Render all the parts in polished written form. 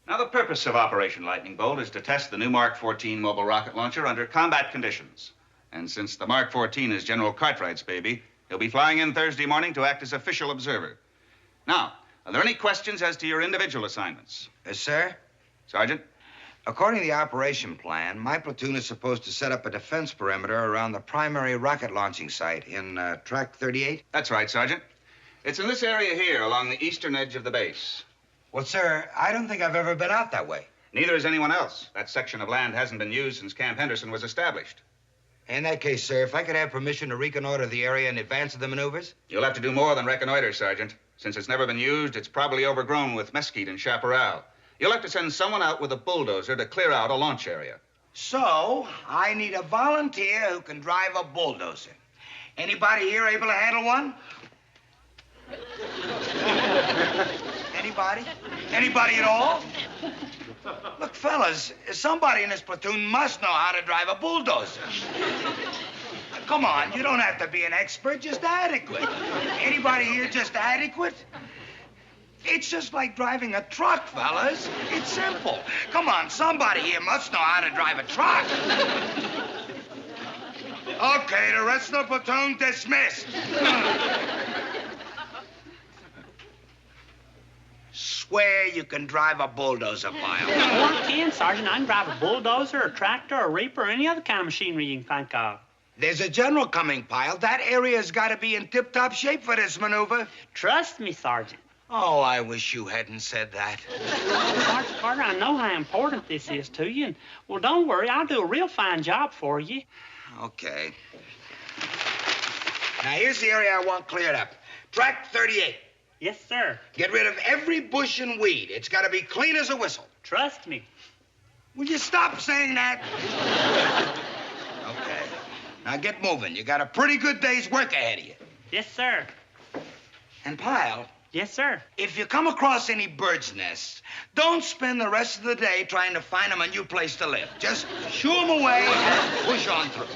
Now, the purpose of Operation Lightning Bolt is to test the new Mark 14 mobile rocket launcher under combat conditions. And since the Mark 14 is General Cartwright's baby, he'll be flying in Thursday morning to act as official observer. Now, are there any questions as to your individual assignments? Sir? Sergeant? According to the operation plan, my platoon is supposed to set up a defense perimeter around the primary rocket launching site in Track 38? That's right, Sergeant. It's in this area here, along the eastern edge of the base. Well, sir, I don't think I've ever been out that way. Neither has anyone else. That section of land hasn't been used since Camp Henderson was established. In that case, sir, if I could have permission to reconnoiter the area in advance of the maneuvers? You'll have to do more than reconnoiter, Sergeant. Since it's never been used, it's probably overgrown with mesquite and chaparral. You'll have to send someone out with a bulldozer to clear out a launch area. So, I need a volunteer who can drive a bulldozer. Anybody here able to handle one? Anybody? Anybody at all? Look, fellas, somebody in this platoon must know how to drive a bulldozer. Come on, you don't have to be an expert, just adequate. Anybody here just adequate? It's just like driving a truck, fellas. It's simple. Come on, somebody here must know how to drive a truck. Okay, the rest of the platoon dismissed. Swear you can drive a bulldozer, Pyle. Well, I can, Sergeant. I can drive a bulldozer, a tractor, a reaper, or any other kind of machinery you can think of. There's a general coming, Pyle. That area's got to be in tip-top shape for this maneuver. Trust me, Sergeant. Oh, I wish you hadn't said that. Sergeant Carter, I know how important this is to you. And, well, don't worry. I'll do a real fine job for you. Okay. Now, here's the area I want cleared up. Track 38. Yes, sir. Get rid of every bush and weed. It's got to be clean as a whistle. Trust me. Will you stop saying that? Okay. Now, get moving. You got a pretty good day's work ahead of you. Yes, sir. And, Pyle... Yes, sir. If you come across any bird's nests, don't spend the rest of the day trying to find them a new place to live. Just shoo them away and push on through.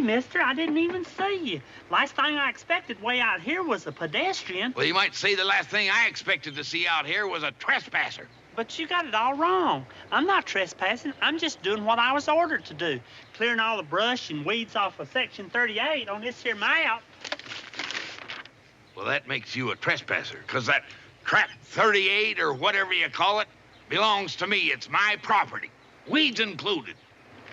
Mister, I didn't even see you. Last thing I expected way out here was a pedestrian. Well, you might say the last thing I expected to see out here was a trespasser. But you got it all wrong. I'm not trespassing. I'm just doing what I was ordered to do. Clearing all the brush and weeds off of Section 38 on this here map. Well, that makes you a trespasser, because that Track 38, or whatever you call it, belongs to me. It's my property, weeds included.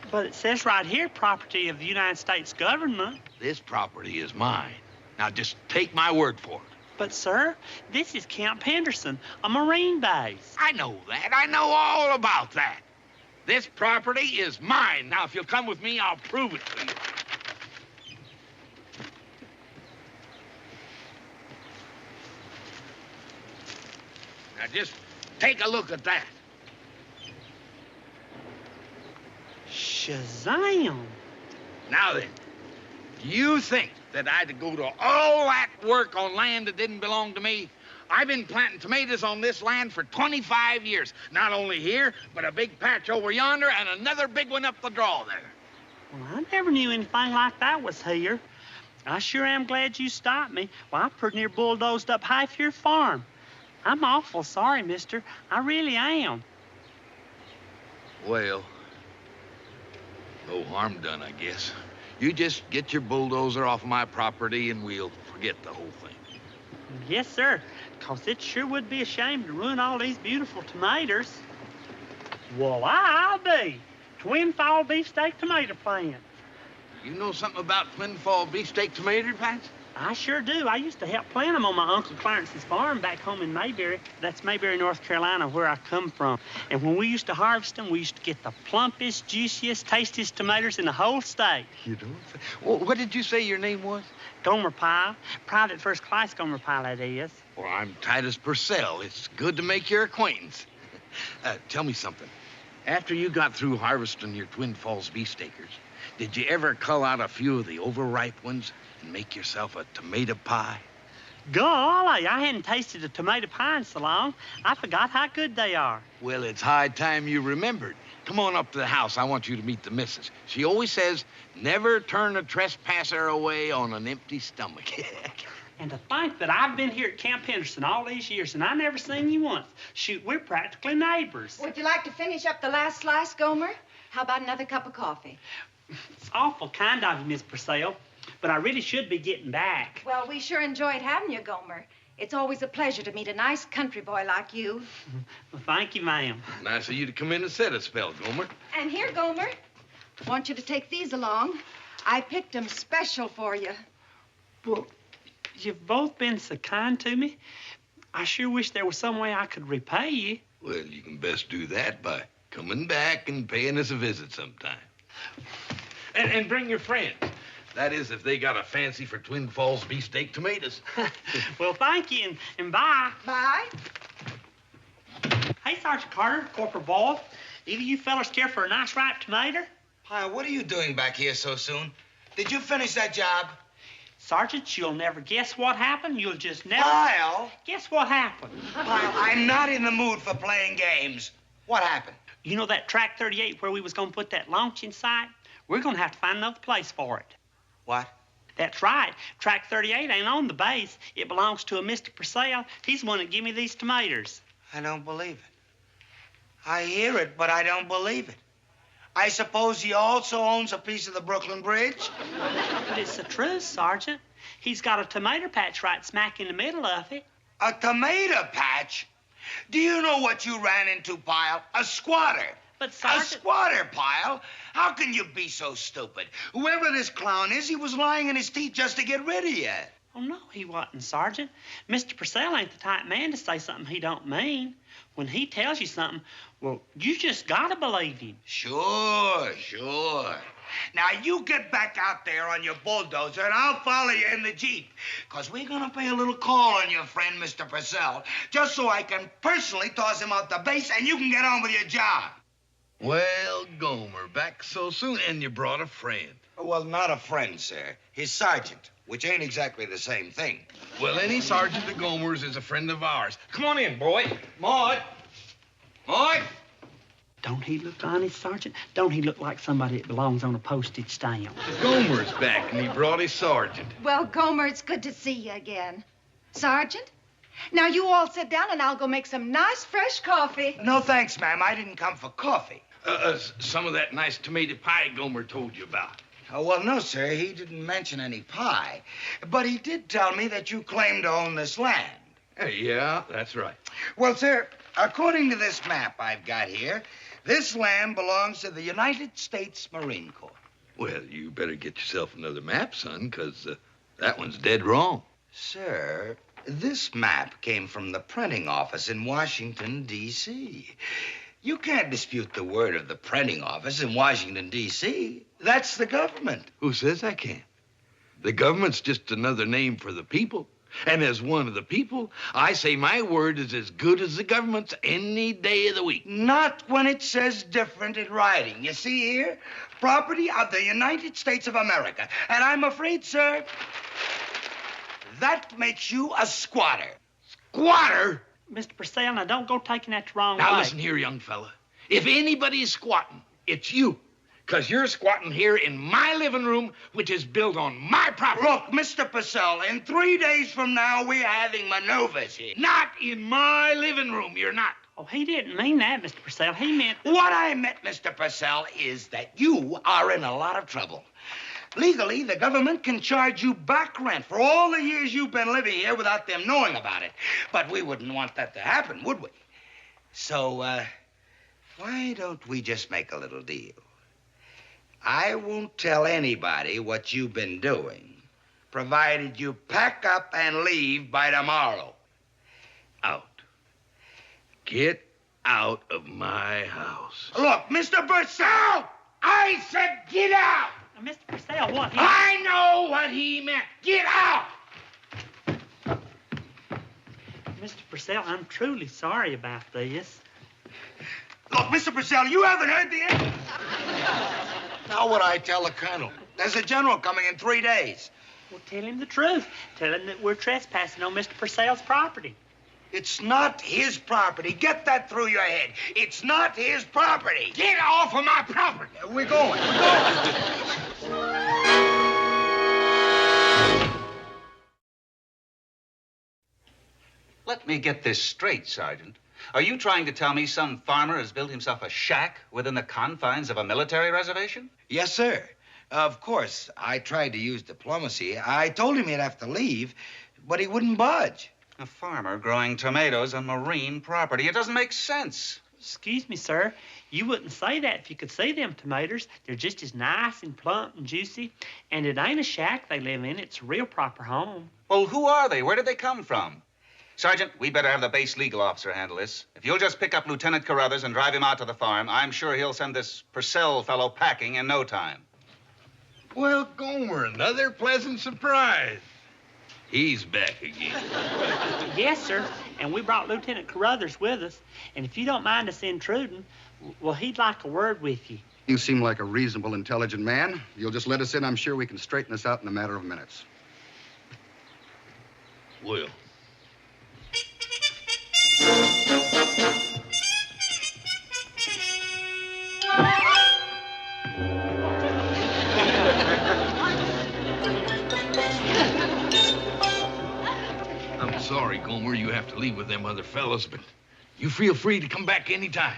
But it says right here, property of the United States government. This property is mine. Now, just take my word for it. But, sir, this is Camp Henderson, a Marine base. I know that. I know all about that. This property is mine. Now, if you'll come with me, I'll prove it to you. Now, just take a look at that. Shazam! Now then, do you think that I'd go to all that work on land that didn't belong to me? I've been planting tomatoes on this land for 25 years. Not only here, but a big patch over yonder and another big one up the draw there. Well, I never knew anything like that was here. I sure am glad you stopped me. Well, I pretty near bulldozed up half your farm. I'm awful sorry, mister. I really am. Well... no harm done, I guess. You just get your bulldozer off my property and we'll forget the whole thing. Yes, sir. 'Cause it sure would be a shame to ruin all these beautiful tomatoes. Well, I'll be. Twin fall beefsteak tomato plant. You know something about twin fall beefsteak tomato plants? I sure do. I used to help plant them on my Uncle Clarence's farm back home in Mayberry. That's Mayberry, North Carolina, where I come from. And when we used to harvest them, we used to get the plumpest, juiciest, tastiest tomatoes in the whole state. You don't say. Well, what did you say your name was? Gomer Pyle. Private first class Gomer Pyle, that is. Well, I'm Titus Purcell. It's good to make your acquaintance. Tell me something. After you got through harvesting your Twin Falls beefsteakers, did you ever cull out a few of the overripe ones and make yourself a tomato pie? Golly, I hadn't tasted a tomato pie in so long, I forgot how good they are. Well, it's high time you remembered. Come on up to the house. I want you to meet the missus. She always says, never turn a trespasser away on an empty stomach. And to think that I've been here at Camp Henderson all these years and I never seen you once. Shoot, we're practically neighbors. Would you like to finish up the last slice, Gomer? How about another cup of coffee? It's awful kind of you, Miss Purcell, but I really should be getting back. Well, we sure enjoyed having you, Gomer. It's always a pleasure to meet a nice country boy like you. Well, thank you, ma'am. Nice of you to come in and sit a spell, Gomer. And here, Gomer, want you to take these along. I picked them special for you. Well, you've both been so kind to me. I sure wish there was some way I could repay you. Well, you can best do that by coming back and paying us a visit sometime. And bring your friends. That is, if they got a fancy for Twin Falls beefsteak tomatoes. Well, thank you, and bye. Bye. Hey, Sergeant Carter, Corporal Boyle, either you fellas care for a nice ripe tomato? Pyle, what are you doing back here so soon? Did you finish that job? Sergeant, you'll never guess what happened. You'll just never... Pyle! Guess what happened? Pyle, I'm not in the mood for playing games. What happened? You know that Track 38 where we was going to put that launching site? We're going to have to find another place for it. What? That's right. Track 38 ain't on the base. It belongs to a Mr. Purcell. He's the one that give me these tomatoes. I don't believe it. I hear it, but I don't believe it. I suppose he also owns a piece of the Brooklyn Bridge? But it's the truth, Sergeant. He's got a tomato patch right smack in the middle of it. A tomato patch? Do you know what you ran into, Pyle? A squatter. But, Sergeant... A squatter, Pyle. How can you be so stupid? Whoever this clown is, he was lying in his teeth just to get rid of you. Oh, no, he wasn't, Sergeant. Mr. Purcell ain't the type man to say something he don't mean. When he tells you something, well, you just gotta believe him. Sure. Now, you get back out there on your bulldozer, and I'll follow you in the Jeep. Because we're going to pay a little call on your friend, Mr. Purcell, just so I can personally toss him off the base, and you can get on with your job. Well, Gomer, back so soon, and you brought a friend. Well, not a friend, sir. His sergeant, which ain't exactly the same thing. Well, any sergeant of Gomer's is a friend of ours. Come on in, boy. Maud! Maud! Don't he look honest, Sergeant? Don't he look like somebody that belongs on a postage stamp? Gomer's back, and he brought his sergeant. Well, Gomer, it's good to see you again. Sergeant, now you all sit down and I'll go make some nice fresh coffee. No, thanks, ma'am. I didn't come for coffee. Some of that nice tomato pie Gomer told you about. Oh, well, no, sir. He didn't mention any pie. But he did tell me that you claim to own this land. Yeah, that's right. Well, sir, according to this map I've got here, this land belongs to the United States Marine Corps. Well, you better get yourself another map, son, because that one's dead wrong. Sir, this map came from the printing office in Washington, D.C. You can't dispute the word of the printing office in Washington, D.C. That's the government. Who says I can't? The government's just another name for the people. And as one of the people, I say my word is as good as the government's any day of the week. Not when it says different in writing. You see here? Property of the United States of America. And I'm afraid, sir, that makes you a squatter. Squatter? Mr. Purcell, now don't go taking that the wrong way. Now listen here, young fella. If anybody's squatting, it's you. Because you're squatting here in my living room, which is built on my property. Look, Mr. Purcell, in 3 days from now, we're having maneuvers here. Not in my living room, you're not. Oh, he didn't mean that, Mr. Purcell. He meant... What I meant, Mr. Purcell, is that you are in a lot of trouble. Legally, the government can charge you back rent for all the years you've been living here without them knowing about it. But we wouldn't want that to happen, would we? So, why don't we just make a little deal? I won't tell anybody what you've been doing, provided you pack up and leave by tomorrow. Out. Get out of my house. Look, Mr. Purcell, I said get out. Mr. Purcell, what? I know what he meant. Get out! Mr. Purcell, I'm truly sorry about this. Look, Mr. Purcell, you haven't heard the end. Now what I tell the colonel? There's a general coming in 3 days. Well, tell him the truth. Tell him that we're trespassing on Mr. Purcell's property. It's not his property. Get that through your head. It's not his property. Get off of my property! We're going. Let me get this straight, Sergeant. Are you trying to tell me some farmer has built himself a shack within the confines of a military reservation? Yes, sir. Of course, I tried to use diplomacy. I told him he'd have to leave, but he wouldn't budge. A farmer growing tomatoes on marine property. It doesn't make sense. Excuse me, sir. You wouldn't say that if you could see them tomatoes. They're just as nice and plump and juicy. And it ain't a shack they live in. It's a real proper home. Well, who are they? Where did they come from? Sergeant, we better have the base legal officer handle this. If you'll just pick up Lieutenant Carruthers and drive him out to the farm, I'm sure he'll send this Purcell fellow packing in no time. Well, Gomer, another pleasant surprise. He's back again. Yes, sir. And we brought Lieutenant Carruthers with us. And if you don't mind us intruding, well, he'd like a word with you. You seem like a reasonable, intelligent man. You'll just let us in, I'm sure we can straighten this out in a matter of minutes. Will. I'm sorry, Gomer, you have to leave with them other fellows, but you feel free to come back anytime.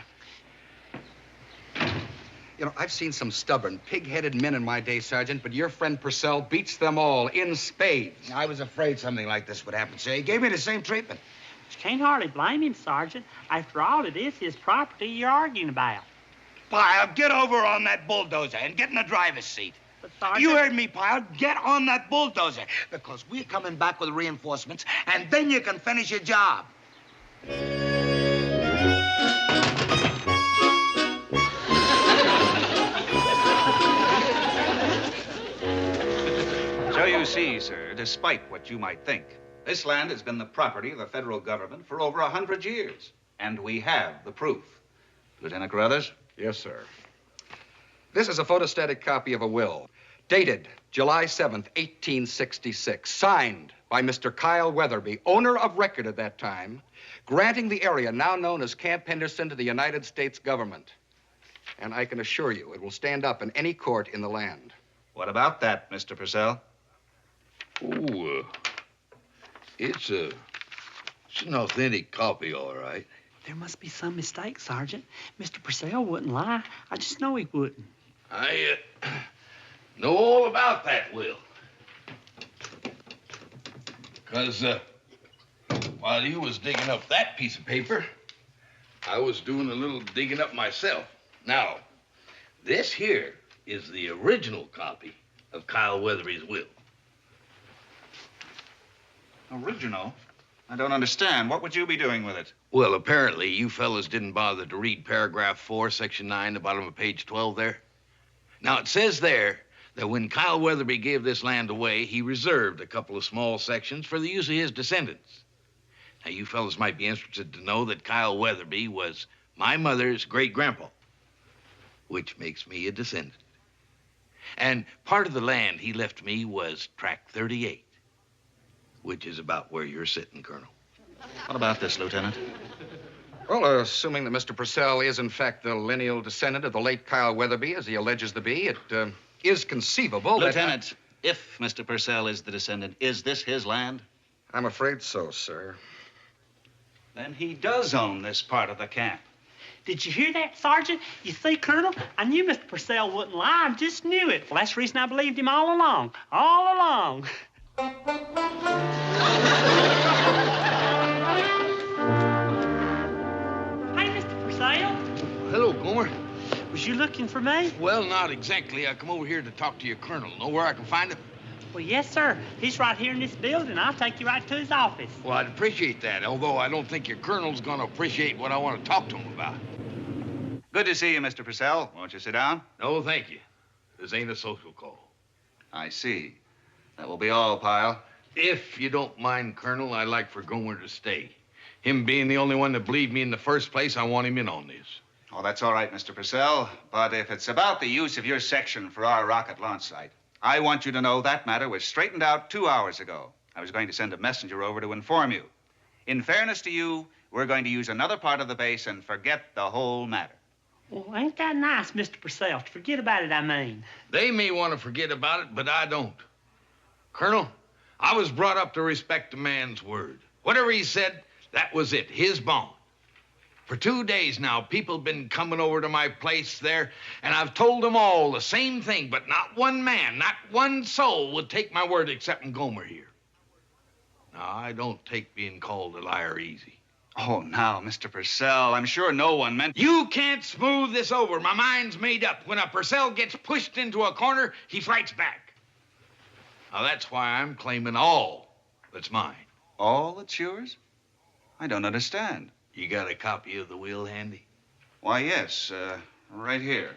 You know, I've seen some stubborn, pig-headed men in my day, Sergeant, but your friend Purcell beats them all in spades. I was afraid something like this would happen, sir. He gave me the same treatment. You can't hardly blame him, Sergeant. After all, it is his property you're arguing about. Pyle, get over on that bulldozer and get in the driver's seat. But, Sergeant... You heard me, Pyle. Get on that bulldozer, because we're coming back with reinforcements, and then you can finish your job. So you see, sir, despite what you might think, this land has been the property of the federal government for over 100 years. And we have the proof. Lieutenant Carruthers? Yes, sir. This is a photostatic copy of a will, dated July 7th, 1866, signed by Mr. Kyle Weatherby, owner of record at that time, granting the area now known as Camp Henderson to the United States government. And I can assure you it will stand up in any court in the land. What about that, Mr. Purcell? Oh, it's an authentic copy, all right. There must be some mistake, Sergeant. Mr. Purcell wouldn't lie. I just know he wouldn't. I know all about that will. Because while you was digging up that piece of paper, I was doing a little digging up myself. Now, this here is the original copy of Kyle Weatherby's will. Original? I don't understand. What would you be doing with it? Well, apparently you fellas didn't bother to read paragraph 4, section 9, the bottom of page 12 there. Now, it says there that when Kyle Weatherby gave this land away, he reserved a couple of small sections for the use of his descendants. Now, you fellas might be interested to know that Kyle Weatherby was my mother's great-grandpa, which makes me a descendant. And part of the land he left me was tract 38, which is about where you're sitting, Colonel. What about this, Lieutenant? Well, assuming that Mr. Purcell is, in fact, the lineal descendant of the late Kyle Weatherby, as he alleges to be, it is conceivable Lieutenant, if Mr. Purcell is the descendant, is this his land? I'm afraid so, sir. Then he does own this part of the camp. Did you hear that, Sergeant? You see, Colonel, I knew Mr. Purcell wouldn't lie. I just knew it. Well, that's the reason I believed him all along. All along. Hey, Mr. Purcell. Hello, Gomer. Was you looking for me? Well, not exactly. I come over here to talk to your colonel. Know where I can find him? Well, yes, sir. He's right here in this building. I'll take you right to his office. Well, I'd appreciate that, although I don't think your colonel's going to appreciate what I want to talk to him about. Good to see you, Mr. Purcell. Won't you sit down? No, thank you. This ain't a social call. I see. That will be all, Pyle. If you don't mind, Colonel, I'd like for Gomer to stay. Him being the only one that believed me in the first place, I want him in on this. Oh, that's all right, Mr. Purcell. But if it's about the use of your section for our rocket launch site, I want you to know that matter was straightened out 2 hours ago. I was going to send a messenger over to inform you. In fairness to you, we're going to use another part of the base and forget the whole matter. Well, ain't that nice, Mr. Purcell? Forget about it, I mean. They may want to forget about it, but I don't. Colonel, I was brought up to respect a man's word. Whatever he said, that was it, his bond. For 2 days now, people have been coming over to my place there, and I've told them all the same thing, but not one man, not one soul would take my word excepting Gomer here. Now, I don't take being called a liar easy. Oh, now, Mr. Purcell, I'm sure no one meant... You can't smooth this over. My mind's made up. When a Purcell gets pushed into a corner, he fights back. Now, that's why I'm claiming all that's mine. All that's yours? I don't understand. You got a copy of the will handy? Why, yes, right here.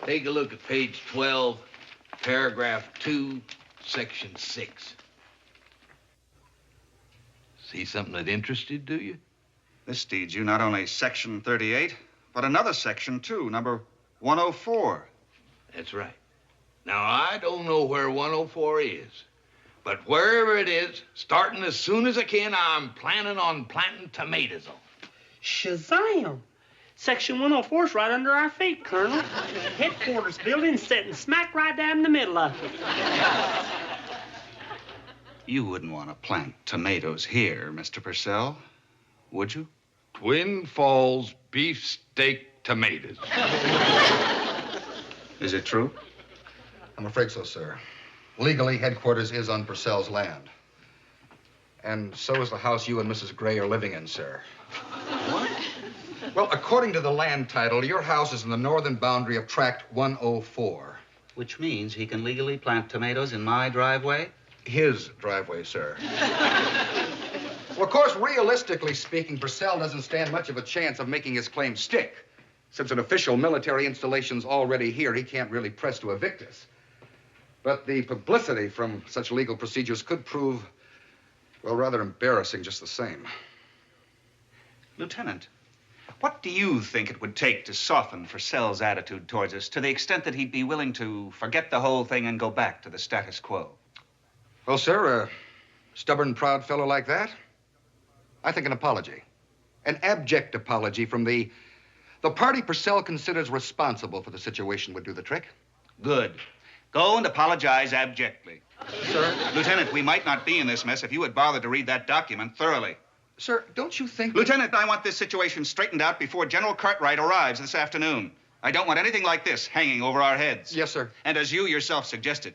Take a look at page 12, paragraph 2, section 6. See something that interested, do you? This deeds you not only section 38, but another section, too, number 104. That's right. Now, I don't know where 104 is, but wherever it is, starting as soon as I can, I'm planning on planting tomatoes on it. Shazam! Section 104 is right under our feet, Colonel. Headquarters building sitting smack right down in the middle of it. You wouldn't want to plant tomatoes here, Mr. Purcell, would you? Twin Falls beefsteak tomatoes. Is it true? I'm afraid so, sir. Legally, headquarters is on Purcell's land. And so is the house you and Mrs. Gray are living in, sir. What? Well, according to the land title, your house is in the northern boundary of Tract 104. Which means he can legally plant tomatoes in my driveway? His driveway, sir. Well, of course, realistically speaking, Purcell doesn't stand much of a chance of making his claim stick. Since an official military installation's already here, he can't really press to evict us. But the publicity from such legal procedures could prove, well, rather embarrassing just the same. Lieutenant, what do you think it would take to soften Purcell's attitude towards us to the extent that he'd be willing to forget the whole thing and go back to the status quo? Well, sir, a stubborn, proud fellow like that, I think an apology. An abject apology from the party Purcell considers responsible for the situation would do the trick. Good. Go and apologize abjectly. Sir? Lieutenant, we might not be in this mess if you had bothered to read that document thoroughly. Sir, don't you think... Lieutenant, I want this situation straightened out before General Cartwright arrives this afternoon. I don't want anything like this hanging over our heads. Yes, sir. And as you yourself suggested,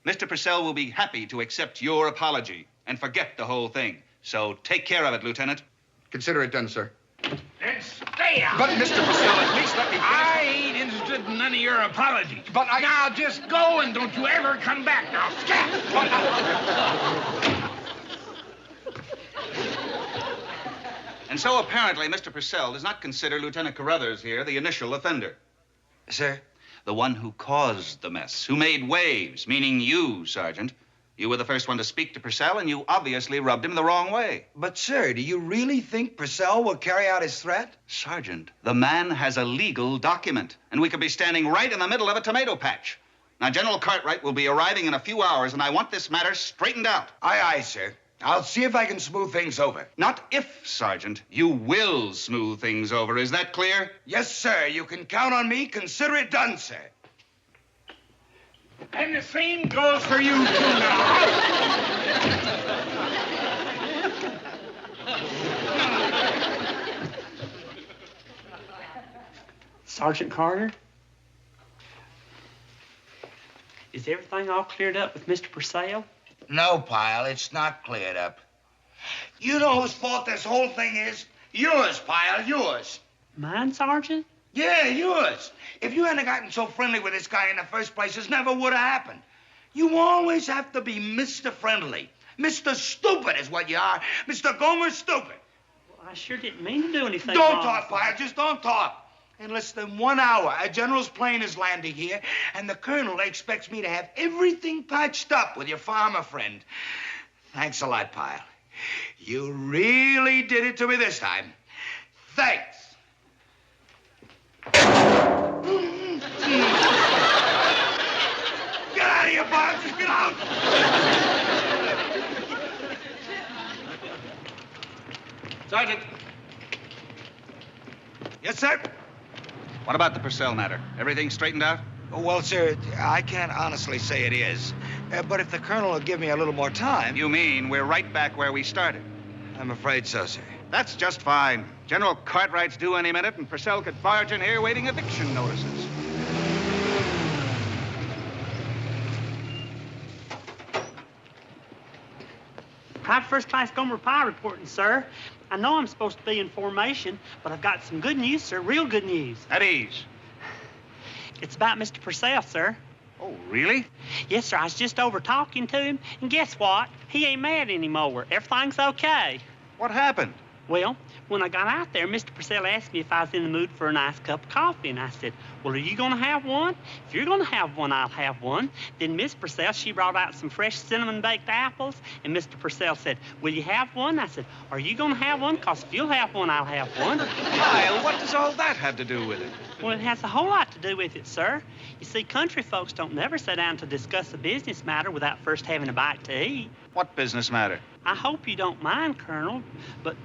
Mr. Purcell will be happy to accept your apology and forget the whole thing. So take care of it, Lieutenant. Consider it done, sir. Then stay out. But, Mr. Purcell, at least let me... I ain't interested in none of your apologies. But I... Now, just go and don't you ever come back. Now, scat! And so apparently Mr. Purcell does not consider Lieutenant Carruthers here the initial offender. Sir? The one who caused the mess, who made waves, meaning you, Sergeant. You were the first one to speak to Purcell, and you obviously rubbed him the wrong way. But, sir, do you really think Purcell will carry out his threat? Sergeant, the man has a legal document, and we could be standing right in the middle of a tomato patch. Now, General Cartwright will be arriving in a few hours, and I want this matter straightened out. Aye, aye, sir. I'll see if I can smooth things over. Not if, Sergeant. You will smooth things over. Is that clear? Yes, sir. You can count on me. Consider it done, sir. And the same goes for you, too, now. Sergeant Carter? Is everything all cleared up with Mr. Purcell? No, Pyle, it's not cleared up. You know whose fault this whole thing is? Yours, Pyle, yours. Mine, Sergeant? Yeah, yours. If you hadn't gotten so friendly with this guy in the first place, this never would have happened. You always have to be Mr. Friendly. Mr. Stupid is what you are. Mr. Gomer Stupid. Well, I sure didn't mean to do anything Don't wrong. talk, Pyle. Just don't talk. In less than 1 hour, a general's plane is landing here, and the colonel expects me to have everything patched up with your farmer friend. Thanks a lot, Pyle. You really did it to me this time. Thanks. Get out of here, Bob. Just get out. Sergeant. Yes, sir? What about the Purcell matter? Everything straightened out? Oh, well, sir, I can't honestly say it is. But if the colonel will give me a little more time... You mean we're right back where we started? I'm afraid so, sir. That's just fine. General Cartwright's due any minute, and Purcell could barge in here waiting eviction notices. Private First Class Gomer Pyle reporting, sir. I know I'm supposed to be in formation, but I've got some good news, sir. Real good news. At ease. It's about Mr. Purcell, sir. Oh, really? Yes, sir. I was just over talking to him, and guess what? He ain't mad anymore. Everything's okay. What happened? Well, when I got out there, Mr. Purcell asked me if I was in the mood for a nice cup of coffee, and I said, well, are you going to have one? If you're going to have one, I'll have one. Then Miss Purcell, she brought out some fresh cinnamon-baked apples, and Mr. Purcell said, will you have one? I said, are you going to have one? Because if you'll have one, I'll have one. Kyle, what does all that have to do with it? Well, it has a whole lot to do with it, sir. You see, country folks don't never sit down to discuss a business matter without first having a bite to eat. What business matter? I hope you don't mind, Colonel, but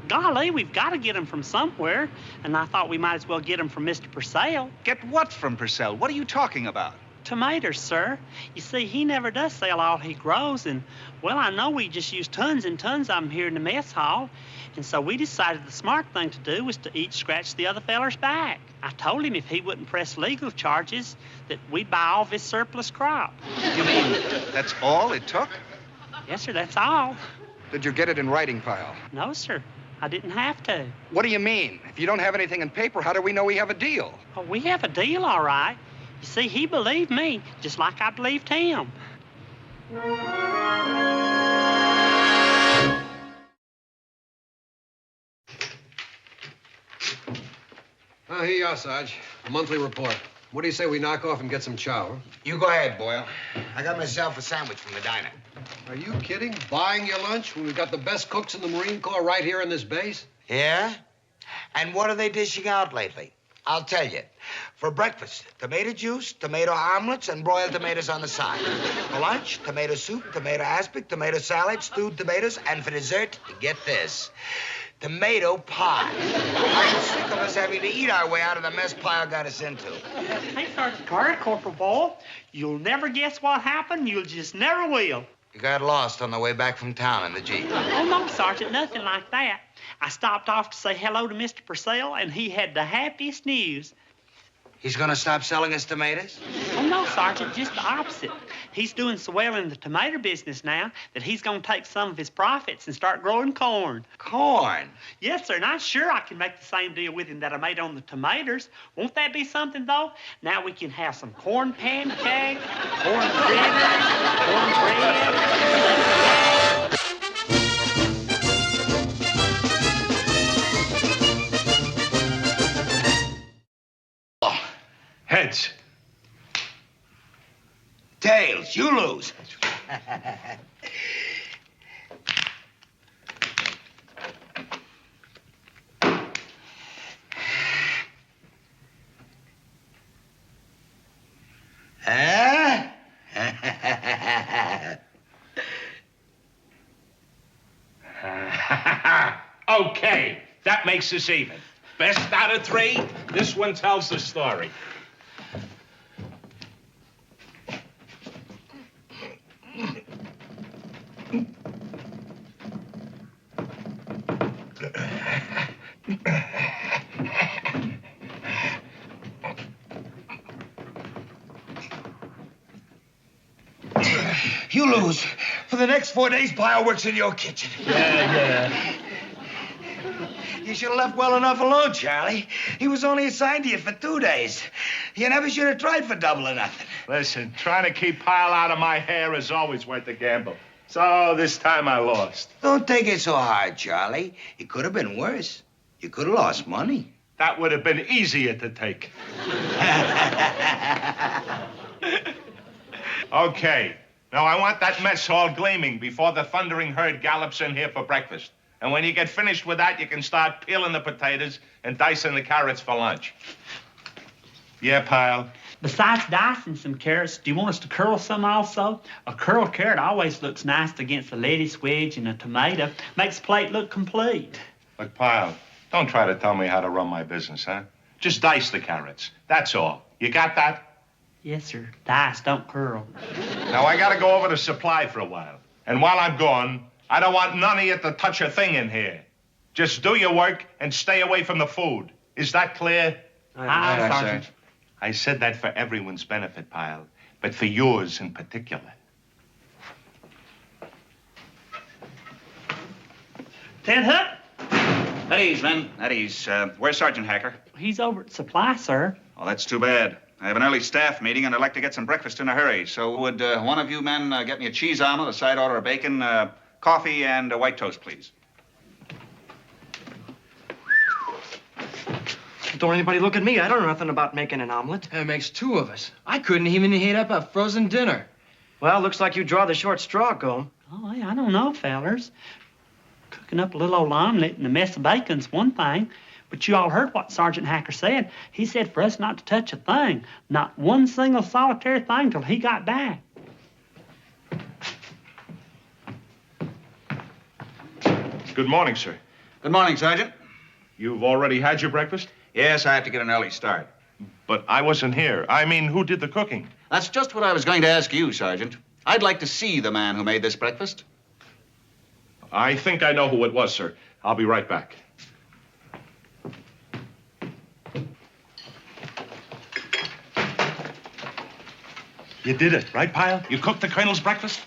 golly, we've got to get them from somewhere, and I thought we might as well get them from Mr. Purcell. Get what from Purcell? What are you talking about? Tomatoes, sir. You see, he never does sell all he grows, and, well, I know we just use tons and tons of them here in the mess hall, and so we decided the smart thing to do was to each scratch the other feller's back. I told him if he wouldn't press legal charges, that we'd buy all of his surplus crop. You mean that's all it took? Yes, sir, that's all. Did you get it in writing, Pyle? No, sir. I didn't have to. What do you mean? If you don't have anything in paper, how do we know we have a deal? Well, we have a deal, all right. You see, he believed me, just like I believed him. Oh, here you are, Sarge. A monthly report. What do you say we knock off and get some chow? Huh? You go ahead, Boyle. I got myself a sandwich from the diner. Are you kidding? Buying your lunch when we've got the best cooks in the Marine Corps right here in this base? Yeah? And what are they dishing out lately? I'll tell you. For breakfast, tomato juice, tomato omelets, and broiled tomatoes on the side. For lunch, tomato soup, tomato aspic, tomato salad, stewed tomatoes, and for dessert, get this, tomato pie. I'm sick of us having to eat our way out of the mess Pyle got us into. Hey, Sergeant Carter, Corporal Boyle, you'll never guess what happened. You'll just never will. You got lost on the way back from town in the Jeep. Oh, no, Sergeant, nothing like that. I stopped off to say hello to Mr. Purcell, and he had the happiest news. He's gonna stop selling us tomatoes? Oh, no, Sergeant, just the opposite. He's doing so well in the tomato business now that he's going to take some of his profits and start growing corn. Corn? Yes, sir, and I'm sure I can make the same deal with him that I made on the tomatoes. Won't that be something, though? Now we can have some corn pancakes, corn fritters, corn bread. Heads. Tails, you lose. Huh? Okay, that makes us even. Best out of three, this one tells the story. You lose. For the next 4 days, Pyle works in your kitchen. Yeah. You should have left well enough alone, Charlie. He was only assigned to you for 2 days. You never should have tried for double or nothing. Listen, trying to keep Pyle out of my hair is always worth the gamble. So this time I lost. Don't take it so hard, Charlie. It could have been worse. You could have lost money. That would have been easier to take. Okay. Now, I want that mess hall gleaming before the thundering herd gallops in here for breakfast. And when you get finished with that, you can start peeling the potatoes and dicing the carrots for lunch. Yeah, Pyle? Besides dicing some carrots, do you want us to curl some also? A curled carrot always looks nice against a lettuce wedge and a tomato. Makes the plate look complete. Look, Pyle, don't try to tell me how to run my business, huh? Just dice the carrots. That's all. You got that? Yes, sir. Dice, don't curl. Now, I gotta go over to supply for a while. And while I'm gone, I don't want none of you to touch a thing in here. Just do your work and stay away from the food. Is that clear? Aye, Sergeant. I said that for everyone's benefit, Pyle, but for yours in particular. Ted Hook? At ease, men. At ease. Where's Sergeant Hacker? He's over at supply, sir. Oh, that's too bad. I have an early staff meeting, and I'd like to get some breakfast in a hurry. So would one of you men get me a cheese omelet, a side order of bacon, coffee, and a white toast, please? Don't anybody look at me. I don't know nothing about making an omelet. It makes 2 of us. I couldn't even heat up a frozen dinner. Well, looks like you draw the short straw, Gome. Oh, I don't know, fellers. Cooking up a little old omelet and a mess of bacon's one thing. But you all heard what Sergeant Hacker said. He said for us not to touch a thing. Not one single solitary thing till he got back. Good morning, sir. Good morning, Sergeant. You've already had your breakfast? Yes, I have to get an early start. But I wasn't here. I mean, who did the cooking? That's just what I was going to ask you, Sergeant. I'd like to see the man who made this breakfast. I think I know who it was, sir. I'll be right back. You did it, right, Pyle? You cooked the Colonel's breakfast?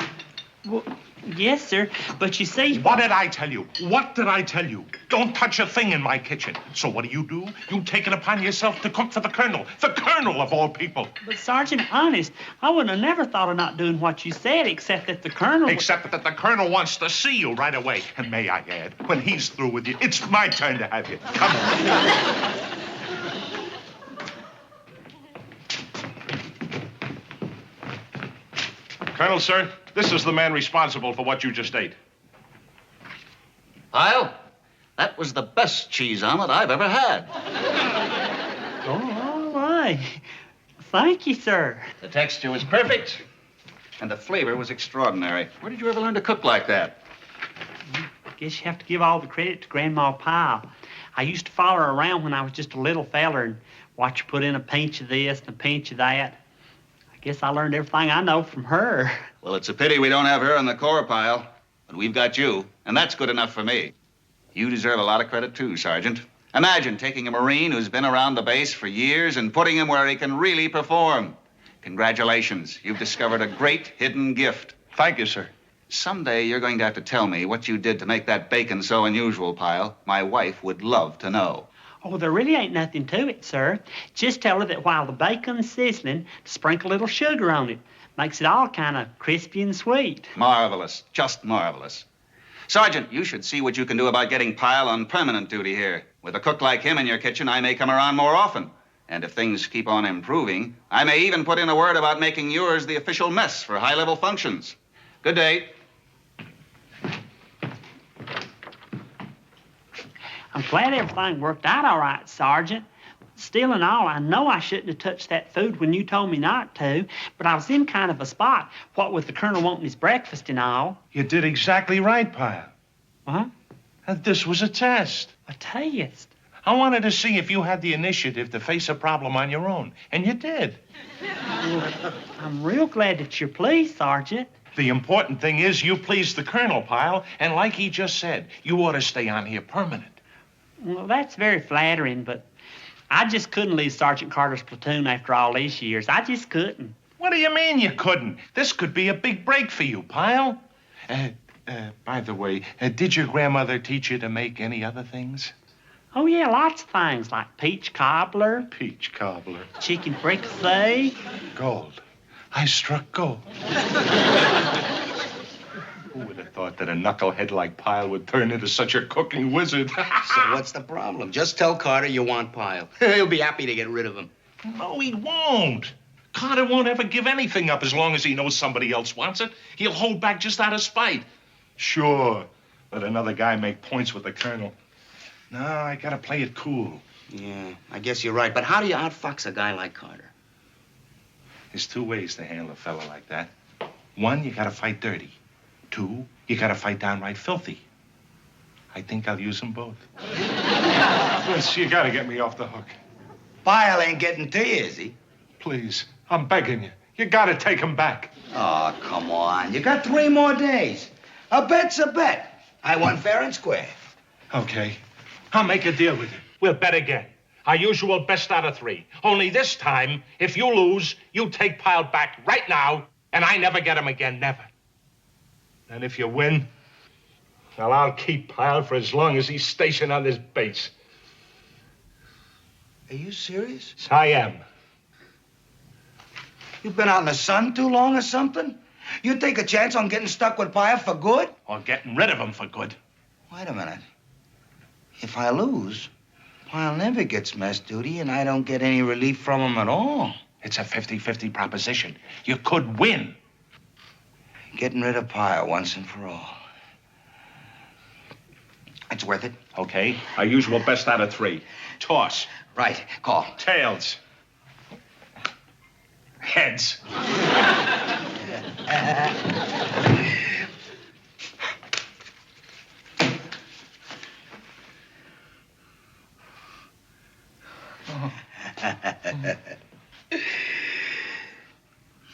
Well, yes, sir. But you see... What did I tell you? What did I tell you? Don't touch a thing in my kitchen. So what do? You take it upon yourself to cook for the Colonel. The Colonel, of all people. But, Sergeant, honest, I would have never thought of not doing what you said, except that the Colonel... Except that the Colonel wants to see you right away. And may I add, when he's through with you, it's my turn to have you. Come on. Colonel, sir, this is the man responsible for what you just ate. Pyle, that was the best cheese omelet I've ever had. Oh, all right. Thank you, sir. The texture was perfect, and the flavor was extraordinary. Where did you ever learn to cook like that? Guess you have to give all the credit to Grandma Pyle. I used to follow her around when I was just a little feller and watch her put in a pinch of this and a pinch of that. I guess I learned everything I know from her. Well, it's a pity we don't have her in the Corps, Pyle. But we've got you, and that's good enough for me. You deserve a lot of credit, too, Sergeant. Imagine taking a Marine who's been around the base for years and putting him where he can really perform. Congratulations. You've discovered a great hidden gift. Thank you, sir. Someday you're going to have to tell me what you did to make that bacon so unusual, Pyle. My wife would love to know. Oh, there really ain't nothing to it, sir. Just tell her that while the bacon's sizzling, sprinkle a little sugar on it. Makes it all kind of crispy and sweet. Marvelous. Just marvelous. Sergeant, you should see what you can do about getting Pyle on permanent duty here. With a cook like him in your kitchen, I may come around more often. And if things keep on improving, I may even put in a word about making yours the official mess for high-level functions. Good day. I'm glad everything worked out all right, Sergeant. Still and all, I know I shouldn't have touched that food when you told me not to, but I was in kind of a spot, what with the Colonel wanting his breakfast and all. You did exactly right, Pyle. What? And this was a test. A test? I wanted to see if you had the initiative to face a problem on your own, and you did. Well, I'm real glad that you're pleased, Sergeant. The important thing is you pleased the Colonel, Pyle, and like he just said, you ought to stay on here permanent. Well, that's very flattering, but I just couldn't leave Sergeant Carter's platoon after all these years. I just couldn't. What do you mean you couldn't? This could be a big break for you, Pyle. By the way, did your grandmother teach you to make any other things? Oh, yeah, lots of things like peach cobbler, Peach cobbler. chicken fricassee. Gold. I struck gold. Who would have thought that a knucklehead like Pyle would turn into such a cooking wizard? So what's the problem? Just tell Carter you want Pyle. He'll be happy to get rid of him. No, he won't. Carter won't ever give anything up as long as he knows somebody else wants it. He'll hold back just out of spite. Sure, let another guy make points with the colonel. No, I gotta play it cool. Yeah, I guess you're right. But how do you outfox a guy like Carter? There's two ways to handle a fella like that. One, you gotta fight dirty. Two, you gotta fight downright filthy. I think I'll use them both. Yes, you gotta get me off the hook. Pyle ain't getting to you, is he? Please, I'm begging you. You gotta take him back. Oh, come on. You got 3 more days. A bet's a bet. I won fair and square. Okay, I'll make a deal with you. We'll bet again. Our usual best out of 3. Only this time, if you lose, you take Pyle back right now, and I never get him again, never. And if you win, well, I'll keep Pyle for as long as he's stationed on this base. Are you serious? Yes, I am. You've been out in the sun too long or something? You take a chance on getting stuck with Pyle for good? Or getting rid of him for good. Wait a minute. If I lose, Pyle never gets mess duty, and I don't get any relief from him at all. It's a 50-50 proposition. You could win. Getting rid of Pyle once and for all. It's worth it. Okay, our usual best out of 3. Toss. Right, call. Tails. Heads.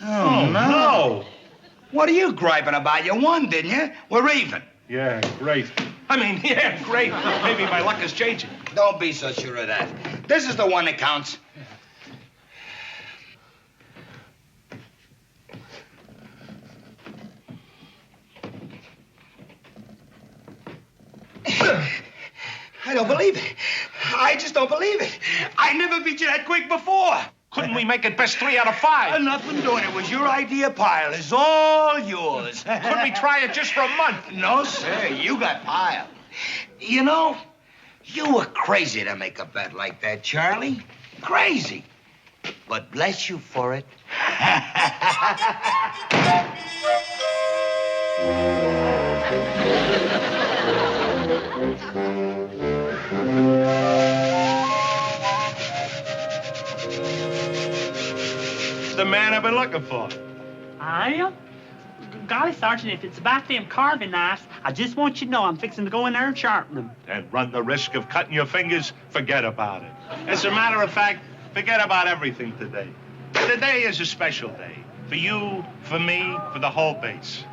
Oh, no. What are you griping about? You won, didn't you? We're even. Yeah, great. I mean, yeah, great. Maybe my luck is changing. Don't be so sure of that. This is the one that counts. I don't believe it. I just don't believe it. I never beat you that quick before. Couldn't we make it best 3 out of 5? Nothing doing. It was your idea, Pyle. It's all yours. Couldn't we try it just for a month? No, sir. You got Pyle. You know, you were crazy to make a bet like that, Charlie. Crazy. But bless you for it. The man I've been looking for. I am? Golly, Sergeant, if it's about them carving knives, I just want you to know I'm fixing to go in there and sharpen them. And run the risk of cutting your fingers? Forget about it. As a matter of fact, forget about everything today. Today is a special day. For you, for me, for the whole base.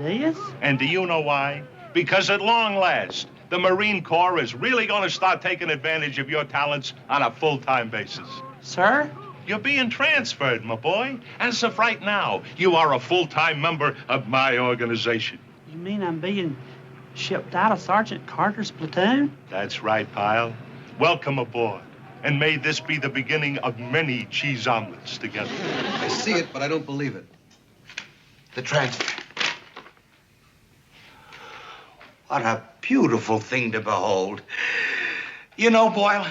It is? And do you know why? Because at long last, the Marine Corps is really going to start taking advantage of your talents on a full-time basis. Sir? You're being transferred, my boy. As of right now, you are a full-time member of my organization. You mean I'm being shipped out of Sergeant Carter's platoon? That's right, Pyle. Welcome aboard. And may this be the beginning of many cheese omelets together. I see it, but I don't believe it. The transfer. What a beautiful thing to behold. You know, Boyle,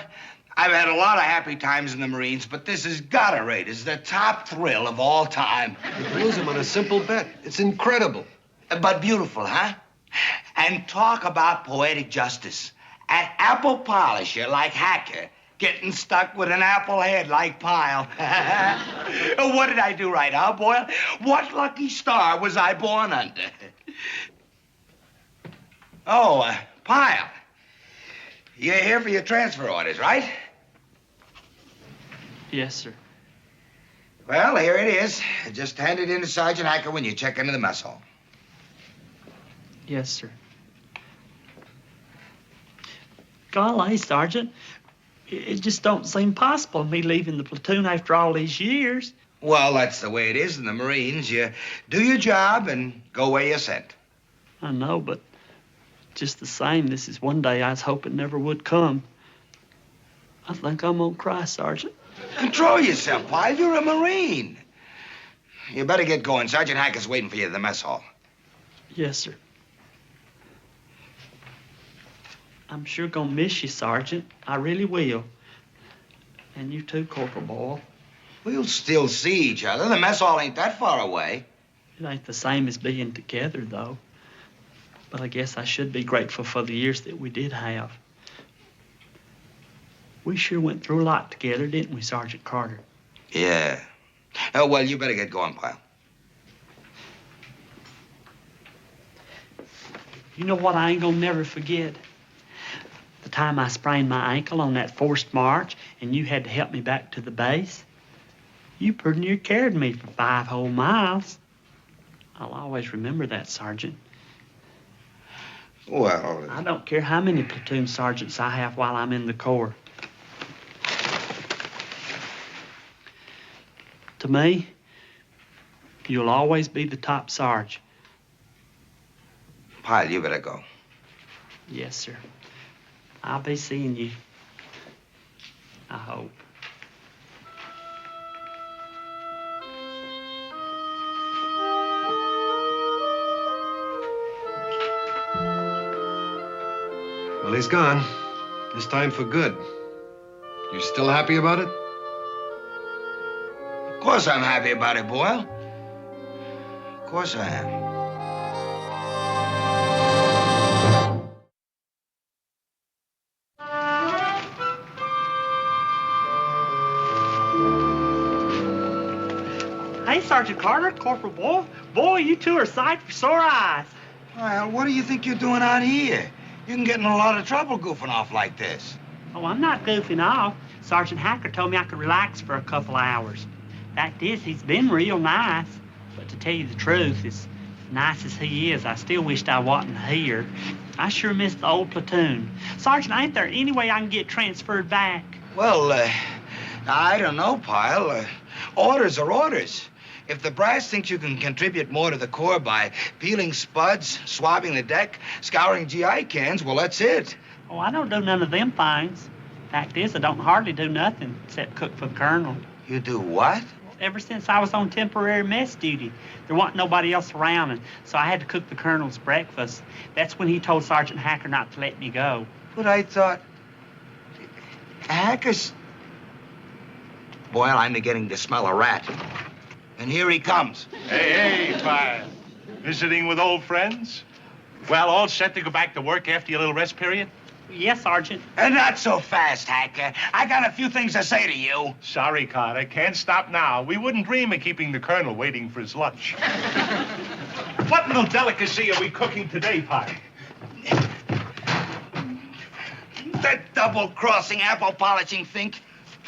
I've had a lot of happy times in the Marines, but this has got to rate as the top thrill of all time. You lose him on a simple bet. It's incredible. But beautiful, huh? And talk about poetic justice. An apple polisher like Hacker getting stuck with an apple head like Pyle. What did I do right, huh, Boyle? What lucky star was I born under? Oh, Pyle. You're here for your transfer orders, right? Yes, sir. Well, here it is. Just hand it in to Sergeant Hacker when you check into the mess hall. Yes, sir. Golly, Sergeant, it just don't seem possible, me leaving the platoon after all these years. Well, that's the way it is in the Marines. You do your job and go where you're sent. I know, but just the same, this is one day I was hoping never would come. I think I'm gonna cry, Sergeant. Control yourself, Pyle. You're a Marine. You better get going. Sergeant Hacker's waiting for you at the mess hall. Yes, sir. I'm sure gonna miss you, Sergeant. I really will. And you too, Corporal Boyle. We'll still see each other. The mess hall ain't that far away. It ain't the same as being together, though. But I guess I should be grateful for the years that we did have. We sure went through a lot together, didn't we, Sergeant Carter? Yeah. Oh, well, you better get going, Pyle. You know what I ain't gonna never forget? The time I sprained my ankle on that forced march and you had to help me back to the base. You pretty near carried me for 5 whole miles. I'll always remember that, Sergeant. Well... I don't care how many platoon sergeants I have while I'm in the Corps. To me, you'll always be the top sarge. Pyle, you better go. Yes, sir. I'll be seeing you. I hope. Well, he's gone. This time for good. You still happy about it? Of course I'm happy about it, Boyle. Of course I am. Hey, Sergeant Carter, Corporal Boyle. Boy, you two are a sight for sore eyes. Well, what do you think you're doing out here? You can get in a lot of trouble goofing off like this. Oh, I'm not goofing off. Sergeant Hacker told me I could relax for a couple hours. Fact is, he's been real nice. But to tell you the truth, as nice as he is, I still wished I wasn't here. I sure miss the old platoon. Sergeant, ain't there any way I can get transferred back? Well, I don't know, Pyle. Orders are orders. If the brass thinks you can contribute more to the Corps by peeling spuds, swabbing the deck, scouring GI cans, well, that's it. Oh, I don't do none of them things. Fact is, I don't hardly do nothing except cook for the colonel. You do what? Ever since I was on temporary mess duty, there wasn't nobody else around, and so I had to cook the colonel's breakfast. That's when he told Sergeant Hacker not to let me go. But I thought... Hacker's... Boyle, I'm beginning to smell a rat. And here he comes. Hey, Pyle. Visiting with old friends? Well, all set to go back to work after your little rest period? Yes, Sergeant. And not so fast, Hacker. I got a few things to say to you. Sorry, Carter. Can't stop now. We wouldn't dream of keeping the colonel waiting for his lunch. What little delicacy are we cooking today, Pyle? That double-crossing, apple-polishing fink.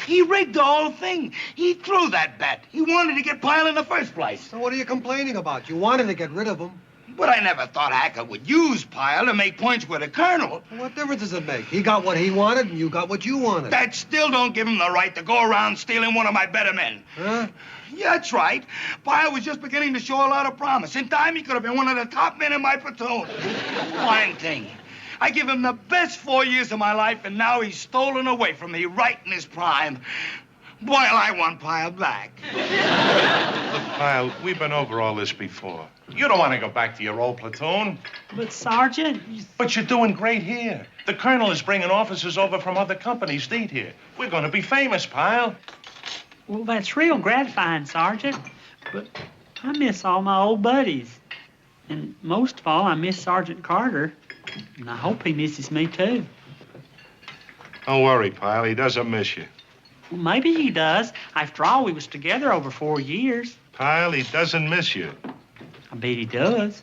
He rigged the whole thing. He threw that bet. He wanted to get Pyle in the first place. So what are you complaining about? You wanted to get rid of him. But I never thought Hacker would use Pyle to make points with the colonel. Well, what difference does it make? He got what he wanted, and you got what you wanted. That still don't give him the right to go around stealing one of my better men. Huh? Yeah, that's right. Pyle was just beginning to show a lot of promise. In time, he could have been one of the top men in my platoon. One thing. I give him the best 4 years of my life, and now he's stolen away from me right in his prime. Boyle, I want Pyle back. Look, Pyle, we've been over all this before. You don't want to go back to your old platoon. But, Sergeant... But you're doing great here. The colonel is bringing officers over from other companies to eat here. We're going to be famous, Pyle. Well, that's real gratifying, Sergeant. But I miss all my old buddies. And most of all, I miss Sergeant Carter. And I hope he misses me, too. Don't worry, Pyle. He doesn't miss you. Well, maybe he does. After all, we was together over 4 years. Pyle, he doesn't miss you. I bet he does.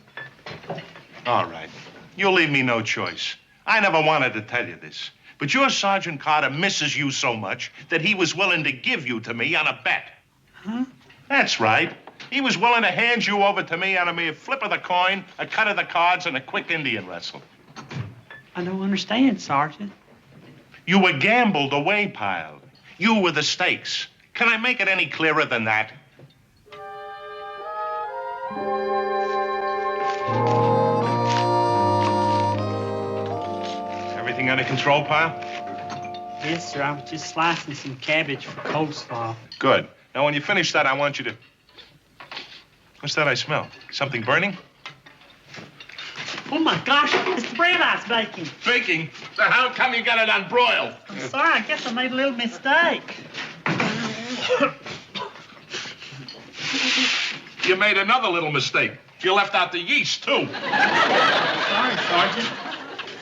All right. You'll leave me no choice. I never wanted to tell you this, but your Sergeant Carter misses you so much that he was willing to give you to me on a bet. Huh? That's right. He was willing to hand you over to me on a mere flip of the coin, a cut of the cards, and a quick Indian wrestle. I don't understand, Sergeant. You were gambled away, Pyle. You were the stakes. Can I make it any clearer than that? Everything under control, Pyle? Yes, sir. I was just slicing some cabbage for coleslaw. Good. Now, when you finish that, I want you to... What's that I smell? Something burning? Oh, my gosh. It's the bread I was baking. Baking? So how come you got it on broil? I'm sorry. I guess I made a little mistake. You made another little mistake. You left out the yeast, too. Sorry, Sergeant.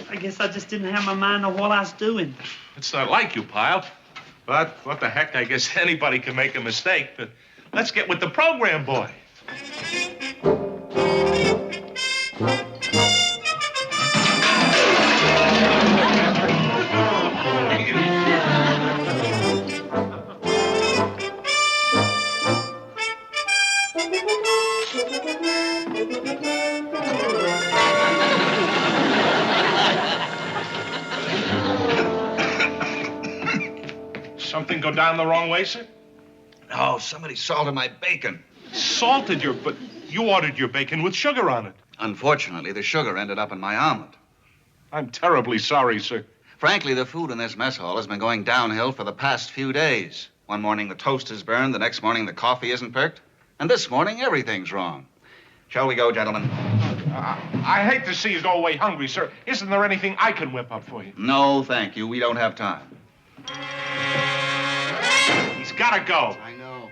I guess I just didn't have my mind on what I was doing. It's not like you, Pyle. But what the heck, I guess anybody can make a mistake. But let's get with the program, boy. Something go down the wrong way, sir? No, somebody salted my bacon. Salted your... But you ordered your bacon with sugar on it. Unfortunately, the sugar ended up in my omelet. I'm terribly sorry, sir. Frankly, the food in this mess hall has been going downhill for the past few days. One morning, the toast is burned. The next morning, the coffee isn't perked. And this morning, everything's wrong. Shall we go, gentlemen? I hate to see you go away hungry, sir. Isn't there anything I can whip up for you? No, thank you. We don't have time. He's got to go. I know.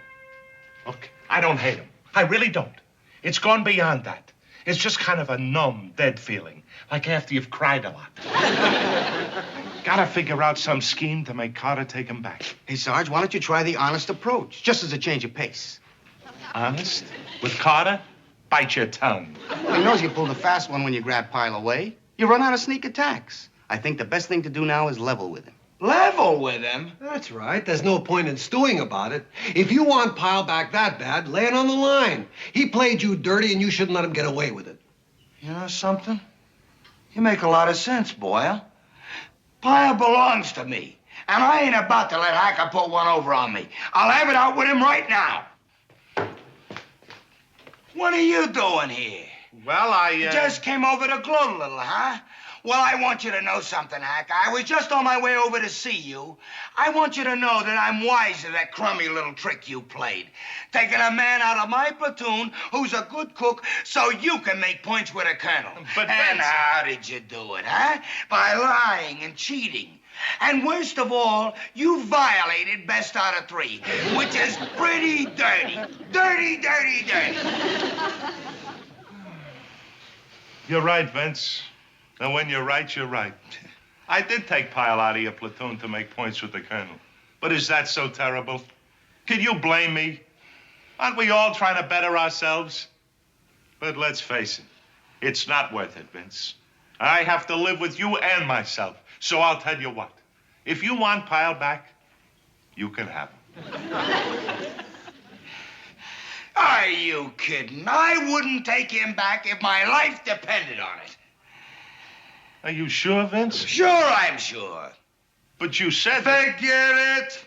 Look, I don't hate him. I really don't. It's gone beyond that. It's just kind of a numb, dead feeling, like after you've cried a lot. Gotta figure out some scheme to make Carter take him back. Hey, Sarge, why don't you try the honest approach, just as a change of pace? Honest? With Carter? Bite your tongue. Well, he knows you pulled a fast one when you grabbed Pyle away. You run out of sneak attacks. I think the best thing to do now is level with him. Level with him? That's right. There's no point in stewing about it. If you want Pyle back that bad, lay it on the line. He played you dirty, and you shouldn't let him get away with it. You know something? You make a lot of sense, Boyle. Pyle belongs to me, and I ain't about to let Hacker put one over on me. I'll have it out with him right now. What are you doing here? Well, You just came over to gloat a little, huh? Well, I want you to know something, Hacker. I was just on my way over to see you. I want you to know that I'm wise to that crummy little trick you played. Taking a man out of my platoon who's a good cook so you can make points with a colonel. But and Vince... how did you do it, huh? By lying and cheating. And worst of all, you violated best out of 3, which is pretty dirty. Dirty, dirty, dirty. You're right, Vince. And when you're right, you're right. I did take Pyle out of your platoon to make points with the colonel. But is that so terrible? Can you blame me? Aren't we all trying to better ourselves? But let's face it, it's not worth it, Vince. I have to live with you and myself. So I'll tell you what. If you want Pyle back, you can have him. Are you kidding? I wouldn't take him back if my life depended on it. Are you sure, Vince? Sure, I'm sure. But you said that... Forget it.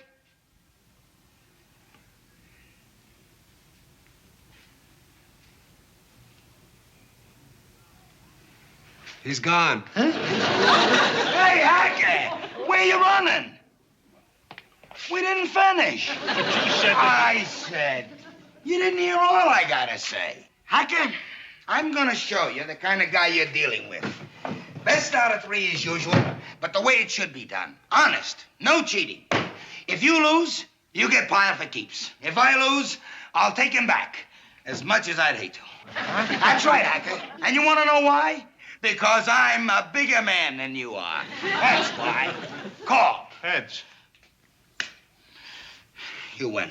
He's gone. Huh? Hey, Hacker, where you running? We didn't finish. But you said I said, you didn't hear all I gotta say. Hacker, I'm gonna show you the kind of guy you're dealing with. Best out of 3 as usual, but the way it should be done. Honest, no cheating. If you lose, you get Pyle for keeps. If I lose, I'll take him back, as much as I'd hate to. That's right, Hacker. And you want to know why? Because I'm a bigger man than you are. That's why. Call. Heads. You win.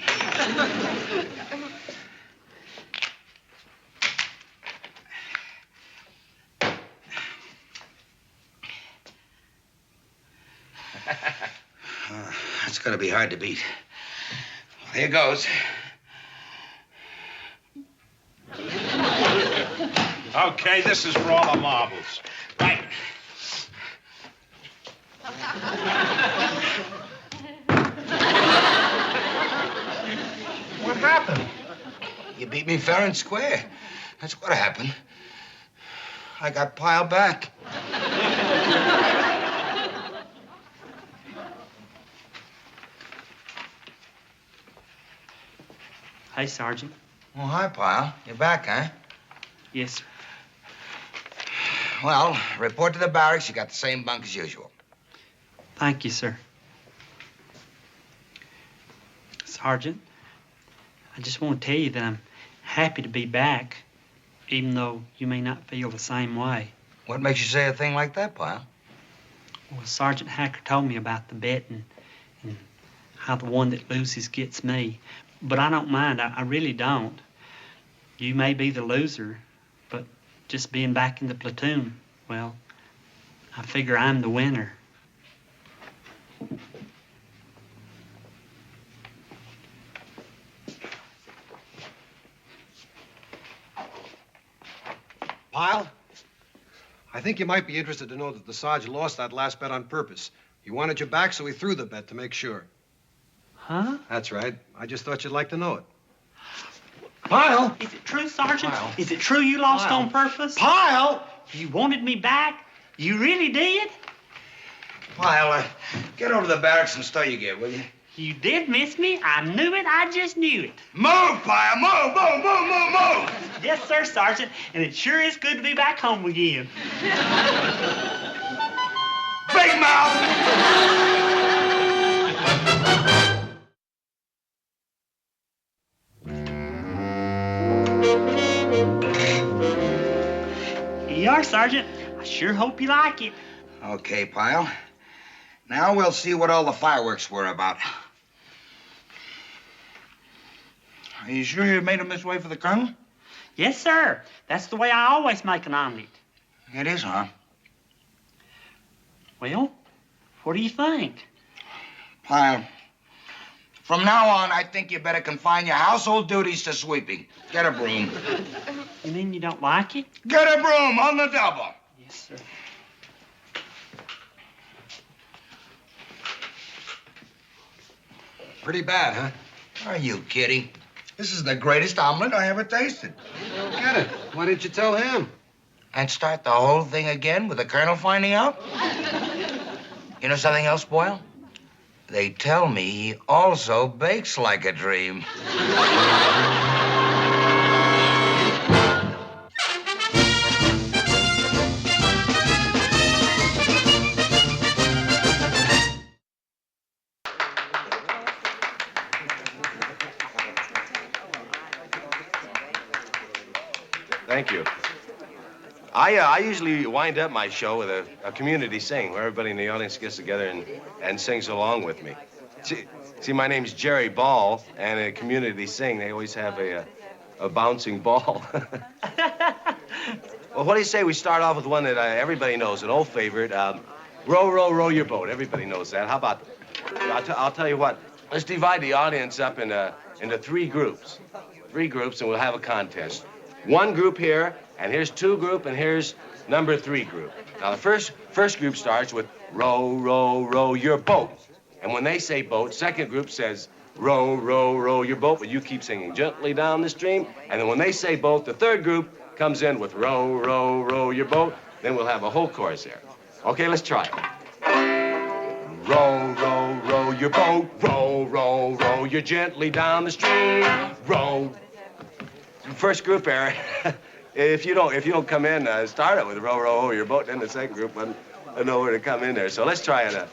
That's gonna be hard to beat. Here goes. Okay, this is for all the marbles. Right. What happened? You beat me fair and square. That's what happened. I got Pyle back. Hey, Sergeant. Oh, hi, Pyle. You're back, huh? Yes, sir. Well, report to the barracks. You got the same bunk as usual. Thank you, sir. Sergeant, I just want to tell you that I'm happy to be back, even though you may not feel the same way. What makes you say a thing like that, Pyle? Well, Sergeant Hacker told me about the bet and how the one that loses gets me. But I don't mind. I really don't. You may be the loser, but just being back in the platoon, well, I figure I'm the winner. Pyle, I think you might be interested to know that the Sarge lost that last bet on purpose. He wanted you back, so he threw the bet to make sure. Huh? That's right. I just thought you'd like to know it. Pyle! Is it true, Sergeant? Pyle. Is it true you lost Pyle. on purpose? Pyle! You wanted me back? You really did? Pyle, get over to the barracks and stow your gear, will you? You did miss me. I knew it. I just knew it. Move, Pyle! Move, move, move, move, move! Yes, sir, Sergeant. And it sure is good to be back home again. Big mouth! Here you are, Sergeant. I sure hope you like it. Okay, Pyle. Now we'll see what all the fireworks were about. Are you sure you made them this way for the Colonel? Yes, sir. That's the way I always make an omelet. It is, huh? Well, what do you think? Pyle, from now on, I think you better confine your household duties to sweeping. Get a broom. You mean you don't like it? Get a broom on the double. Yes, sir. Pretty bad, huh? Are you kidding? This is the greatest omelet I ever tasted. Get it. Why didn't you tell him? And start the whole thing again with the Colonel finding out? You know something else, Boyle? They tell me he also bakes like a dream. Thank you. I usually wind up my show with a community sing where everybody in the audience gets together and sings along with me. See, my name's Jerry Ball, and in a community sing, they always have a bouncing ball. Well, what do you say we start off with one that everybody knows, an old favorite, Row, Row, Row Your Boat. Everybody knows that. How about, I'll tell you what, let's divide the audience up into 3 groups. 3 groups, and we'll have a contest. 1 group here, and here's 2 group, and here's number 3 group. Now, the first group starts with row, row, row your boat. And when they say boat, second group says row, row, row your boat, but you keep singing gently down the stream. And then when they say boat, the third group comes in with row, row, row your boat. Then we'll have a whole chorus there. Okay, let's try it. Row, row, row your boat, row, row, row you gently down the stream, row. First group there, if you don't come in, start it with row, row, row your boat, then the second group wouldn't know where to come in there. So let's try it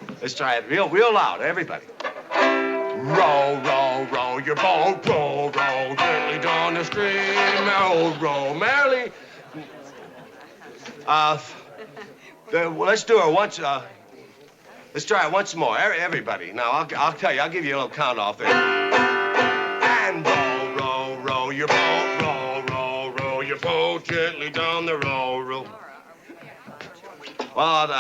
real loud, everybody. Row, row, row your boat, row, row gently down the stream, row, row merrily. Let's do it once. Let's try it once more, everybody. Now I'll tell you, I'll give you a little count off there. And row, row, row your boat, row, row, row your boat gently down the row. Well,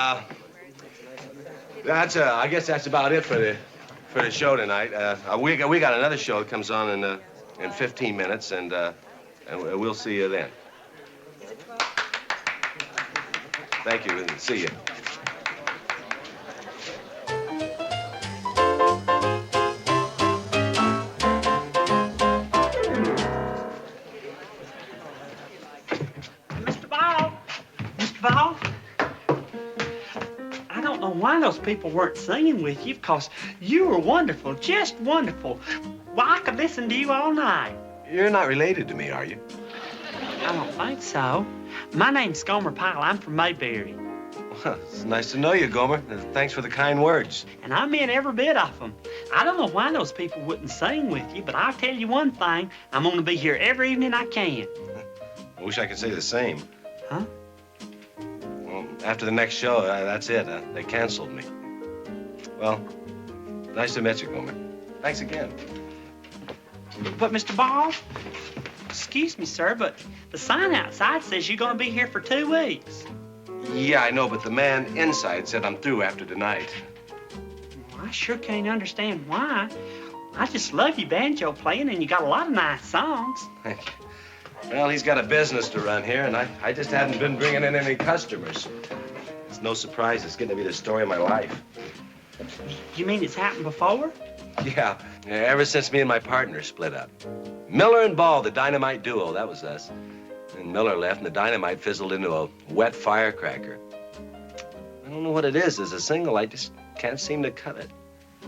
I guess that's about it for the show tonight. We got another show that comes on in 15 minutes, and we'll see you then. Thank you, and see you. Mr. Ball, I don't know why those people weren't singing with you, because you were wonderful, just wonderful. Well, I could listen to you all night. You're not related to me, are you? I don't think so. My name's Gomer Pyle. I'm from Mayberry. Well, it's nice to know you, Gomer. Thanks for the kind words. And I meant every bit of them. I don't know why those people wouldn't sing with you, but I'll tell you one thing. I'm going to be here every evening I can. I wish I could say the same. Huh? Well, after the next show, that's it. They canceled me. Well, nice to meet you, Gomer. Thanks again. But, Mr. Ball, excuse me, sir, but the sign outside says you're going to be here for 2 weeks. Yeah, I know, but the man inside said I'm through after tonight. Well, I sure can't understand why. I just love your banjo playing, and you got a lot of nice songs. Thank you. Well, he's got a business to run here, and I just haven't been bringing in any customers. It's no surprise. It's getting to be the story of my life. You mean it's happened before? Yeah, ever since me and my partner split up. Miller and Ball, the dynamite duo, that was us. And Miller left, and the dynamite fizzled into a wet firecracker. I don't know what it is. As a single, I just can't seem to cut it.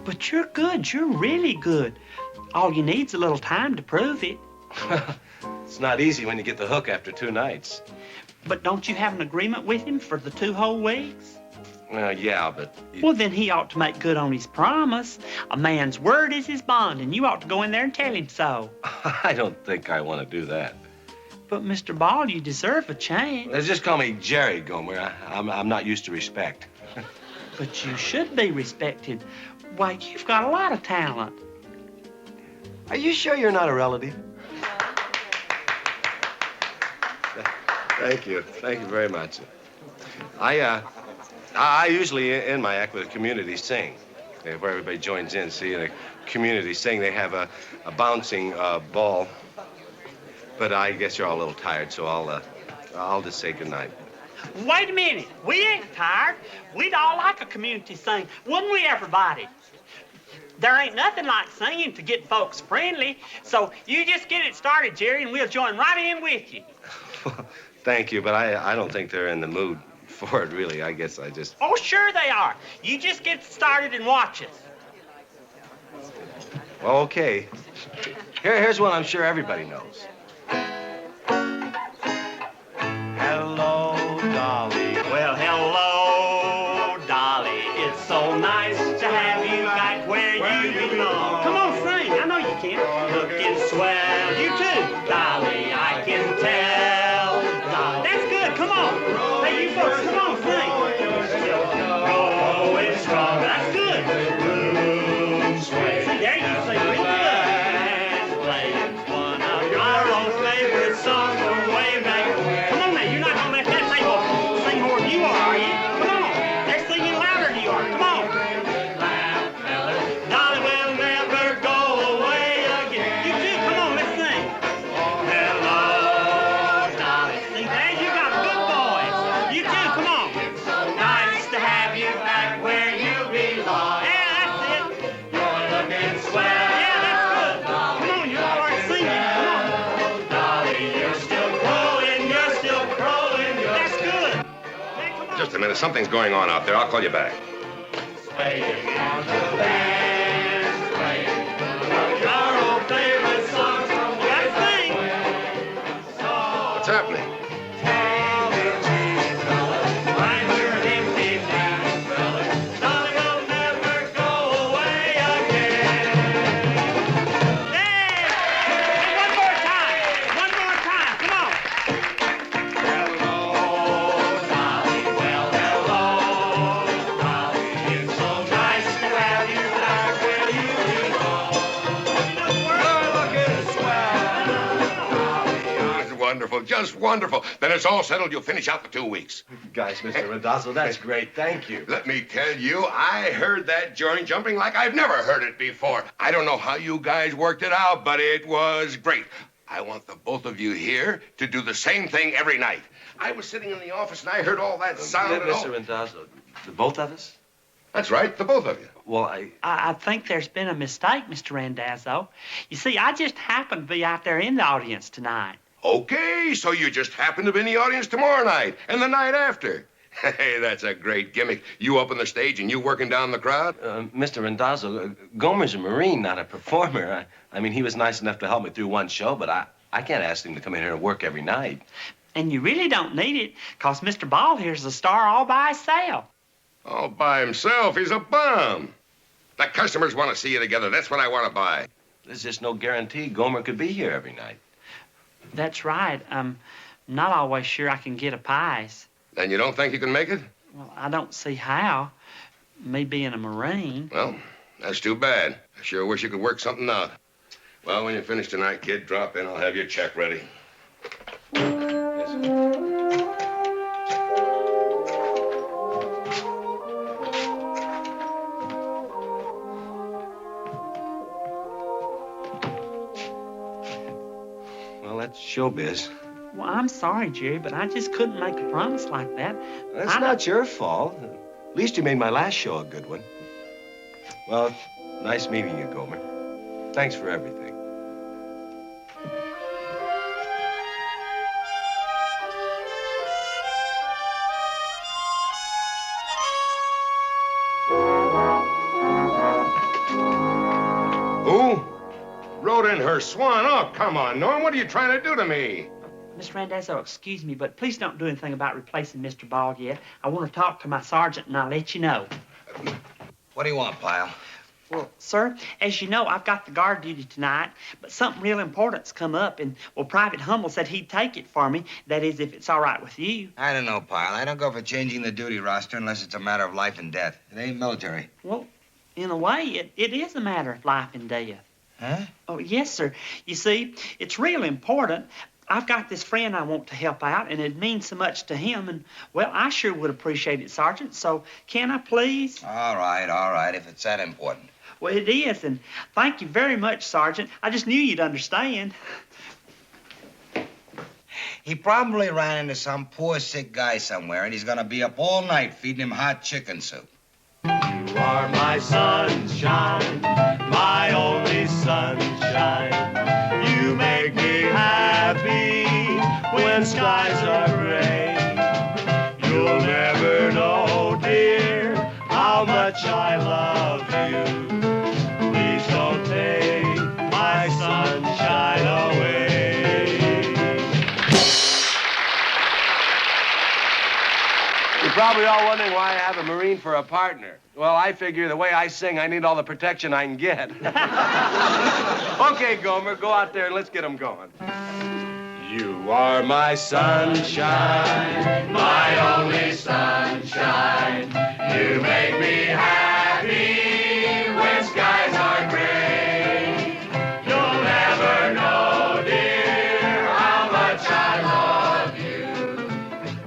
But you're good. You're really good. All you need's a little time to prove it. It's not easy when you get the hook after 2 nights. But don't you have an agreement with him for the 2 whole weeks? Yeah, but... Well, then he ought to make good on his promise. A man's word is his bond, and you ought to go in there and tell him so. I don't think I want to do that. But, Mr. Ball, you deserve a chance. Just call me Jerry, Gomer. I'm not used to respect. But you should be respected. Why, you've got a lot of talent. Are you sure you're not a relative? Thank you. Thank you very much. I usually end my act with a community sing, where everybody joins in. See, in a community sing, they have a bouncing ball. But I guess you're all a little tired, so I'll just say goodnight. Wait a minute. We ain't tired. We'd all like a community sing, wouldn't we, everybody? There ain't nothing like singing to get folks friendly. So you just get it started, Jerry, and we'll join right in with you. Well, thank you, but I don't think they're in the mood for it, really. I guess I just... Oh, sure they are. You just get started and watch us. Well, okay. Here's one I'm sure everybody knows. Hello, Dolly. Well, hello, Dolly. It's so nice to have you back where you belong. Come on, sing. I know you can. Looking swell. You too, Dolly. I can tell. Dolly. That's good. Come on. Hey, you folks, come on, sing. Going strong. That's good. Room sway. See, there you sing real good. And playing one of our own favorite songs from way back. Come on now, you're not gonna let that table sing more than you are you? Come on. They're singing louder than you are. Come on. Dolly will never go away again. You too. Come on, let's sing. Hello, Dolly. See, there you got a good voice. You too. Come on. It's so nice to have you back where you belong. Yeah, that's it. You're looking swell. Yeah, that's good. Come on, you all are singing. Come on. Dolly, you're still crowing. You're still crowing. That's good. Hey, come on. Just a minute. Something's going on out there. I'll call you back. Swaying on the band, swaying our old favorite songs from way back. What's happening? Find your empty blues, fellas. Dolly will never go away again. Hey! Hey, one more time. One more time. Come on. Hello, Dolly. Well, hello, Dolly. It's so nice to have you back where you belong. You're looking swell. Wonderful. Just wonderful. Then it's all settled. You'll finish out the 2 weeks. Gosh, Mr. Randazzo, that's great. Thank you. Let me tell you, I heard that joint jumping like I've never heard it before. I don't know how you guys worked it out, but it was great. I want the both of you here to do the same thing every night. I was sitting in the office and I heard all that sound. and all- Mr. Randazzo, the both of us? That's right, the both of you. Well, I think there's been a mistake, Mr. Randazzo. You see, I just happened to be out there in the audience tonight. Okay, so you just happen to be in the audience tomorrow night and the night after. Hey, that's a great gimmick. You up on the stage and you working down the crowd? Mr. Randazzo, Gomer's a Marine, not a performer. I mean, he was nice enough to help me through one show, but I can't ask him to come in here and work every night. And you really don't need it, because Mr. Ball here's a star all by himself. All by himself? He's a bum. The customers want to see you together. That's what I want to buy. There's just no guarantee Gomer could be here every night. That's right. I'm not always sure I can get a pass. Then you don't think you can make it? Well, I don't see how, me being a Marine. Well, that's too bad. I sure wish you could work something out. Well, when you finish tonight, kid, drop in. I'll have your check ready. Well, that's showbiz. Well, I'm sorry, Jerry, but I just couldn't make a promise like that. That's not your fault. At least you made my last show a good one. Well, nice meeting you, Gomer. Thanks for everything. Who? Rode in her swan? Oh, come on, Norm. What are you trying to do to me? Miss Randazzo, excuse me, but please don't do anything about replacing Mr. Ball yet. I want to talk to my sergeant, and I'll let you know. What do you want, Pyle? Well, sir, as you know, I've got the guard duty tonight, but something real important's come up, and, well, Private Humble said he'd take it for me. That is, if it's all right with you. I don't know, Pyle. I don't go for changing the duty roster unless it's a matter of life and death. It ain't military. Well, in a way, it is a matter of life and death. Huh? Oh, yes, sir. You see, it's real important. I've got this friend I want to help out, and it means so much to him, and, well, I sure would appreciate it, Sergeant, so can I please? All right, if it's that important. Well, it is, and thank you very much, Sergeant. I just knew you'd understand. He probably ran into some poor sick guy somewhere, and he's gonna be up all night feeding him hot chicken soup. You are my sunshine, my only sunshine. You make me happy when skies are gray. You'll never know, dear, how much I love you. Please don't take my sunshine away. You're probably all wondering why I have a Marine for a partner. Well, I figure the way I sing, I need all the protection I can get. Okay, Gomer, go out there and let's get them going. You are my sunshine, my only sunshine. You make me happy when skies are gray. You'll never know, dear, how much I love you.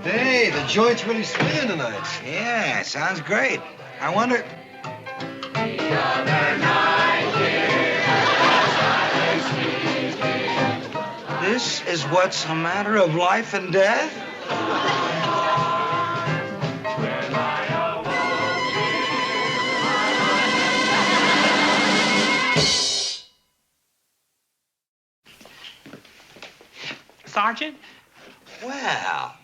Hey, the joint's really swinging tonight. Yeah, sounds great. I wonder... The other night, dear, This is what's a matter of life and death? Sergeant? Well,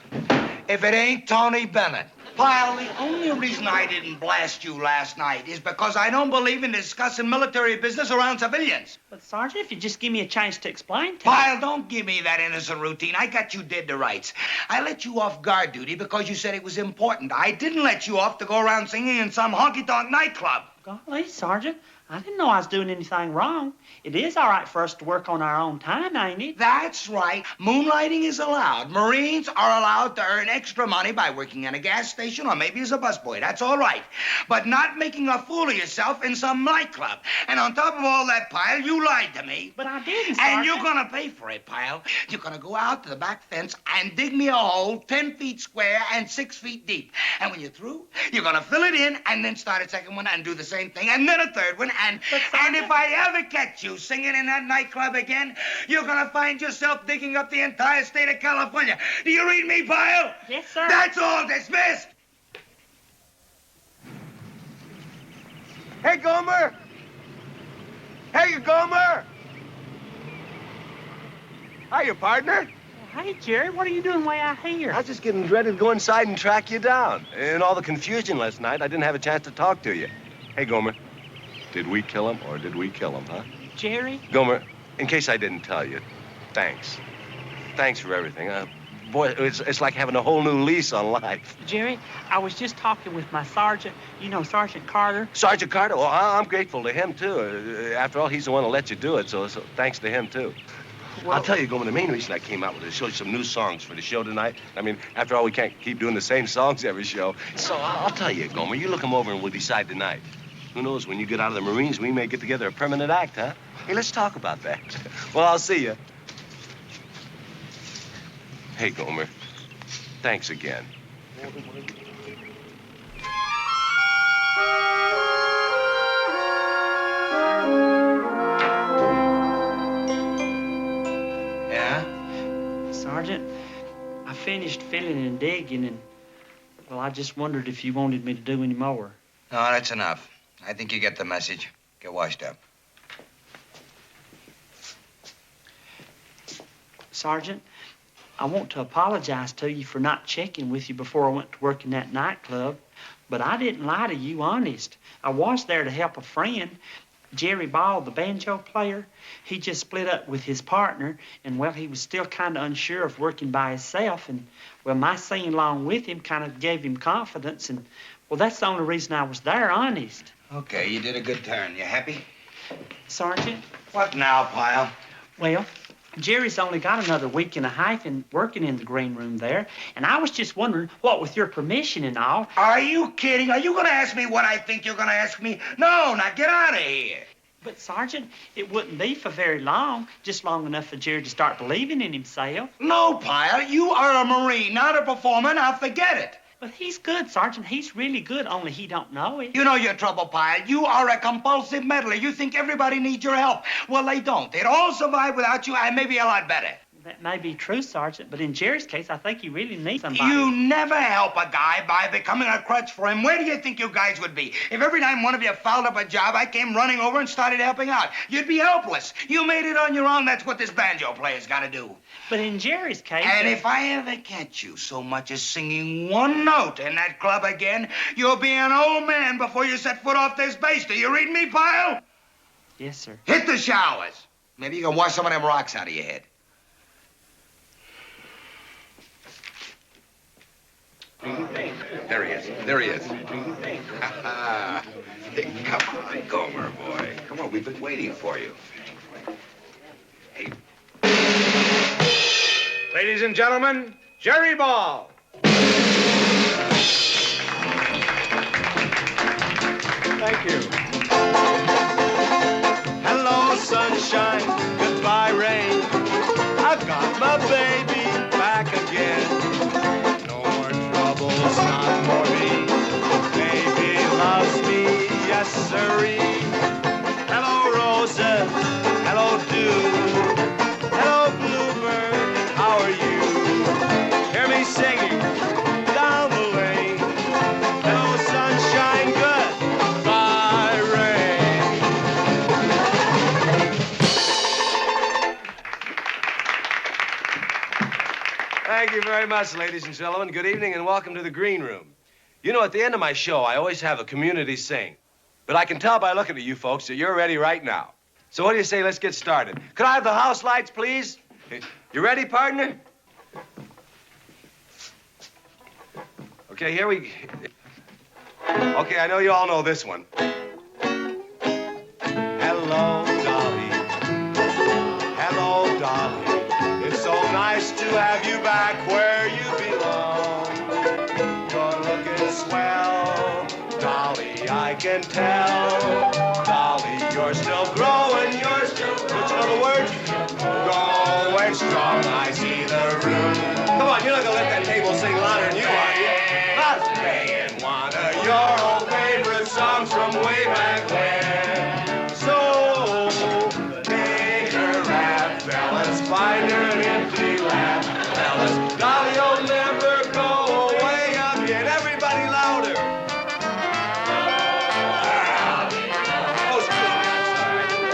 if it ain't Tony Bennett. Pyle, the only reason I didn't blast you last night is because I don't believe in discussing military business around civilians. But, Sergeant, if you just give me a chance to explain to Pyle, don't give me that innocent routine. I got you dead to rights. I let you off guard duty because you said it was important. I didn't let you off to go around singing in some honky-tonk nightclub. Golly, Sergeant, I didn't know I was doing anything wrong. It is all right for us to work on our own time, ain't it? That's right. Moonlighting is allowed. Marines are allowed to earn extra money by working in a gas station or maybe as a busboy. That's all right. But not making a fool of yourself in some nightclub. And on top of all that, Pyle, you lied to me. But I didn't, Sergeant. And you're going to pay for it, Pyle. You're going to go out to the back fence and dig me a hole 10 feet square and 6 feet deep. And when you're through, you're going to fill it in and then start a second one and do the same thing. And then a third one. And if I ever catch you singing in that nightclub again, you're going to find yourself digging up the entire state of California. Do you read me, Pyle? Yes, sir. That's all. Dismissed. Hey, Gomer! Hey, Gomer! Hiya, partner. Hey, Jerry, what are you doing way out here? I was just getting ready to go inside and track you down. In all the confusion last night, I didn't have a chance to talk to you. Hey, Gomer, did we kill him or did we kill him, huh? Jerry? Gomer, in case I didn't tell you, thanks. Thanks for everything. Boy, it's like having a whole new lease on life. Jerry, I was just talking with my sergeant. You know Sergeant Carter? Sergeant Carter? Well, I'm grateful to him, too. After all, he's the one who let you do it, so thanks to him, too. Well, I'll tell you, Gomer, the main reason I came out was to show you some new songs for the show tonight. I mean, after all, we can't keep doing the same songs every show. So I'll tell you, Gomer, you look them over and we'll decide tonight. Who knows, when you get out of the Marines, we may get together a permanent act, huh? Hey, let's talk about that. Well, I'll see you. Hey, Gomer, thanks again. Yeah? Sergeant, I finished filling and digging, and, well, I just wondered if you wanted me to do any more. No, that's enough. I think you get the message. Get washed up. Sergeant, I want to apologize to you for not checking with you before I went to work in that nightclub, but I didn't lie to you, honest. I was there to help a friend, Jerry Ball, the banjo player. He just split up with his partner, and, well, he was still kind of unsure of working by himself, and, well, my singing along with him kind of gave him confidence, and, well, that's the only reason I was there, honest. Okay, you did a good turn. You happy? Sergeant? What now, Pyle? Well, Jerry's only got another week and a half in working in the green room there, and I was just wondering, what with your permission and all. Are you kidding? Are you going to ask me what I think you're going to ask me? No, now get out of here. But, Sergeant, it wouldn't be for very long, just long enough for Jerry to start believing in himself. No, Pyle, you are a Marine, not a performer. Now forget it. But he's good, Sergeant. He's really good, only he don't know it. You know your trouble, Pyle. You are a compulsive meddler. You think everybody needs your help. Well, they don't. They'd all survive without you, and maybe a lot better. That may be true, Sergeant, but in Jerry's case, I think he really needs somebody. You never help a guy by becoming a crutch for him. Where do you think you guys would be? If every time one of you fouled up a job, I came running over and started helping out. You'd be helpless. You made it on your own. That's what this banjo player's got to do. But in Jerry's case... And if I ever catch you so much as singing one note in that club again, you'll be an old man before you set foot off this base. Do you read me, Pyle? Yes, sir. Hit the showers. Maybe you can wash some of them rocks out of your head. There he is. There he is. Hey, come on, Gomer, boy. Come on, we've been waiting for you. Hey. Ladies and gentlemen, Jerry Ball. Thank you. Hello, sunshine. Goodbye, rain. I've got my baby back again. No more troubles, not for me. Baby loves me, yes, sirree. Hello, Rosa. Hello, Dew. Hello, Bluebird. How are you? Hear me singing down the lane. Hello, sunshine. Goodbye, rain. Thank you very much, ladies and gentlemen. Good evening and welcome to the green room. You know, at the end of my show, I always have a community sing. But I can tell by looking at you folks that you're ready right now. So what do you say, let's get started? Could I have the house lights, please? You ready, partner? Okay, here we... Okay, I know you all know this one. Hello, Dolly. Hello, Dolly. It's so nice to have you back where you belong. You're looking swell, Dolly, I can tell. Dolly, you're still growing, you're still growing. What's another word? Growing strong, I see the room. Come on, you're not gonna let that table sing louder than you are, you? Not playing one of your old favorite songs from way back when. So, take her rap, fellas, find her an empty lap. Fellas, Dolly, you'll never go away again. Everybody louder. Oh, excuse me, I'm sorry.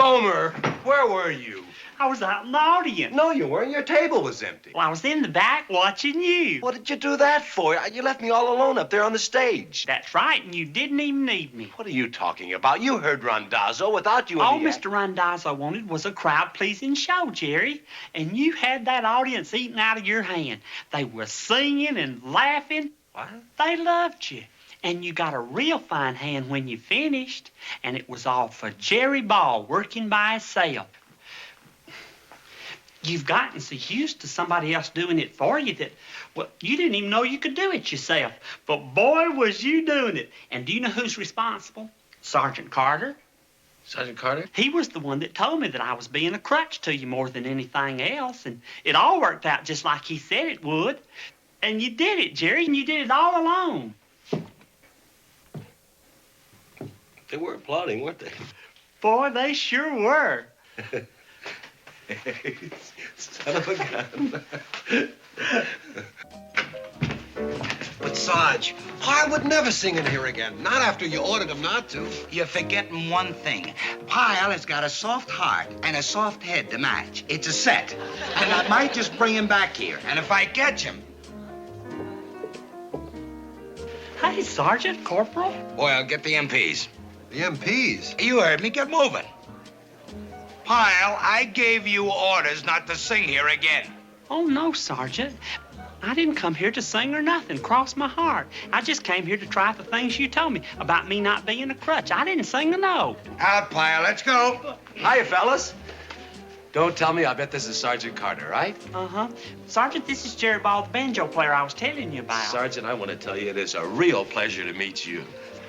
Gomer, where were you? I was out in the audience. No, you weren't. Your table was empty. Well, I was in the back watching you. What did you do that for? You left me all alone up there on the stage. That's right, and you didn't even need me. What are you talking about? You heard Randazzo without you in All the act. Mr. Randazzo wanted was a crowd-pleasing show, Jerry. And you had that audience eating out of your hand. They were singing and laughing. What? They loved you. And you got a real fine hand when you finished. And it was all for Jerry Ball working by himself. You've gotten so used to somebody else doing it for you that, well, you didn't even know you could do it yourself. But boy, was you doing it. And do you know who's responsible? Sergeant Carter. Sergeant Carter? He was the one that told me that I was being a crutch to you more than anything else. And it all worked out just like he said it would. And you did it, Jerry, and you did it all alone. They were applauding, weren't they? Boy, they sure were. Son of a gun. But, Sarge, Pyle would never sing in here again. Not after you ordered him not to. You're forgetting one thing. Pyle has got a soft heart and a soft head to match. It's a set. And I might just bring him back here. And if I catch him... Hey, Sergeant, Corporal. Boy, I'll get the MPs. The MPs? You heard me. Get moving. Pyle, I gave you orders not to sing here again. Oh, no, Sergeant. I didn't come here to sing or nothing. Cross my heart. I just came here to try the things you told me about me not being a crutch. I didn't sing a note. Out, Pyle. Let's go. Hiya, fellas. Don't tell me. I bet this is Sergeant Carter, right? Uh-huh. Sergeant, this is Jerry Ball, the banjo player I was telling you about. Sergeant, I want to tell you it is a real pleasure to meet you.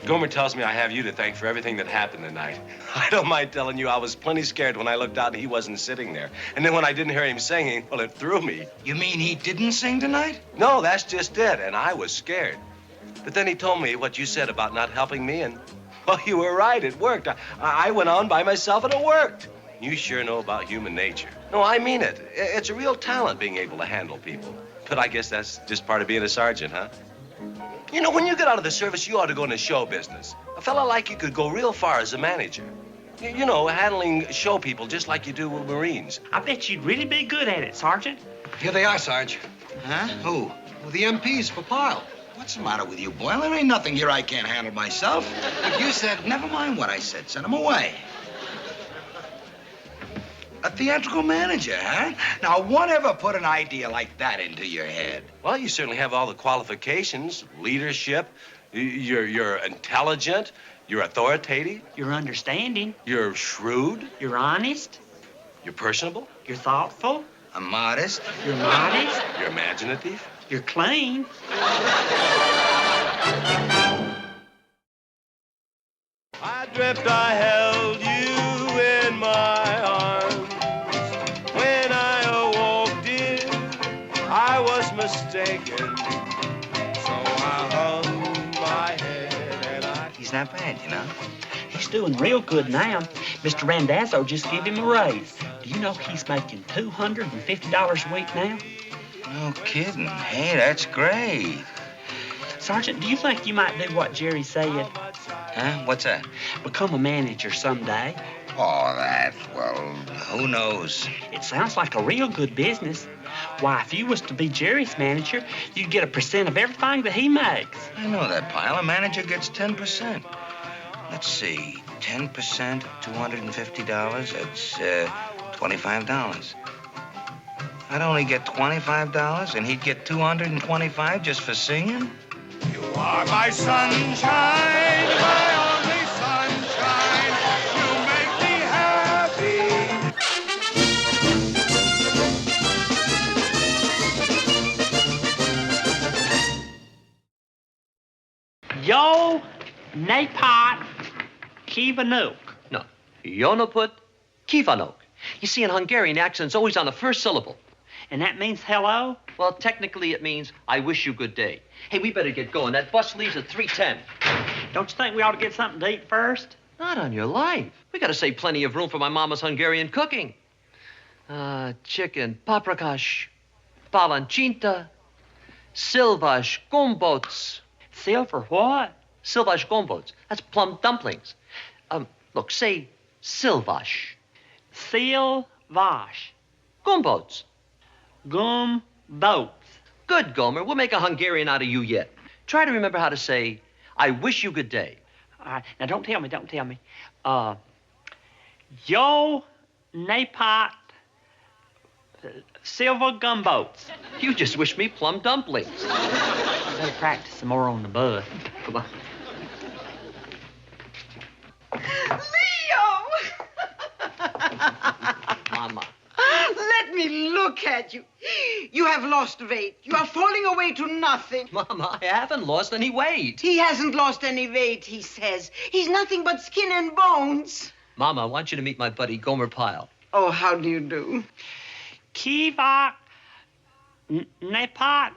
Gomer tells me I have you to thank for everything that happened tonight. I don't mind telling you I was plenty scared when I looked out and he wasn't sitting there. And then when I didn't hear him singing, well, it threw me. You mean he didn't sing tonight? No, that's just it, and I was scared. But then he told me what you said about not helping me, and, well, you were right. It worked. I went on by myself, and it worked. You sure know about human nature. No, I mean it. It's a real talent being able to handle people. But I guess that's just part of being a sergeant, huh? You know, when you get out of the service, you ought to go into show business. A fella like you could go real far as a manager. You know, handling show people just like you do with Marines. I bet you'd really be good at it, Sergeant. Here they are, Sarge. Huh? Who? Well, the MPs for Pyle. What's the matter with you, boy? There ain't nothing here I can't handle myself. If you said, never mind what I said, send them away. A theatrical manager, huh? Now, whatever put an idea like that into your head? Well, you certainly have all the qualifications. Leadership, you're intelligent, you're authoritative. You're understanding. You're shrewd. You're honest. You're personable. You're thoughtful. I'm modest. You're modest. You're imaginative. You're clean. I dreamt I held you in my arms. When I awoke, dear, I was mistaken. So I hung my head and I... He's not bad, you know. He's doing real good now. Mr. Randazzo just gave him a raise. Do you know he's making $250 a week now? No kidding. Hey, that's great. Sergeant, do you think you might do what Jerry said? Huh? What's that? Become a manager someday. Oh, that, well, who knows? It sounds like a real good business. Why, if you was to be Jerry's manager, you'd get 1% of everything that he makes. I know that, Pyle. A manager gets 10%. Let's see. 10% of $250, that's $25. I'd only get $25, and he'd get $225 just for singing? You are my sunshine, my only sunshine. You make me happy. Yo, Napot, Kivanuk. No, Yonoput, Kivanok. You see, in Hungarian, accent's always on the first syllable. And that means hello? Well, technically it means I wish you good day. Hey, we better get going. That bus leaves at 3:10. Don't you think we ought to get something to eat first? Not on your life. We gotta save plenty of room for my mama's Hungarian cooking. Chicken, paprikash, palancinta, silvash gombots. Silver what? Silvash gombots. That's plum dumplings. Look, say silvash. Silvash. Gumboats. Gumboats. Good, Gomer. We'll make a Hungarian out of you yet. Try to remember how to say, I wish you good day. All right. Now, don't tell me. Yo Napat Silver Gumboats. You just wish me plum dumplings. Better practice some more on the bud. Come on. Leo! Mama. Let me look at you. You have lost weight. You are falling away to nothing. Mama, I haven't lost any weight. He hasn't lost any weight, he says. He's nothing but skin and bones. Mama, I want you to meet my buddy Gomer Pyle. Oh, how do you do? Kiva Napat.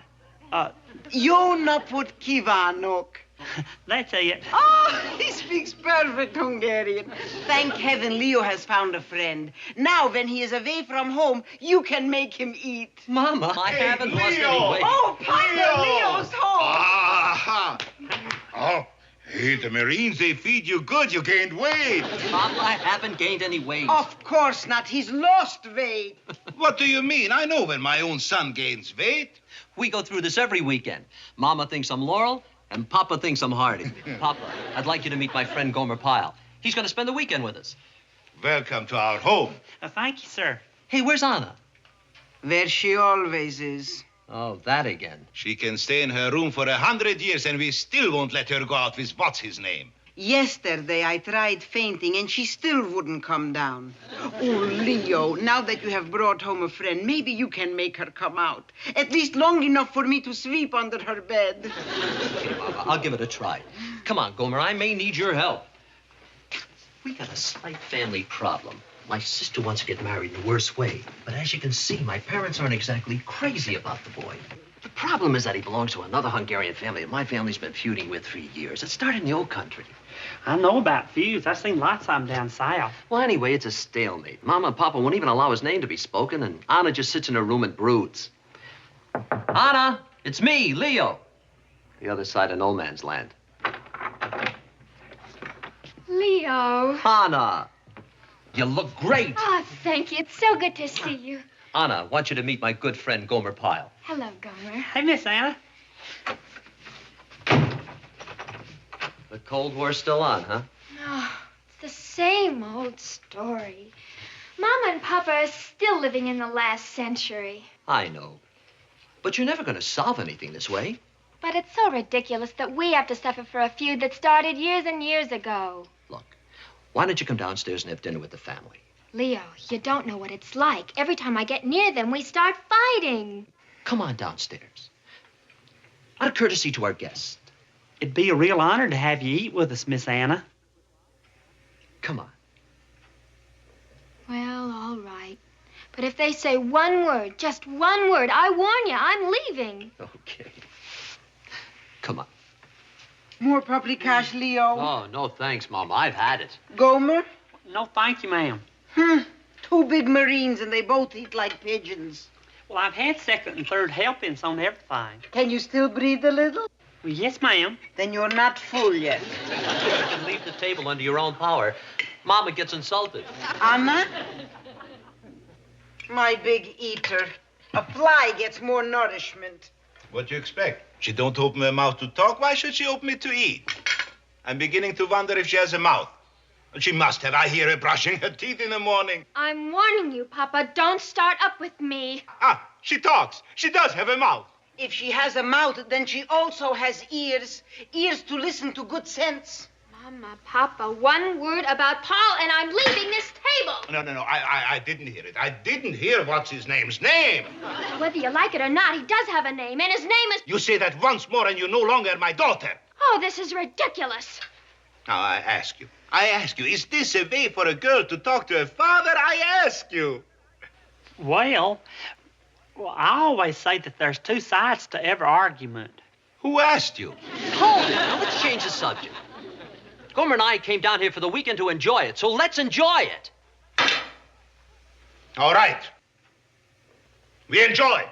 Yo naput kivanok. That's it. Oh, he speaks perfect Hungarian. Thank heaven Leo has found a friend. Now, when he is away from home, you can make him eat. Mama, I haven't lost any weight. Oh, Papa, Leo's home. Aha! Oh, hey, the Marines, they feed you good. You gained weight. Mama, I haven't gained any weight. Of course not. He's lost weight. What do you mean? I know when my own son gains weight. We go through this every weekend. Mama thinks I'm Laurel, and Papa thinks I'm Hardy. Papa, I'd like you to meet my friend Gomer Pyle. He's going to spend the weekend with us. Welcome to our home. Thank you, sir. Hey, where's Anna? Where she always is. Oh, that again. She can stay in her room for 100 years, and we still won't let her go out with what's his name. Yesterday, I tried fainting, and she still wouldn't come down. Oh, Leo, now that you have brought home a friend, maybe you can make her come out. At least long enough for me to sweep under her bed. Okay, Mama, I'll give it a try. Come on, Gomer, I may need your help. We got a slight family problem. My sister wants to get married in the worst way. But as you can see, my parents aren't exactly crazy about the boy. The problem is that he belongs to another Hungarian family that my family's been feuding with for years. It started in the old country. I know about feuds. I've seen lots of them down south. Well, anyway, it's a stalemate. Mama and Papa won't even allow his name to be spoken, and Anna just sits in her room and broods. Anna, it's me, Leo. The other side of no man's land. Leo. Anna, you look great. Oh, thank you. It's so good to see you. Anna, I want you to meet my good friend, Gomer Pyle. Hello, Gomer. Hey, Miss Anna. The Cold War's still on, huh? Oh, it's the same old story. Mama and Papa are still living in the last century. I know. But you're never going to solve anything this way. But it's so ridiculous that we have to suffer for a feud that started years and years ago. Look, why don't you come downstairs and have dinner with the family? Leo, you don't know what it's like. Every time I get near them, we start fighting. Come on downstairs. Out of courtesy to our guests. It'd be a real honor to have you eat with us, Miss Anna. Come on. Well, all right. But if they say one word, just one word, I warn you, I'm leaving. Okay. Come on. More paprikash, Leo? Oh, no thanks, Mama. I've had it. Gomer? No, thank you, ma'am. Two big Marines, and they both eat like pigeons. Well, I've had second and third helpings on everything. Can you still breathe a little? Well, yes, ma'am. Then you're not full yet. You can leave the table under your own power. Mama gets insulted. Anna? My big eater. A fly gets more nourishment. What do you expect? She don't open her mouth to talk. Why should she open it to eat? I'm beginning to wonder if she has a mouth. She must have. I hear her brushing her teeth in the morning. I'm warning you, Papa, don't start up with me. Ah, she talks. She does have a mouth. If she has a mouth, then she also has ears. Ears to listen to good sense. Mama, Papa, one word about Paul, and I'm leaving this table. No. I didn't hear it. I didn't hear what's his name's name. Whether you like it or not, he does have a name, and his name is... You say that once more, and you're no longer my daughter. Oh, this is ridiculous. Now, I ask you, is this a way for a girl to talk to her father? I ask you. Well, I always say that there's two sides to every argument. Who asked you? Hold it. Now, let's change the subject. Gomer and I came down here for the weekend to enjoy it, so let's enjoy it. All right. We enjoy.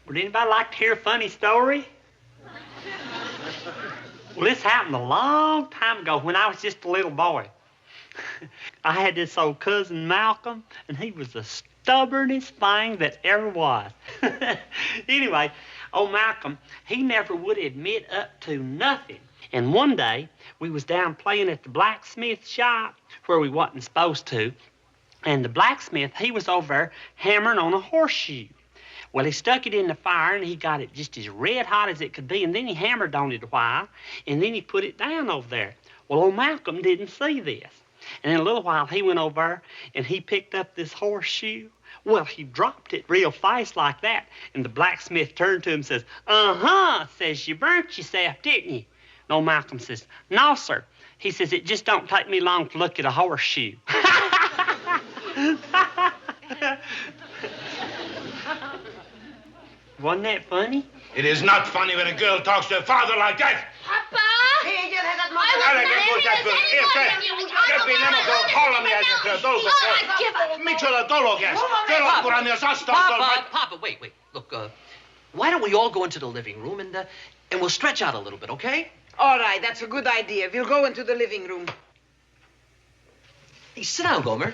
Would anybody like to hear a funny story? Well, this happened a long time ago when I was just a little boy. I had this old cousin Malcolm, and he was the stubbornest thing that ever was. Anyway, old Malcolm, he never would admit up to nothing. And one day, we was down playing at the blacksmith shop where we wasn't supposed to, and the blacksmith, he was over there hammering on a horseshoe. Well, he stuck it in the fire, and he got it just as red hot as it could be, and then he hammered on it a while, and then he put it down over there. Well, old Malcolm didn't see this. And in a little while, he went over there, and he picked up this horseshoe. Well, he dropped it real fast like that, and the blacksmith turned to him and says, "Uh-huh," says, "you burnt yourself, didn't you?" And old Malcolm says, "No, sir." He says, "It just don't take me long to look at a horseshoe." Wasn't that funny? It is not funny when a girl talks to her father like that. Papa! Hey, you had that I wasn't having this Papa, wait. Look, why don't we all go into the living room and we'll stretch out a little bit, okay? All right, that's a good idea. We'll go into the living room. Hey, sit down, Gomer.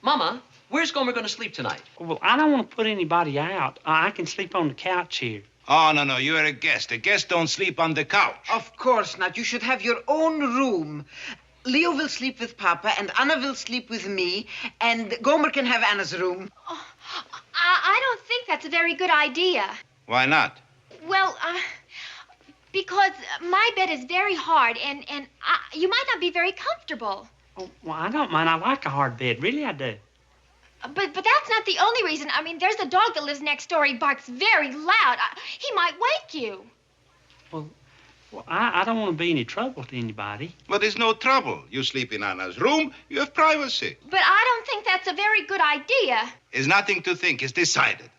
Mama, where's Gomer going to sleep tonight? Well, I don't want to put anybody out. I can sleep on the couch here. Oh, no, you are a guest. A guest don't sleep on the couch. Of course not. You should have your own room. Leo will sleep with Papa, and Anna will sleep with me, and Gomer can have Anna's room. Oh, I don't think that's a very good idea. Why not? Well, because my bed is very hard, and you might not be very comfortable. Oh, well, I don't mind. I like a hard bed. Really, I do. But that's not the only reason. I mean, there's a dog that lives next door. He barks very loud. He might wake you. Well, I don't want to be any trouble to anybody. Well, there's no trouble. You sleep in Anna's room. You have privacy. But I don't think that's a very good idea. There's nothing to think. It's decided.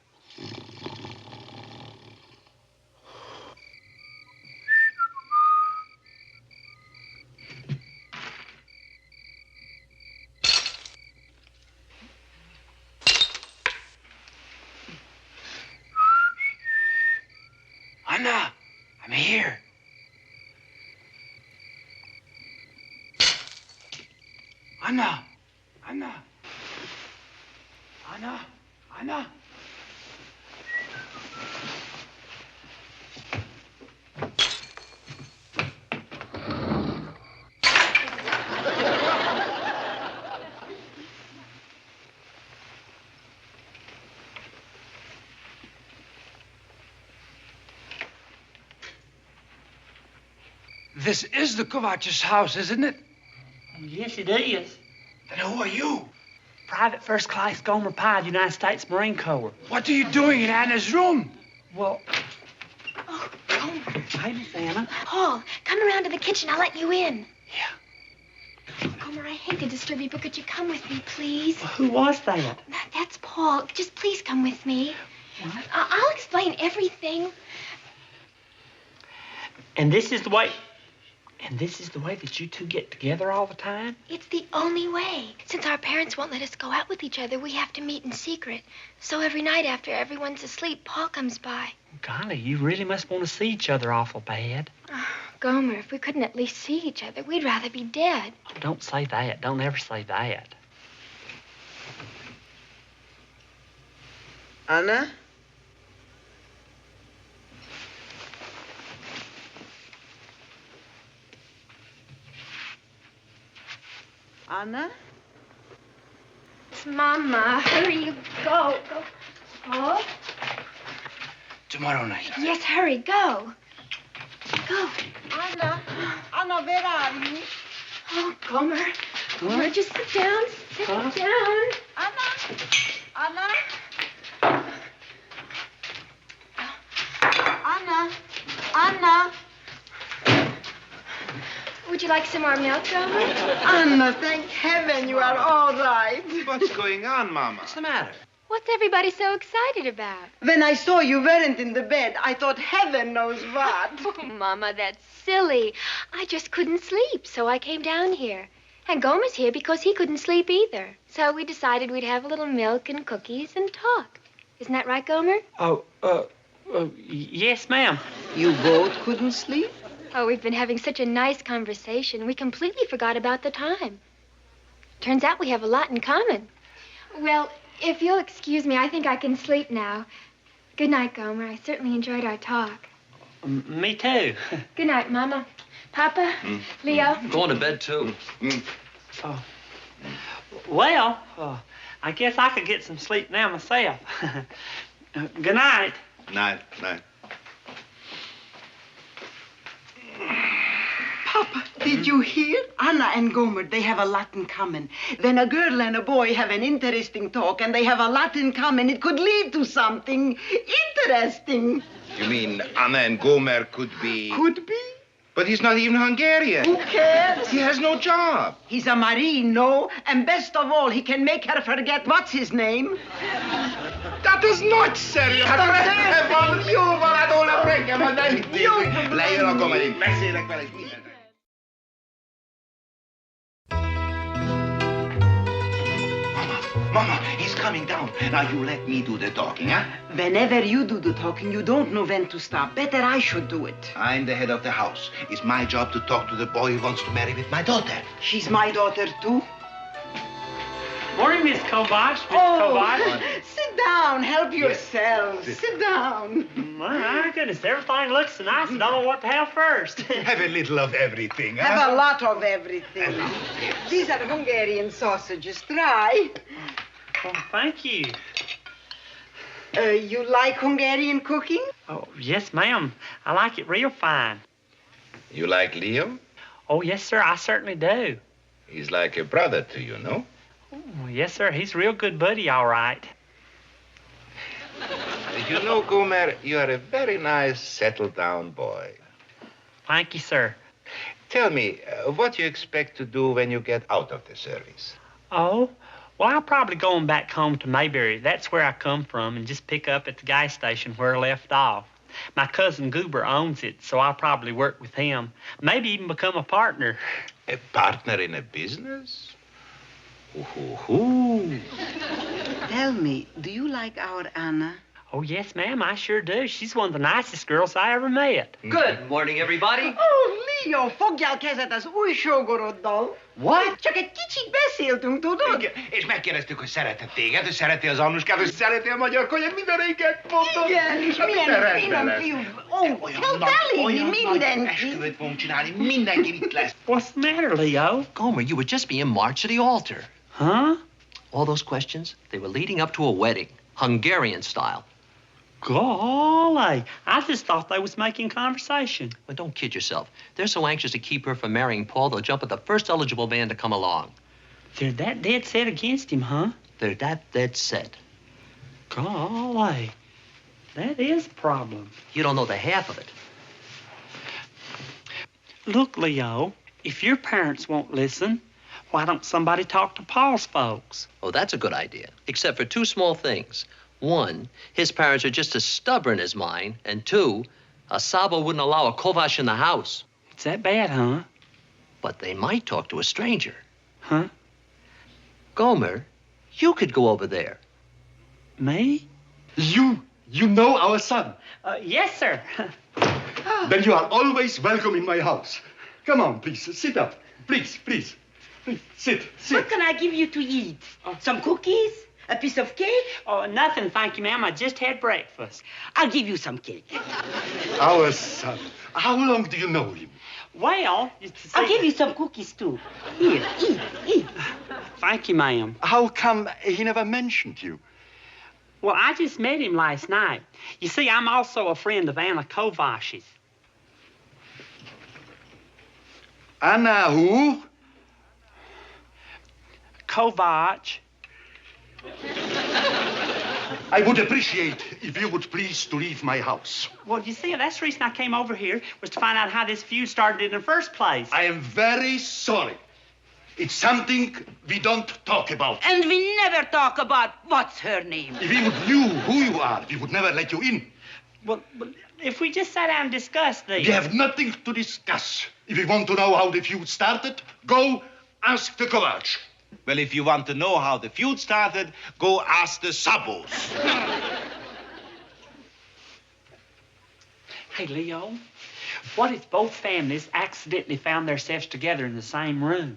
Anna, I'm here. Anna. This is the Kovach's house, isn't it? Yes, it is. Then who are you? Private First Class Gomer Pyle, United States Marine Corps. What are you doing in Anna's room? Well... Oh, Gomer. Hey, Miss Anna. Paul, come around to the kitchen. I'll let you in. Yeah. Gomer, I hate to disturb you, but could you come with me, please? Well, who was that? That's Paul. Just please come with me. What? I'll explain everything. And this is the way that you two get together all the time? It's the only way. Since our parents won't let us go out with each other, we have to meet in secret. So every night after everyone's asleep, Paul comes by. Golly, you really must want to see each other awful bad. Oh, Gomer, if we couldn't at least see each other, we'd rather be dead. Oh, don't say that. Don't ever say that. Anna? Anna? Mama, hurry, you go. Oh? Tomorrow night. Yes, hurry, go. Go. Anna, where are you? Oh, Gomer. Gomer, just sit down. Sit down. Anna. Would you like some more milk, Gomer? Anna, thank heaven you are all right. What's going on, Mama? What's the matter? What's everybody so excited about? When I saw you weren't in the bed, I thought heaven knows what. Oh, Mama, that's silly. I just couldn't sleep, so I came down here. And Gomer's here because he couldn't sleep either. So we decided we'd have a little milk and cookies and talk. Isn't that right, Gomer? Oh, Yes, ma'am. You both couldn't sleep? Oh, we've been having such a nice conversation. We completely forgot about the time. Turns out we have a lot in common. Well, if you'll excuse me, I think I can sleep now. Good night, Gomer. I certainly enjoyed our talk. Me too. Good night, Mama. Papa, Leo. Going to bed, too. Oh. Well, I guess I could get some sleep now myself. Good night. Night. Papa, did you hear? Anna and Gomer, they have a lot in common. When a girl and a boy have an interesting talk and they have a lot in common, it could lead to something interesting. You mean Anna and Gomer could be... Could be? But he's not even Hungarian. Who cares? He has no job. He's a Marine, no? And best of all, he can make her forget what's his name. That is not serious. Lei non come di beszélek vele, és minden. Mama, he's coming down. Now you let me do the talking, huh? Whenever you do the talking, you don't know when to stop. Better I should do it. I'm the head of the house. It's my job to talk to the boy who wants to marry with my daughter. She's my daughter, too. Morning, Miss Kovacs. Kovacs. Sit down. Help yourselves. Sit down. My goodness, everything looks so nice. I don't know what to have first. Have a little of everything, huh? Have a lot of everything. These are Hungarian sausages. Try. Oh, thank you. You like Hungarian cooking? Oh, yes, ma'am. I like it real fine. You like Leo? Oh, yes, sir. I certainly do. He's like a brother to you, no? Oh, yes, sir. He's a real good buddy, all right. You know, Gomer, you are a very nice, settled-down boy. Thank you, sir. Tell me, what do you expect to do when you get out of the service? Oh, well, I'll probably go on back home to Mayberry. That's where I come from, and just pick up at the gas station where I left off. My cousin Gomer owns it, so I'll probably work with him. Maybe even become a partner. A partner in a business? Ooh. Tell me, do you like our Anna? Oh, yes, ma'am, I sure do. She's one of the nicest girls I ever met. Good morning, everybody. Oh, Leo, fogja a kezed az új sógoroddal. What? Csak egy kicsit beszéltünk, tudod? Igen, és megkérdeztük, hogy szeretett téged, hogy szereti az Annuskát, hogy szereti a magyar konyhát, mindenéket mondod. Igen, és milyen finom fiú. Ó, kell belépni mindenki. Esküvőt fogunk csinálni, mindenki itt lesz. What's the matter, Leo? Gomer, you were just being marched to the altar. Huh? All those questions, they were leading up to a wedding, Hungarian style. Golly, I just thought they was making conversation. Well, don't kid yourself. They're so anxious to keep her from marrying Paul, they'll jump at the first eligible man to come along. They're that dead set against him, huh? They're that dead set. Golly, that is a problem. You don't know the half of it. Look, Leo, if your parents won't listen, why don't somebody talk to Paul's folks? Oh, that's a good idea, except for two small things. One, his parents are just as stubborn as mine. And two, a Sabo wouldn't allow a Kovac in the house. It's that bad, huh? But they might talk to a stranger. Huh? Gomer, you could go over there. Me? You know our son. Yes, sir. Then you are always welcome in my house. Come on, please, sit up. Please. Please, sit. What can I give you to eat? Some cookies? A piece of cake? Oh, nothing, thank you, ma'am. I just had breakfast. I'll give you some cake. Our son. How long do you know him? Well, I'll give you some cookies, too. Here, eat. Thank you, ma'am. How come he never mentioned you? Well, I just met him last night. You see, I'm also a friend of Anna Kovac's. Anna who? Kovac. I would appreciate if you would please to leave my house. Well, you see, that's the reason I came over here, was to find out how this feud started in the first place. I am very sorry. It's something we don't talk about. And we never talk about what's her name. If we would knew who you are, we would never let you in. Well, if we just sat down and discussed these... We have nothing to discuss. If you want to know how the feud started, go ask the Kovac. Well, if you want to know how the feud started, go ask the Sabos. Hey, Leo, what if both families accidentally found themselves together in the same room?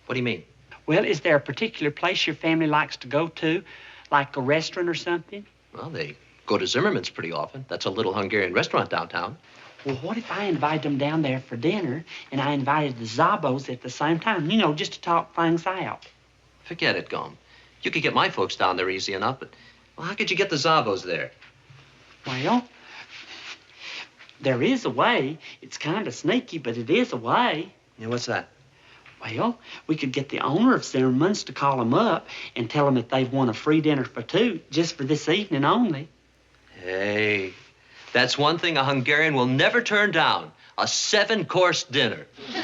What do you mean? Well, is there a particular place your family likes to go to, like a restaurant or something? Well, they go to Zimmerman's pretty often. That's a little Hungarian restaurant downtown. Well, what if I invite them down there for dinner and I invited the Zabos at the same time? You know, just to talk things out. Forget it, Gom. You could get my folks down there easy enough, but well, how could you get the Zabos there? Well, there is a way. It's kind of sneaky, but it is a way. Yeah, what's that? Well, we could get the owner of Zimmerman's to call them up and tell them that they've won a free dinner for two just for this evening only. Hey, that's one thing a Hungarian will never turn down. A 7-course dinner. It's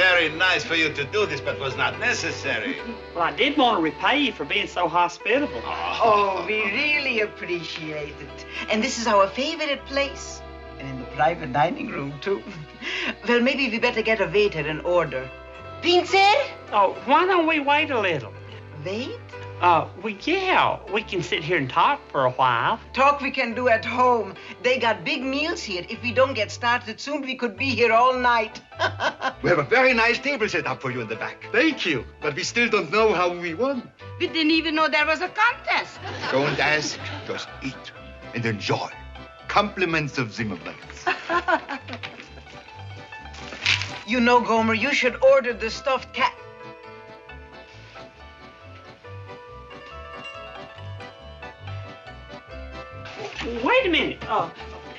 very nice for you to do this, but was not necessary. Well, I did want to repay you for being so hospitable. Oh, we really appreciate it. And this is our favorite place. And in the private dining room, too. Well, maybe we better get a waiter and order. Pincer? Oh, why don't we wait a little? Wait? We can sit here and talk for a while. Talk we can do at home. They got big meals here. If we don't get started soon, we could be here all night. We have a very nice table set up for you in the back. Thank you. But we still don't know how we won. We didn't even know there was a contest. Don't ask. Just eat and enjoy. Compliments of Zimmerman's. You know, Gomer, you should order the stuffed cat. Wait a minute.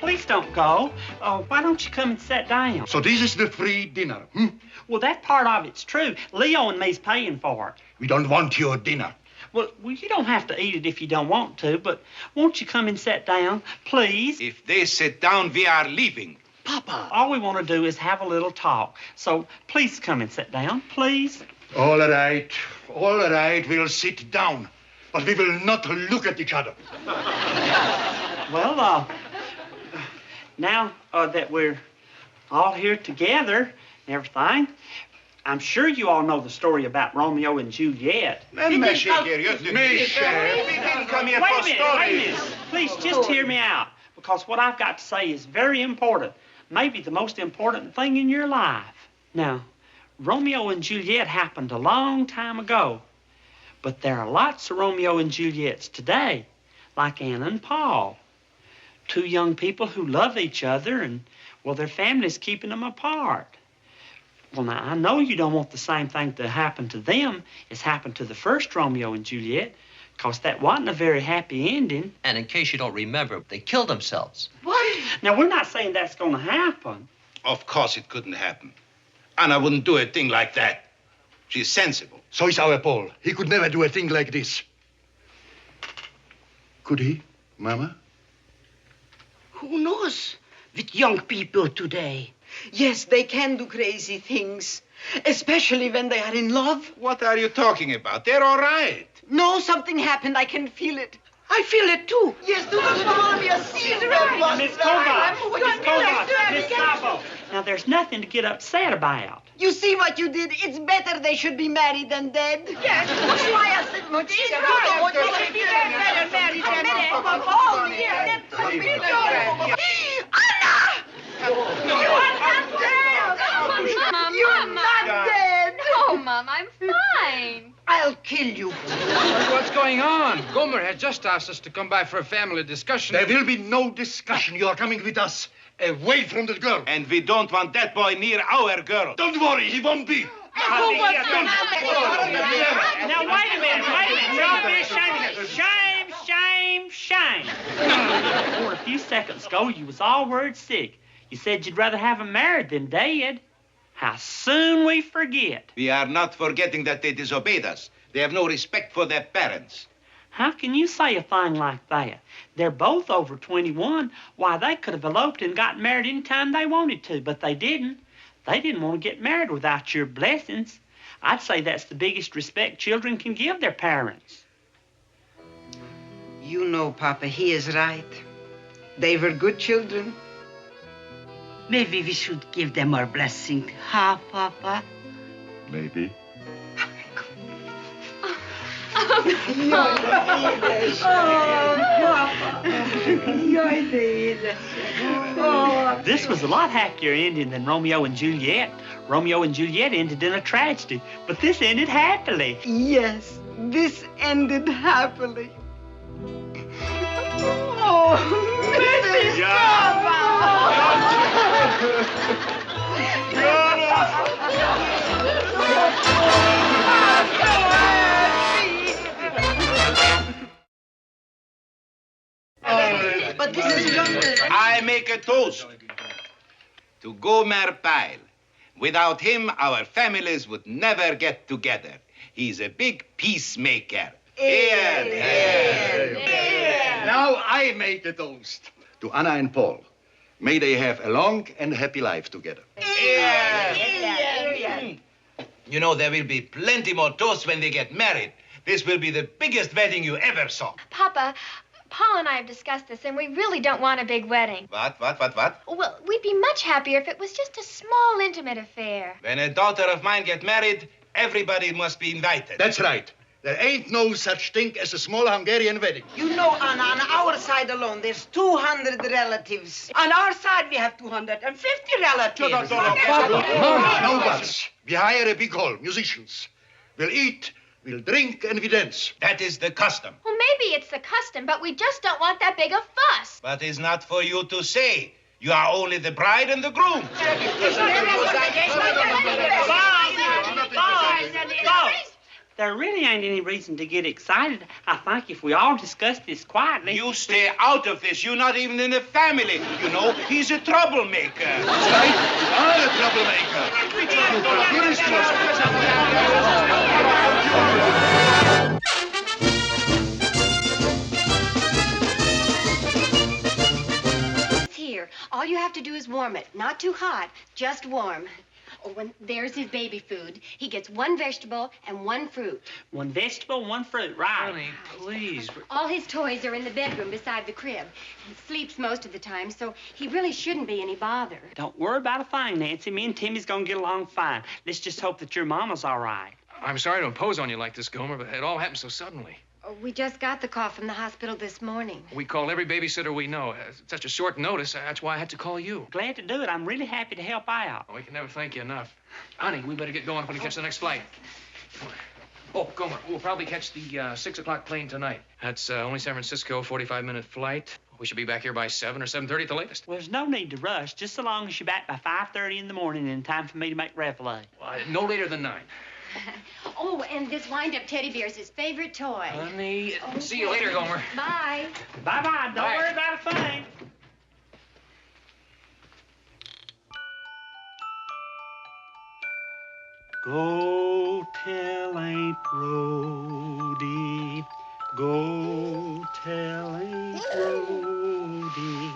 Please don't go. Why don't you come and sit down? So this is the free dinner, hmm? Well, that part of it's true. Leo and me's paying for it. We don't want your dinner. Well, you don't have to eat it if you don't want to, but won't you come and sit down, please? If they sit down, we are leaving. Papa, all we want to do is have a little talk. So please come and sit down, please. All right, we'll sit down. But we will not look at each other. Well, now that we're all here together and everything, I'm sure you all know the story about Romeo and Juliet. Wait a minute. Please, just hear me out, because what I've got to say is very important. Maybe the most important thing in your life. Now, Romeo and Juliet happened a long time ago, but there are lots of Romeo and Juliets today, like Anna and Paul. Two young people who love each other, and, well, their families keeping them apart. Well, now, I know you don't want the same thing to happen to them as happened to the first Romeo and Juliet, because that wasn't a very happy ending. And in case you don't remember, they killed themselves. What? Now, we're not saying that's going to happen. Of course it couldn't happen. Anna wouldn't do a thing like that. She's sensible. So is our Paul. He could never do a thing like this. Could he, Mama? Who knows with young people today? Yes, they can do crazy things, especially when they are in love. What are you talking about? They're all right. No, something happened. I can feel it. I feel it, too. Yes, do the farm. Yes, see it. Miss Kovacs, Miss Sabo. Now, there's nothing to get upset about. You see what you did? It's better they should be married than dead. Yes, You're not dead. Oh, Mom, I'm fine. I'll kill you. What's going on? Gomer has just asked us to come by for a family discussion. There will be no discussion. You are coming with us. Away from the girl. And we don't want that boy near our girl. Don't worry, he won't be. Now, wait a minute. Don't be ashamed of it. Shame. Or a few seconds ago, you was all worried sick. You said you'd rather have him married than dead. How soon we forget. We are not forgetting that they disobeyed us. They have no respect for their parents. How can you say a thing like that? They're both over 21. Why, they could have eloped and got married any time they wanted to, but they didn't. They didn't want to get married without your blessings. I'd say that's the biggest respect children can give their parents. You know, Papa, he is right. They were good children. Maybe we should give them our blessing, huh, Papa? Maybe. This was a lot happier ending than Romeo and Juliet. Romeo and Juliet ended in a tragedy, but this ended happily. Yes, this ended happily. Oh, Mrs. But this is London. I make a toast to Gomer Pyle. Without him, our families would never get together. He's a big peacemaker. Now I make a toast to Anna and Paul. May they have a long and happy life together. You know, there will be plenty more toasts when they get married. This will be the biggest wedding you ever saw. Papa, Paul and I have discussed this, and we really don't want a big wedding. What? Well, we'd be much happier if it was just a small, intimate affair. When a daughter of mine gets married, everybody must be invited. That's right. There ain't no such thing as a small Hungarian wedding. You know, Anna, on our side alone, there's 200 relatives. On our side, we have 250 relatives. No buts. We hire a big hall, musicians. We'll eat, we'll drink, and we dance. That is the custom. Well, maybe it's the custom, but we just don't want that big a fuss. But it's not for you to say. You are only the bride and the groom. There really ain't any reason to get excited. I think if we all discuss this quietly... You stay out of this. You're not even in the family. You know, he's a troublemaker. That's right. You are a troublemaker. Here is Here. All you have to do is warm it. Not too hot, just warm. Oh, and there's his baby food. He gets one vegetable and one fruit. One vegetable, one fruit, right. Honey, please. All his toys are in the bedroom beside the crib. He sleeps most of the time, so he really shouldn't be any bother. Don't worry about a thing, Nancy. Me and Timmy's gonna get along fine. Let's just hope that your mama's all right. I'm sorry to impose on you like this, Gomer, but it all happened so suddenly. Oh, we just got the call from the hospital this morning. We called every babysitter we know. Such a short notice, that's why I had to call you. Glad to do it. I'm really happy to help out. We can never thank you enough. Honey, we better get going when we catch the next flight. Oh, Gomer, we'll probably catch the 6 o'clock plane tonight. That's only San Francisco, 45-minute flight. We should be back here by 7 or 7:30 at the latest. Well, there's no need to rush, just so long as you're back by 5:30 in the morning in time for me to make reveille. No later than 9. Oh, and this wind-up teddy bear is his favorite toy. Honey, see you later, Gomer. Bye. Bye-bye. Don't worry about a thing. Go tell Aunt Rhody. Go tell Aunt Rhody.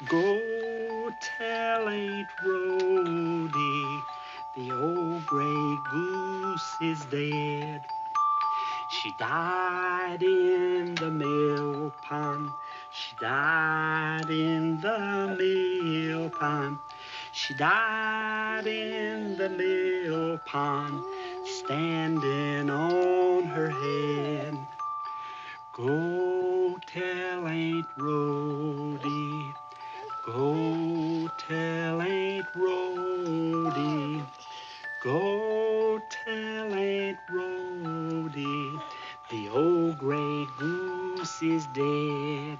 Go tell Aunt Rhody. The old gray goose is dead. She died in the mill pond. She died in the mill pond. She died in the mill pond, standing on her head. Go tell Aunt Rhody. Go tell Aunt Rhody. Go tell Aunt Rhody. The old gray goose is dead.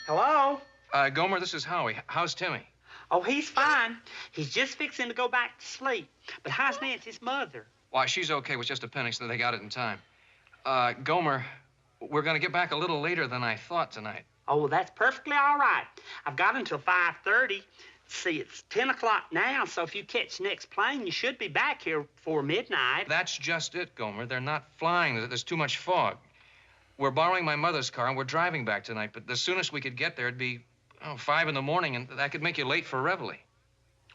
Hello? Gomer, this is Howie. How's Timmy? Oh, he's fine. He's just fixing to go back to sleep. But how's Nancy's mother? Why, she's okay with just a penny, so they got it in time. Gomer, we're going to get back a little later than I thought tonight. Oh, well, that's perfectly all right. I've got until 5:30. See, it's 10 o'clock now, so if you catch the next plane, you should be back here before midnight. That's just it, Gomer. They're not flying. There's too much fog. We're borrowing my mother's car, and we're driving back tonight, but the soonest we could get there, it'd be 5 in the morning, and that could make you late for reveille.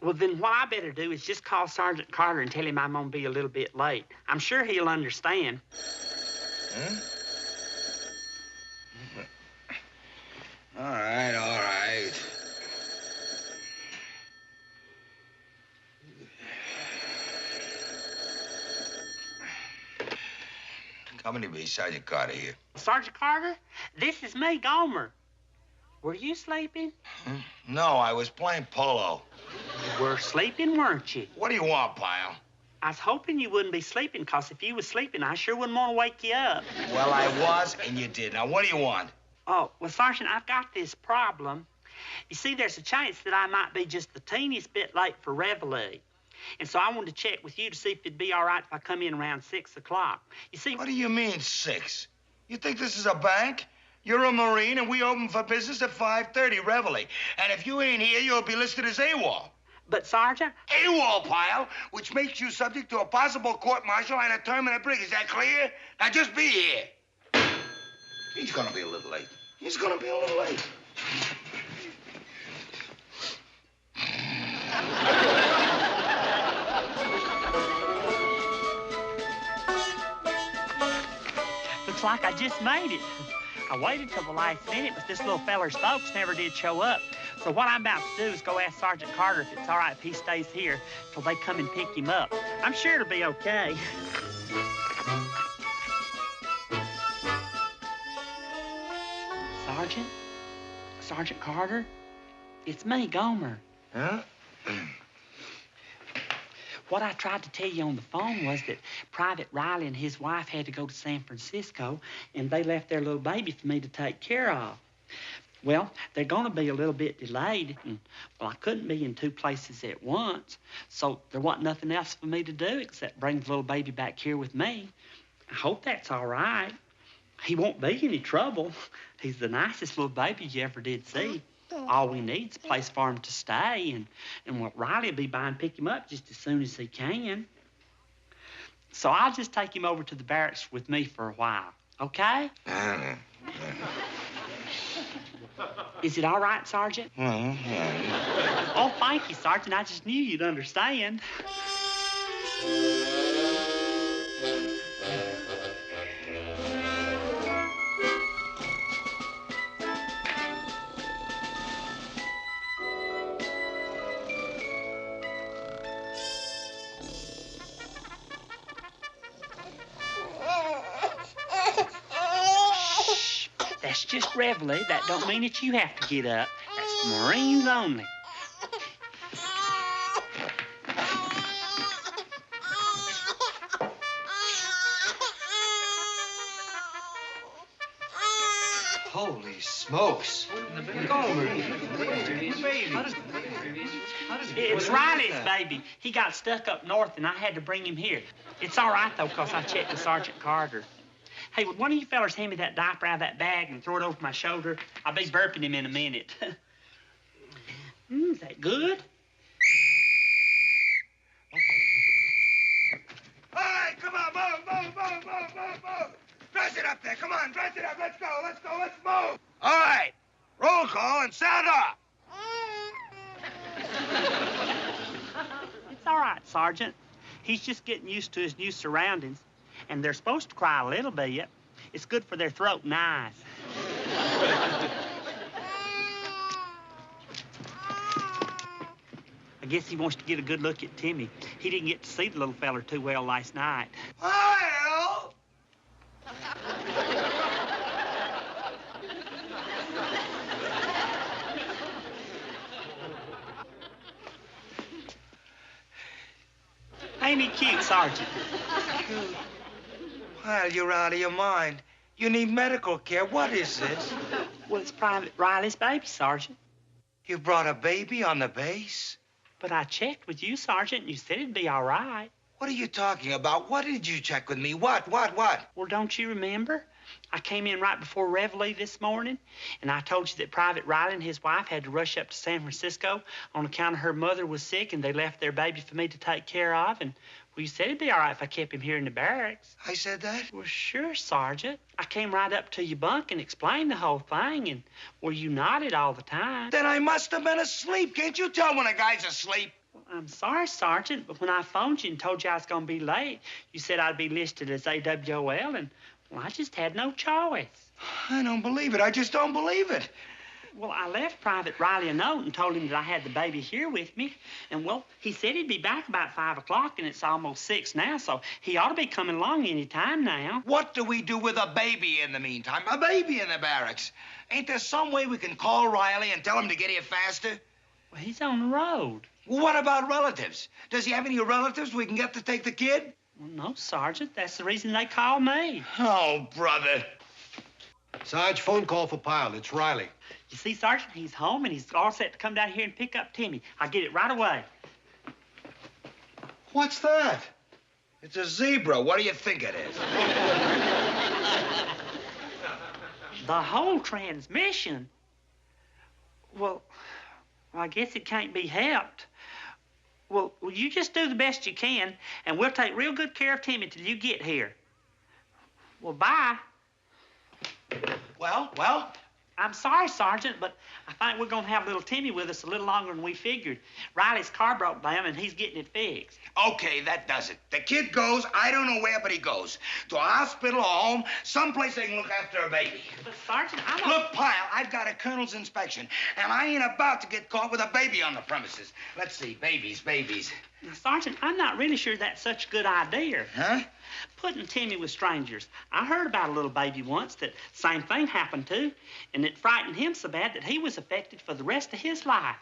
Well, then what I better do is just call Sergeant Carter and tell him I'm going to be a little bit late. I'm sure he'll understand. Huh? Company B, Sergeant Carter here. Sergeant Carter, this is me, Gomer. Were you sleeping? No, I was playing polo. You were sleeping, weren't you? What do you want, Pyle? I was hoping you wouldn't be sleeping, because if you was sleeping, I sure wouldn't want to wake you up. Well, I was, and you did. Now, what do you want? Oh, well, Sergeant, I've got this problem. You see, there's a chance that I might be just the teeniest bit late for Reveille. And so I wanted to check with you to see if it'd be all right if I come in around 6 o'clock. You see... What do you mean, 6? You think this is a bank? You're a Marine, and we open for business at 5:30, Reveille. And if you ain't here, you'll be listed as AWOL. But, Sergeant... AWOL, Pyle, which makes you subject to a possible court-martial and a term in a brig. Is that clear? Now, just be here. He's gonna be a little late. He's gonna be a little late. Looks like I just made it. I waited till the last minute, but this little feller's folks never did show up. So what I'm about to do is go ask Sergeant Carter if it's all right if he stays here till they come and pick him up. I'm sure it'll be okay. Sergeant Carter, it's me, Gomer. Huh? What I tried to tell you on the phone was that Private Riley and his wife had to go to San Francisco, and they left their little baby for me to take care of. Well, they're going to be a little bit delayed, and, well, I couldn't be in 2 places at once, so there wasn't nothing else for me to do except bring the little baby back here with me. I hope that's all right. He won't be any trouble. He's the nicest little baby you ever did see. All we need is a place for him to stay, and well, Riley will be by and pick him up just as soon as he can. So I'll just take him over to the barracks with me for a while, okay? Is it all right, Sergeant? Oh, thank you, Sergeant. I just knew you'd understand. That's just Reveille. That don't mean that you have to get up. That's the Marines only. Holy smokes. It's Riley's baby. He got stuck up north, and I had to bring him here. It's all right, though, because I checked with Sergeant Carter. Hey, would one of you fellers hand me that diaper out of that bag and throw it over my shoulder? I'll be burping him in a minute. Is that good? All right, come on, move. Dress it up there. Come on, dress it up. Let's go, let's move. All right, roll call and sound off. It's all right, Sergeant. He's just getting used to his new surroundings. And they're supposed to cry a little bit. It's good for their throat and eyes. I guess he wants to get a good look at Timmy. He didn't get to see the little feller too well last night. Well. Ain't he cute, Sergeant? Well, you're out of your mind. You need medical care. What is this? Well, it's Private Riley's baby, Sergeant. You brought a baby on the base? But I checked with you, Sergeant, and you said it'd be all right. What are you talking about? What did you check with me? What? Well, don't you remember? I came in right before Reveille this morning, and I told you that Private Riley and his wife had to rush up to San Francisco on account of her mother was sick, and they left their baby for me to take care of, and well, you said it'd be all right if I kept him here in the barracks. I said that? Well, sure, Sergeant. I came right up to your bunk and explained the whole thing, and, well, you nodded all the time. Then I must have been asleep. Can't you tell when a guy's asleep? Well, I'm sorry, Sergeant, but when I phoned you and told you I was going to be late, you said I'd be listed as AWOL, and, well, I just had no choice. I don't believe it. I just don't believe it. Well, I left Private Riley a note and told him that I had the baby here with me. And, well, he said he'd be back about 5 o'clock, and it's almost 6 now, so he ought to be coming along any time now. What do we do with a baby in the meantime? A baby in the barracks. Ain't there some way we can call Riley and tell him to get here faster? Well, he's on the road. Well, what about relatives? Does he have any relatives we can get to take the kid? Well, no, Sergeant. That's the reason they called me. Oh, brother. Sarge, phone call for Pyle. It's Riley. You see, Sergeant, he's home, and he's all set to come down here and pick up Timmy. I'll get it right away. What's that? It's a zebra. What do you think it is? The whole transmission? Well, I guess it can't be helped. Well, you just do the best you can, and we'll take real good care of Timmy till you get here. Well, bye. Well? I'm sorry, Sergeant, but I think we're going to have little Timmy with us a little longer than we figured. Riley's car broke down, and he's getting it fixed. Okay, that does it. The kid goes, I don't know where, but he goes. To a hospital or home, someplace they can look after a baby. But, Sergeant, I don't... Look, Pyle, I've got a colonel's inspection, and I ain't about to get caught with a baby on the premises. Let's see, babies. Now, Sergeant, I'm not really sure that's such a good idea. Huh? Putting Timmy with strangers. I heard about a little baby once that same thing happened to, and it frightened him so bad that he was affected for the rest of his life.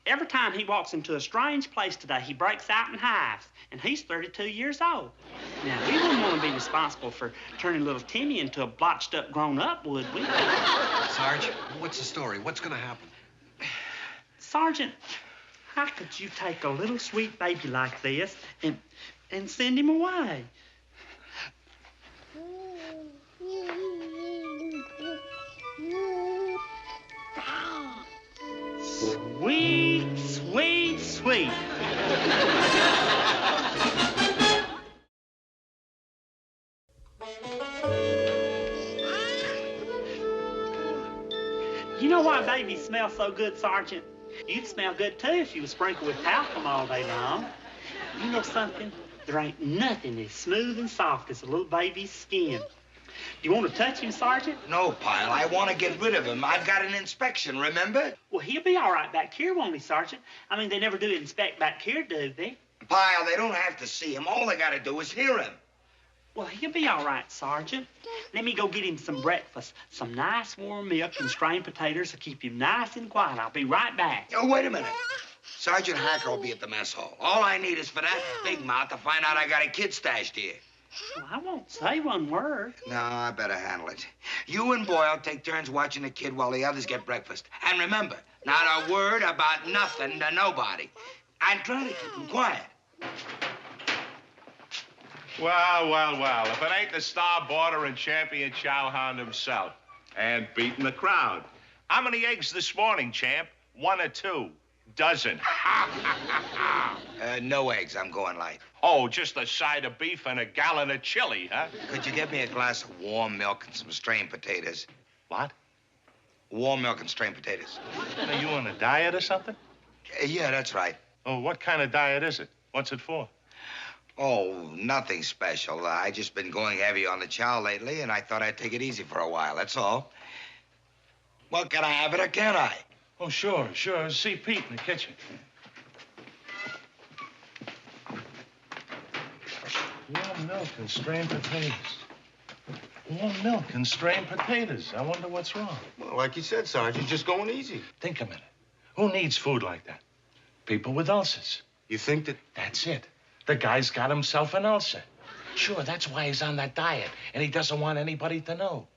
Every time he walks into a strange place today, he breaks out in hives, and he's 32 years old. Now, we wouldn't want to be responsible for turning little Timmy into a blotched-up grown-up, would we? Sarge, what's the story? What's going to happen? Sergeant, how could you take a little sweet baby like this and send him away? Sweet, sweet, sweet. You know why babies smell so good, Sergeant? You'd smell good, too, if you was sprinkled with talcum all day long. You know something? There ain't nothing as smooth and soft as a little baby's skin. Do you want to touch him, Sergeant? No, Pyle, I want to get rid of him. I've got an inspection, remember? Well, he'll be all right back here, won't he, Sergeant? I mean, they never do inspect back here, do they? Pyle, they don't have to see him. All they got to do is hear him. Well, he'll be all right, Sergeant. Let me go get him some breakfast. Some nice warm milk and strained potatoes to keep him nice and quiet. I'll be right back. Oh, wait a minute. Sergeant Hacker will be at the mess hall. All I need is for that big mouth to find out I got a kid stashed here. Well, I won't say one word. No, I better handle it. You and Boyle take turns watching the kid while the others get breakfast. And remember, not a word about nothing to nobody. I'm trying to keep him quiet. Well. If it ain't the star boarder and champion chowhound himself. And beating the crowd. How many eggs this morning, champ? 1 or 2? Dozen. No eggs. I'm going light. Oh, just a side of beef and a gallon of chili, huh? Could you get me a glass of warm milk and some strained potatoes? What? Warm milk and strained potatoes. Are you on a diet or something? Yeah, that's right. Oh, what kind of diet is it? What's it for? Oh, nothing special. I just been going heavy on the chow lately, and I thought I'd take it easy for a while, that's all. Well, can I have it or can't I? Oh, sure. See Pete in the kitchen. Warm milk and strained potatoes. Warm milk and strained potatoes. I wonder what's wrong. Well, like you said, Sarge, you're just going easy. Think a minute. Who needs food like that? People with ulcers. You think that... That's it. The guy's got himself an ulcer. Sure, that's why he's on that diet, and he doesn't want anybody to know.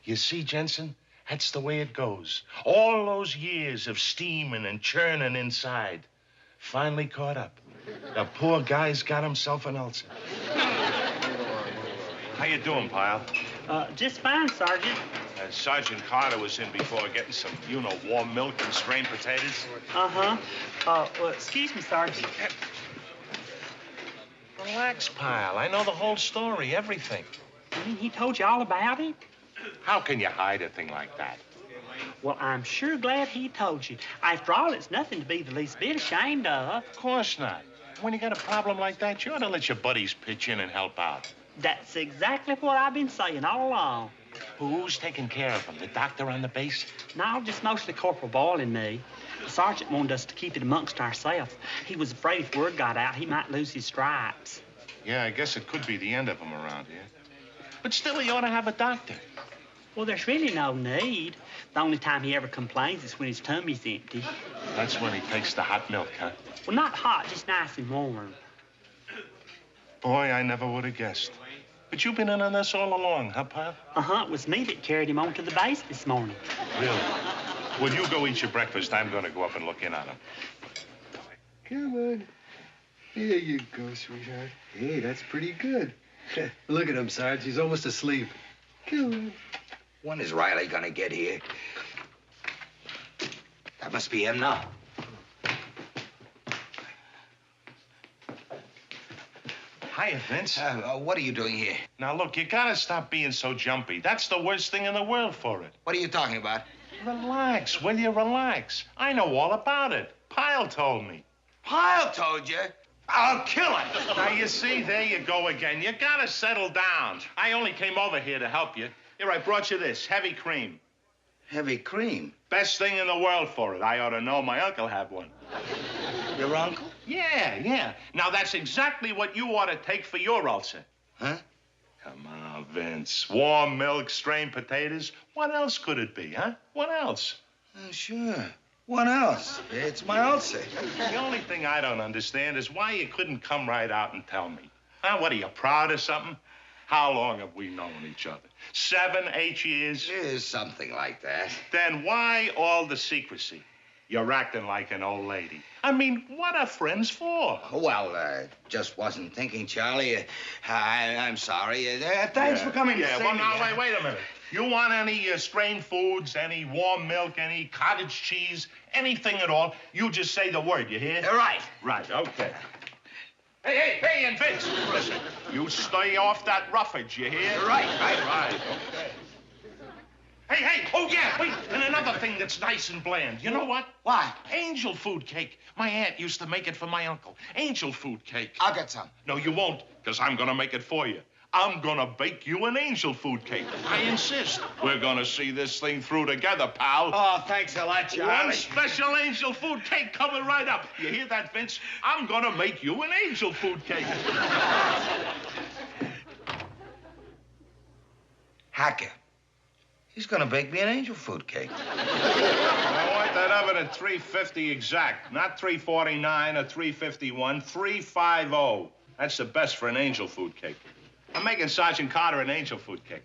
You see, Jensen, that's the way it goes. All those years of steaming and churning inside finally caught up. The poor guy's got himself an ulcer. How you doing, Pyle? Just fine, Sergeant. Sergeant Carter was in before getting some, warm milk and strained potatoes. Uh-huh. Well, excuse me, Sergeant. Relax, Pyle. I know the whole story, everything. You mean he told you all about it? How can you hide a thing like that? Well, I'm sure glad he told you. After all, it's nothing to be the least bit ashamed of. Of course not. When you got a problem like that, you ought to let your buddies pitch in and help out. That's exactly what I've been saying all along. Who's taking care of him? The doctor on the base? No, just mostly Corporal Boyle and me. The sergeant wanted us to keep it amongst ourselves. He was afraid if word got out, he might lose his stripes. Yeah, I guess it could be the end of him around here. But still, he ought to have a doctor. Well, there's really no need. The only time he ever complains is when his tummy's empty. That's when he takes the hot milk, huh? Well, not hot, just nice and warm. Boy, I never would have guessed. But you've been in on this all along, huh, Pyle? Uh-huh, it was me that carried him on to the base this morning. Really? Well, you go eat your breakfast. I'm going to go up and look in on him. Come on. Here you go, sweetheart. Hey, that's pretty good. Look at him, Sarge. He's almost asleep. Come on. When is Riley gonna get here? That must be him now. Hiya, Vince. What are you doing here? Now, look, you gotta stop being so jumpy. That's the worst thing in the world for it. What are you talking about? Relax, will you? Relax. I know all about it. Pyle told me. Pyle told you? I'll kill him. Now, you see, there you go again. You gotta settle down. I only came over here to help you. Here, I brought you this, heavy cream. Heavy cream? Best thing in the world for it. I ought to know. My uncle had one. Your uncle? Yeah. Now, that's exactly what you ought to take for your ulcer. Huh? Come on, Vince. Warm milk, strained potatoes. What else could it be, huh? What else? Sure. What else? It's my ulcer. The only thing I don't understand is why you couldn't come right out and tell me. Huh? What, are you proud of something? How long have we known each other? 7, 8 years? Something like that. Then why all the secrecy? You're acting like an old lady. I mean, what are friends for? Well, just wasn't thinking, Charlie. I'm sorry. Thanks for coming to see well, me. now, wait a minute. You want any strained foods, any warm milk, any cottage cheese, anything at all, you just say the word, you hear? Right. Right, okay. Hey, and Vince, listen, you stay off that roughage, you hear? Right. Okay. Hey, oh yeah, wait, and another thing that's nice and bland. You know what? What? Angel food cake. My aunt used to make it for my uncle. Angel food cake. I'll get some. No, you won't, because I'm gonna make it for you. I'm gonna bake you an angel food cake. I insist. We're gonna see this thing through together, pal. Oh, thanks a lot, Charlie. One special angel food cake coming right up. You hear that, Vince? I'm gonna make you an angel food cake. Hacker. He's gonna bake me an angel food cake. I want that oven at 350 exact, not 349 or 351, 350. That's the best for an angel food cake. I'm making Sergeant Carter an angel food cake.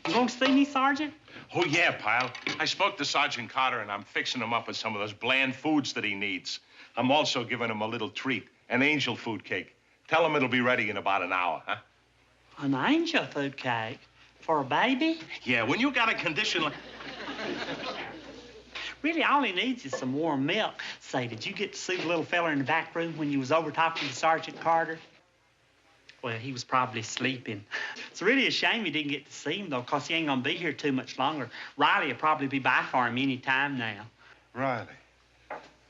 You won't see me, Sergeant? Oh, yeah, pal. I spoke to Sergeant Carter, and I'm fixing him up with some of those bland foods that he needs. I'm also giving him a little treat, an angel food cake. Tell him it'll be ready in about an hour, huh? An angel food cake? For a baby? Yeah, when you got a condition like... Really, all he needs is some warm milk. Say, did you get to see the little fella in the back room when you was over talking to Sergeant Carter? Well, he was probably sleeping. It's really a shame you didn't get to see him, though, because he ain't gonna be here too much longer. Riley will probably be by for him any time now. Riley.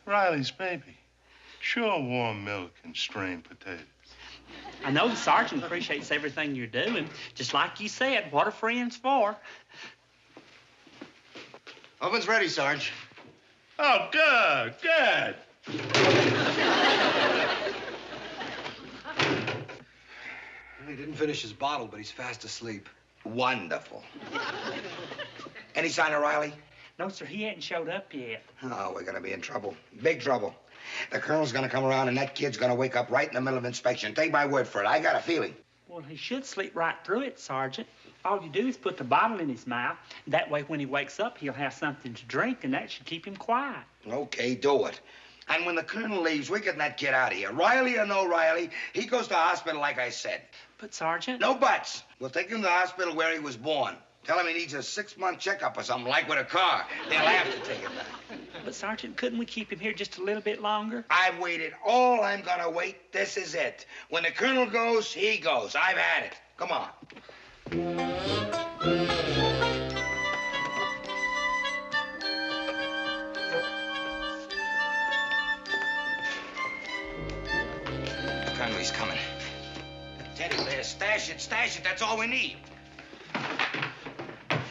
Riley's baby. Sure, warm milk and strained potatoes. I know the sergeant appreciates everything you're doing. Just like you said, what are friends for? Oven's ready, Sarge. Oh, good. He didn't finish his bottle, but he's fast asleep. Wonderful. Any sign of Riley? No, sir, he hadn't showed up yet. Oh, we're gonna be in trouble. Big trouble. The colonel's gonna come around and that kid's gonna wake up right in the middle of inspection. Take my word for it. I got a feeling. Well, he should sleep right through it, Sergeant. All you do is put the bottle in his mouth. That way, when he wakes up, he'll have something to drink, and that should keep him quiet. Okay, do it. And when the colonel leaves, we're getting that kid out of here. Riley or no Riley, he goes to hospital like I said. But, Sergeant... No buts. We'll take him to the hospital where he was born. Tell him he needs a 6-month checkup or something, like with a car. They'll have to take him back. But, Sergeant, couldn't we keep him here just a little bit longer? I've waited all I'm gonna wait. This is it. When the colonel goes, he goes. I've had it. Come on. Kindly baby's coming. Teddy bear, stash it, that's all we need.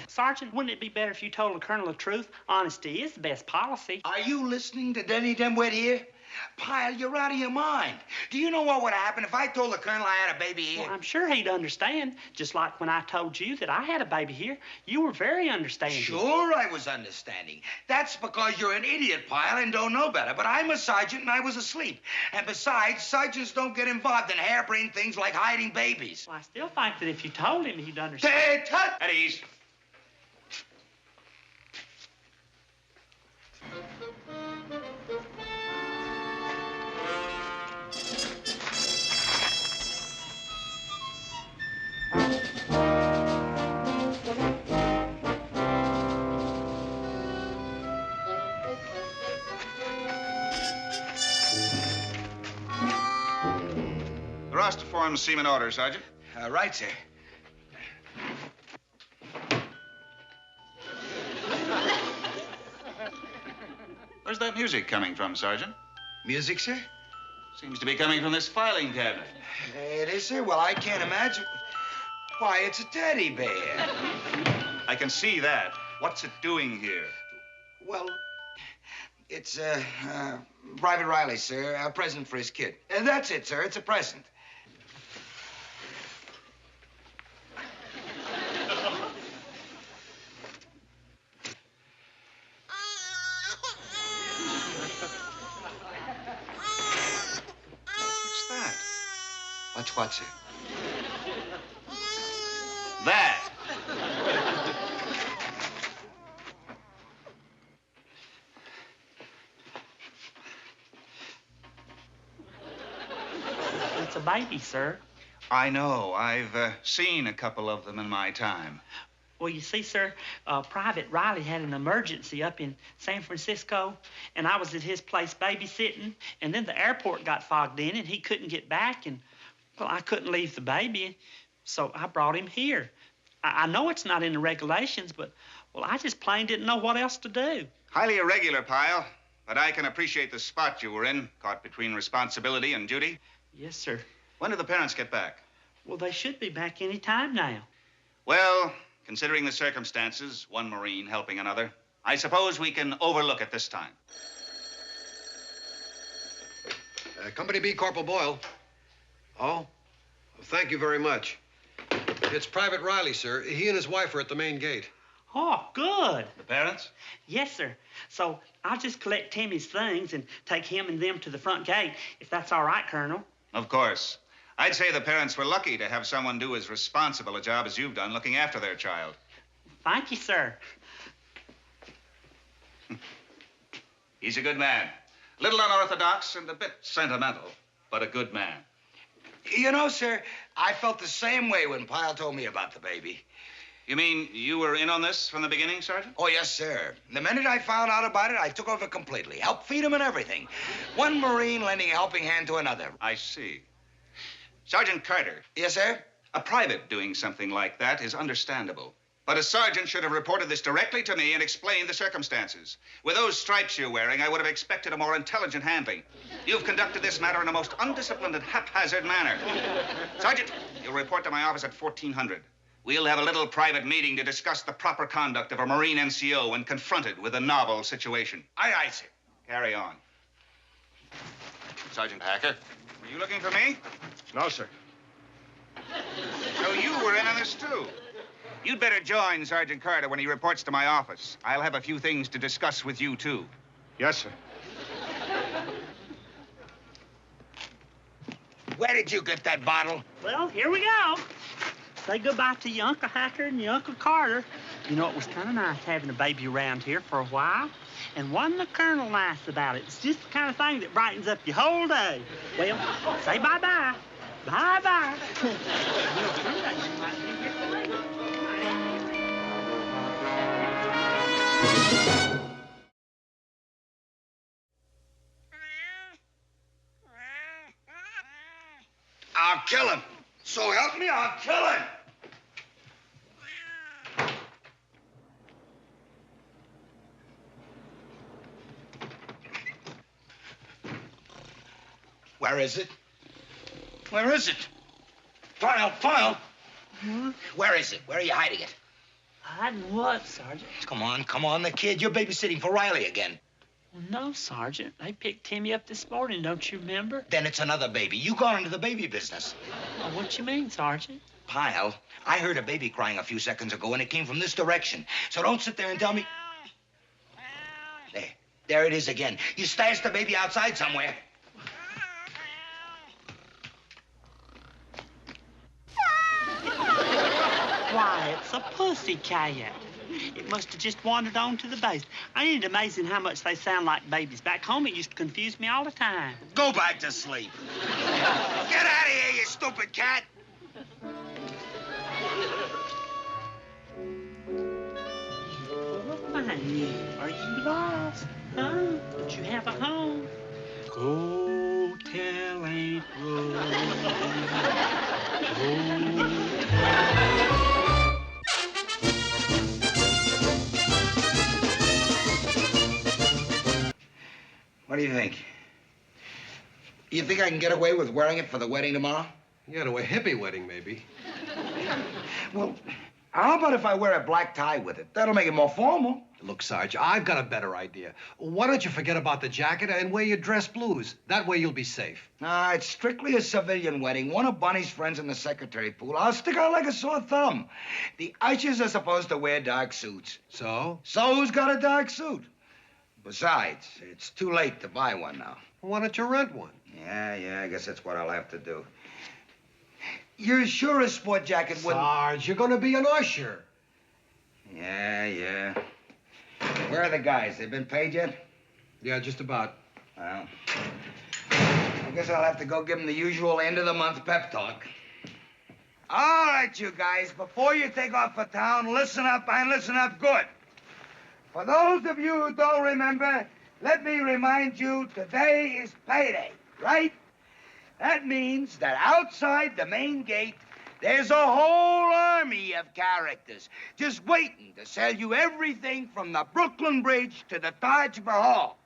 Sergeant, wouldn't it be better if you told the colonel the truth? Honesty is the best policy. Are you listening to Denny Dimwit here? Pyle, you're out of your mind. Do you know what would happen if I told the colonel I had a baby here? Well, I'm sure he'd understand. Just like when I told you that I had a baby here, you were very understanding. Sure I was understanding. That's because you're an idiot, Pyle, and don't know better. But I'm a sergeant and I was asleep. And besides, sergeants don't get involved in harebrained things like hiding babies. Well, I still think that if you told him, he'd understand. Hey, tut! At ease. The roster forms seem in order, Sergeant. Right, sir. Where's that music coming from, Sergeant? Music, sir? Seems to be coming from this filing cabinet. It is, sir? Well, I can't imagine. Why, it's a teddy bear. I can see that. What's it doing here? Well, it's, Private Riley, sir. A present for his kid. That's it, sir. It's a present. What's that? What's sir? That. It's a baby, sir. I know. I've seen a couple of them in my time. Well, you see, sir, Private Riley had an emergency up in San Francisco, and I was at his place babysitting, and then the airport got fogged in, and he couldn't get back, and, well, I couldn't leave the baby, so I brought him here. I know it's not in the regulations, but, well, I just plain didn't know what else to do. Highly irregular, Pyle, but I can appreciate the spot you were in, caught between responsibility and duty. Yes, sir. When do the parents get back? Well, they should be back any time now. Well, considering the circumstances, one Marine helping another, I suppose we can overlook it this time. Company B, Corporal Boyle. Oh? Thank you very much. It's Private Riley, sir. He and his wife are at the main gate. Oh, good. The parents? Yes, sir. So I'll just collect Timmy's things and take him and them to the front gate, if that's all right, Colonel. Of course. I'd say the parents were lucky to have someone do as responsible a job as you've done looking after their child. Thank you, sir. He's a good man. A little unorthodox and a bit sentimental, but a good man. You know, sir, I felt the same way when Pyle told me about the baby. You mean you were in on this from the beginning, Sergeant? Oh, yes, sir. The minute I found out about it, I took over completely. Helped feed him and everything. One Marine lending a helping hand to another. I see. Sergeant Carter. Yes, sir? A private doing something like that is understandable. But a sergeant should have reported this directly to me and explained the circumstances. With those stripes you're wearing, I would have expected a more intelligent handling. You've conducted this matter in a most undisciplined and haphazard manner. Sergeant, you'll report to my office at 1400. We'll have a little private meeting to discuss the proper conduct of a Marine NCO when confronted with a novel situation. Aye, sir. Carry on. Sergeant Hacker, were you looking for me? No, sir. So you were in on this, too. You'd better join Sergeant Carter when he reports to my office. I'll have a few things to discuss with you, too. Yes, sir. Where did you get that bottle? Well, here we go. Say goodbye to your Uncle Hacker and your Uncle Carter. You know, it was kind of nice having a baby around here for a while. And wasn't the Colonel nice about it? It's just the kind of thing that brightens up your whole day. Well, say bye-bye. Bye-bye. I'll kill him. So help me, I'll kill him. Where is it? Where is it? Pyle, Pyle. Huh? Where is it? Where are you hiding it? Hiding what, Sergeant? Come on, the kid. You're babysitting for Riley again. Well, no, Sergeant. They picked Timmy up this morning, don't you remember? Then it's another baby. You got into the baby business. Oh, what you mean, Sergeant? Pyle, I heard a baby crying a few seconds ago, and it came from this direction. So don't sit there and tell me... There it is again. You stashed the baby outside somewhere. Why, it's a pussy cat. It must have just wandered onto the base. Ain't it amazing how much they sound like babies? Back home, it used to confuse me all the time. Go back to sleep. Get out of here, you stupid cat. Are you lost? Huh? Don't you have a home? Go tell Aunt Rose. What do you think? You think I can get away with wearing it for the wedding tomorrow? Yeah, to a hippie wedding, maybe. Well, how about if I wear a black tie with it? That'll make it more formal. Look, Sarge, I've got a better idea. Why don't you forget about the jacket and wear your dress blues? That way you'll be safe. Nah, it's strictly a civilian wedding. One of Bunny's friends in the secretary pool. I'll stick out like a sore thumb. The ushers are supposed to wear dark suits. So? So who's got a dark suit? Besides, it's too late to buy one now. Why don't you rent one? Yeah, I guess that's what I'll have to do. You're sure a sport jacket wouldn't... Sarge, you're going to be an usher. Yeah. Where are the guys? They been paid yet? Yeah, just about. Well, I guess I'll have to go give them the usual end-of-the-month pep talk. All right, you guys, before you take off for town, listen up and listen up good. For those of you who don't remember, let me remind you, today is payday, right? That means that outside the main gate, there's a whole army of characters just waiting to sell you everything from the Brooklyn Bridge to the Taj Mahal.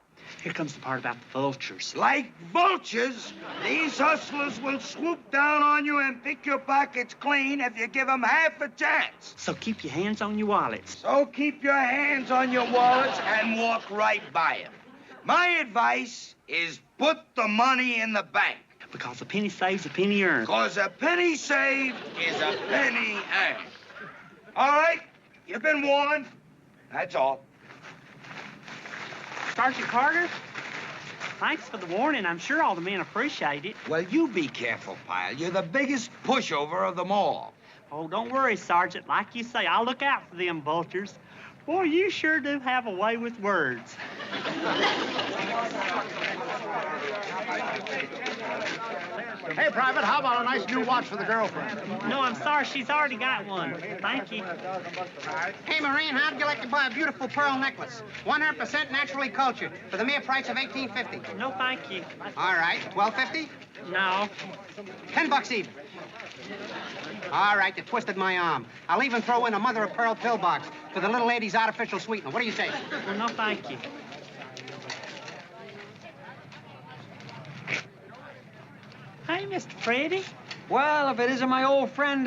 Here comes the part about the vultures. Like vultures, these hustlers will swoop down on you and pick your pockets clean if you give them half a chance. So keep your hands on your wallets. So keep your hands on your wallets and walk right by them. My advice is put the money in the bank. Because a penny saved, a penny earned. Because a penny saved is a penny earned. All right? You've been warned. That's all. Sergeant Carter, thanks for the warning. I'm sure all the men appreciate it. Well, you be careful, Pyle. You're the biggest pushover of them all. Oh, don't worry, Sergeant. Like you say, I'll look out for them vultures. Boy, you sure do have a way with words. Hey, Private, how about a nice new watch for the girlfriend? No, I'm sorry. She's already got one. Thank you. Hey, Marine, how'd you like to buy a beautiful pearl necklace? 100% naturally cultured for the mere price of $18.50. No, thank you. All right, $12.50? No. $10 even. All right, you twisted my arm. I'll even throw in a mother-of-pearl pill box for the little lady's artificial sweetener. What do you say? Well, no, thank you. Hey, Mr. Freddy. Well, if it isn't my old friend,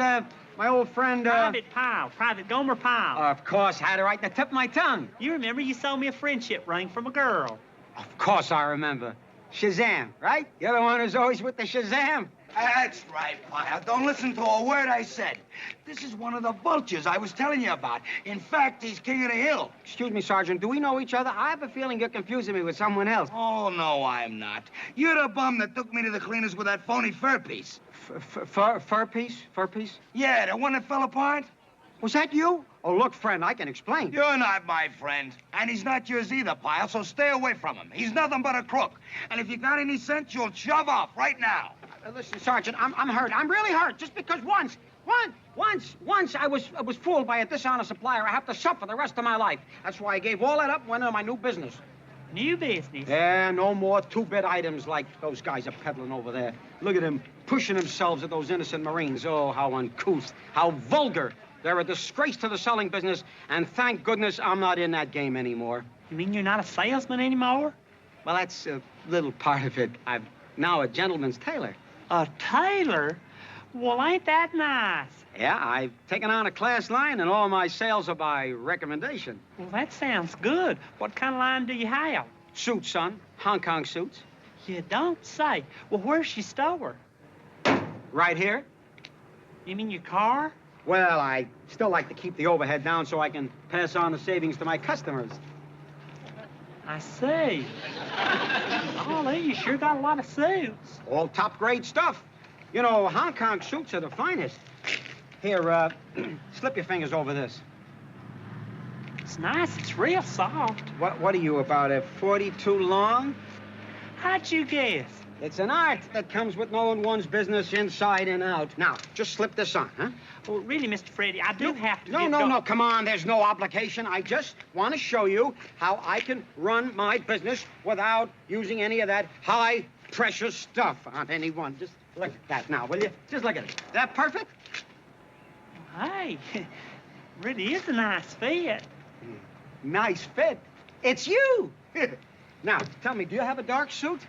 Private Pyle, Private Gomer Pyle. Of course, had it right in the tip of my tongue. You remember you sold me a friendship ring from a girl. Of course I remember. Shazam, right? You're the one who's always with the Shazam. That's right, Pyle. Don't listen to a word I said. This is one of the vultures I was telling you about. In fact, he's king of the hill. Excuse me, Sergeant. Do we know each other? I have a feeling you're confusing me with someone else. Oh, no, I'm not. You're the bum that took me to the cleaners with that phony fur piece. Fur piece? Fur piece? Yeah, the one that fell apart. Was that you? Oh, look, friend, I can explain. You're not my friend. And he's not yours either, Pyle, so stay away from him. He's nothing but a crook. And if you got any sense, you'll shove off right now. Listen, Sergeant, I'm hurt. I'm really hurt. Just because once I was fooled by a dishonest supplier, I have to suffer the rest of my life. That's why I gave all that up and went into my new business. New business? Yeah, no more two-bit items like those guys are peddling over there. Look at them pushing themselves at those innocent Marines. Oh, how uncouth, how vulgar. They're a disgrace to the selling business, and thank goodness I'm not in that game anymore. You mean you're not a salesman anymore? Well, that's a little part of it. I'm now a gentleman's tailor. A tailor? Well, ain't that nice? Yeah, I've taken on a class line, and all my sales are by recommendation. Well, that sounds good. What kind of line do you have? Suits, son. Hong Kong suits. You don't say. Well, where's your store? Right here. You mean your car? Well, I still like to keep the overhead down so I can pass on the savings to my customers. I see. Golly, you sure got a lot of suits. All top-grade stuff. You know, Hong Kong suits are the finest. Here, slip your fingers over this. It's nice. It's real soft. What are you, about a 42 long? How'd you guess? It's an art that comes with knowing one's business inside and out. Now, just slip this on, huh? Well, really, Mr. Freddie, I do have to No, come on. There's no obligation. I just want to show you how I can run my business without using any of that high-pressure stuff on anyone. Just look at that now, will you? Just look at it. That perfect? Hey, really is a nice fit. Nice fit? It's you! Now, tell me, do you have a dark suit?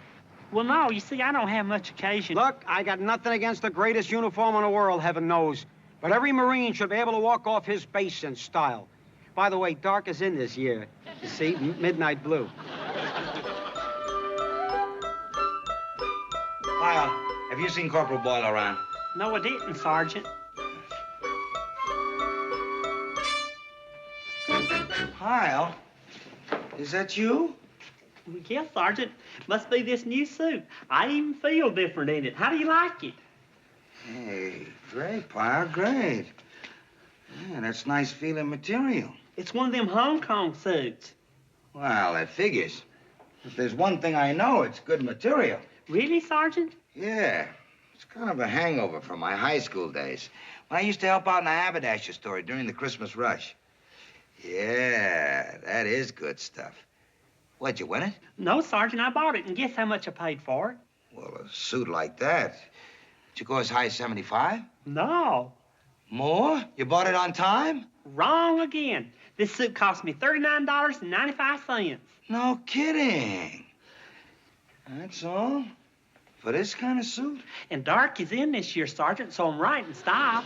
Well, no, you see, I don't have much occasion. Look, I got nothing against the greatest uniform in the world, heaven knows. But every Marine should be able to walk off his base in style. By the way, dark is in this year. You see, midnight blue. Pyle, have you seen Corporal Boyle around? No, I didn't, Sergeant. Pyle, is that you? Well, yes, Sergeant. Must be this new suit. I even feel different in it. How do you like it? Hey, great, Pyle, great. Yeah, that's nice feeling material. It's one of them Hong Kong suits. Well, that figures. If there's one thing I know, it's good material. Really, Sergeant? Yeah. It's kind of a hangover from my high school days, when I used to help out in the haberdasher store during the Christmas rush. Yeah, that is good stuff. What'd you win it? No, Sergeant, I bought it, and guess how much I paid for it? Well, a suit like that. Did you go as high as 75? No. More? You bought it on time? Wrong again. This suit cost me $39.95. No kidding. That's all? For this kind of suit? And dark is in this year, Sergeant, so I'm right in style.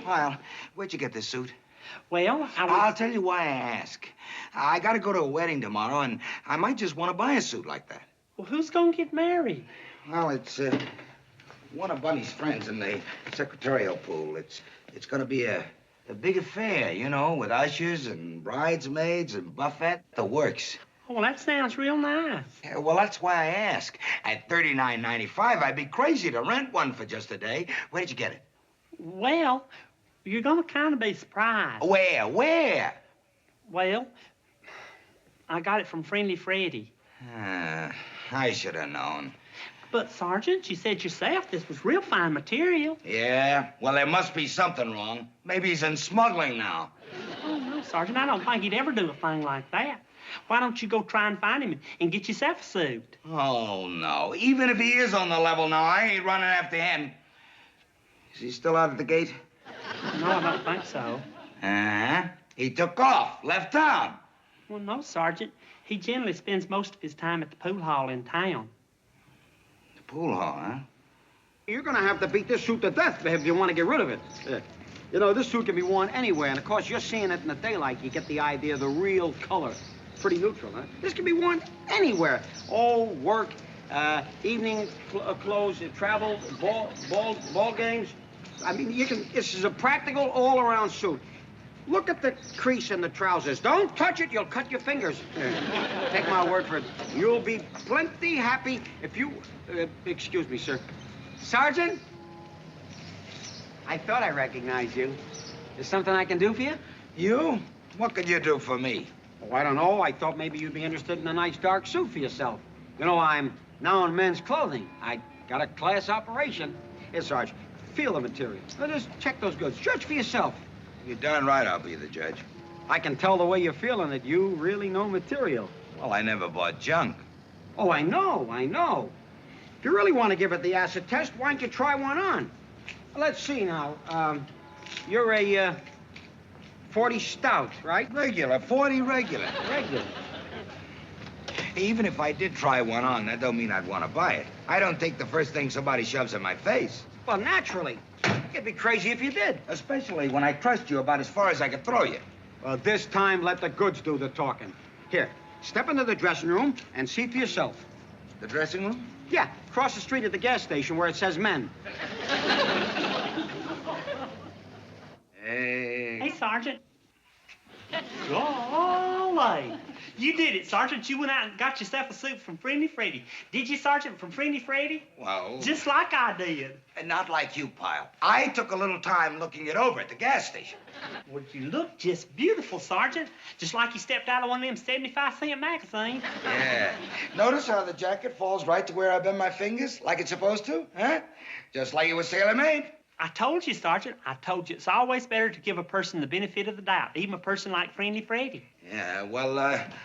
Pyle, where'd you get this suit? Well, I'll tell you why I ask. I gotta go to a wedding tomorrow, and I might just want to buy a suit like that. Well, who's gonna get married? Well, it's one of Bunny's friends in the secretarial pool. It's gonna be a big affair, you know, with ushers and bridesmaids and buffet, the works. Oh, well, that sounds real nice. Yeah, well, that's why I ask. At $39.95, I'd be crazy to rent one for just a day. Where'd you get it? Well, you're gonna kind of be surprised. Where? Well, I got it from Friendly Freddie. I should have known. But, Sergeant, you said yourself this was real fine material. Yeah? Well, there must be something wrong. Maybe he's in smuggling now. Oh, no, Sergeant, I don't think he'd ever do a thing like that. Why don't you go try and find him and get yourself a suit? Oh, no. Even if he is on the level now, I ain't running after him. Is he still out at the gate? No, I don't think so. He took off, left town. Well, no, Sergeant. He generally spends most of his time at the pool hall in town. The pool hall, huh? You're gonna have to beat this suit to death if you want to get rid of it. You know, this suit can be worn anywhere, and of course, you're seeing it in the daylight. You get the idea of the real color. Pretty neutral, huh? This can be worn anywhere. Oh, work, evening clothes, travel, ball games. I mean, this is a practical all-around suit. Look at the crease in the trousers. Don't touch it, you'll cut your fingers. Take my word for it. You'll be plenty happy if you... excuse me, sir. Sergeant? I thought I recognized you. Is something I can do for you? You? What could you do for me? Oh, I don't know. I thought maybe you'd be interested in a nice dark suit for yourself. You know, I'm now in men's clothing. I got a class operation. Here, Sarge, feel the material. Now, just check those goods. Judge for yourself. You're darn right I'll be the judge. I can tell the way you're feeling that you really know material. Well, I never bought junk. Oh, I know. If you really want to give it the acid test, why don't you try one on? Let's see now. You're a 40 stout, right? Regular, 40 regular. Regular. Even if I did try one on, that don't mean I'd want to buy it. I don't take the first thing somebody shoves in my face. Well, naturally. You'd be crazy if you did. Especially when I trust you about as far as I could throw you. Well, this time, let the goods do the talking. Here, step into the dressing room and see for yourself. The dressing room? Yeah, across the street at the gas station where it says men. Hey, Sergeant. Golly. You did it, Sergeant. You went out and got yourself a suit from Friendly Freddy. Did you, Sergeant, from Friendly Freddy? Well... Just like I did. And not like you, Pyle. I took a little time looking it over at the gas station. Well, you look just beautiful, Sergeant. Just like you stepped out of one of them 75-cent magazines. Yeah. Notice how the jacket falls right to where I bend my fingers, like it's supposed to, huh? Just like it was tailor-made. I told you, Sergeant. I told you. It's always better to give a person the benefit of the doubt, even a person like Friendly Freddy. Yeah, well,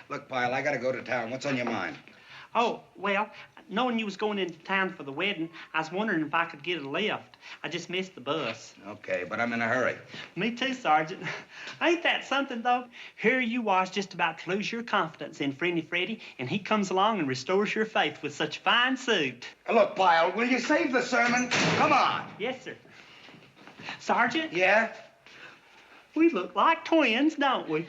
look, Pyle, I gotta go to town. What's on your mind? Oh, well, knowing you was going into town for the wedding, I was wondering if I could get a lift. I just missed the bus. Okay, but I'm in a hurry. Me too, Sergeant. Ain't that something, though? Here you was just about to lose your confidence in Friendly Freddy, and he comes along and restores your faith with such a fine suit. Look, Pyle, will you save the sermon? Come on. Yes, sir. Sergeant? Yeah? We look like twins, don't we?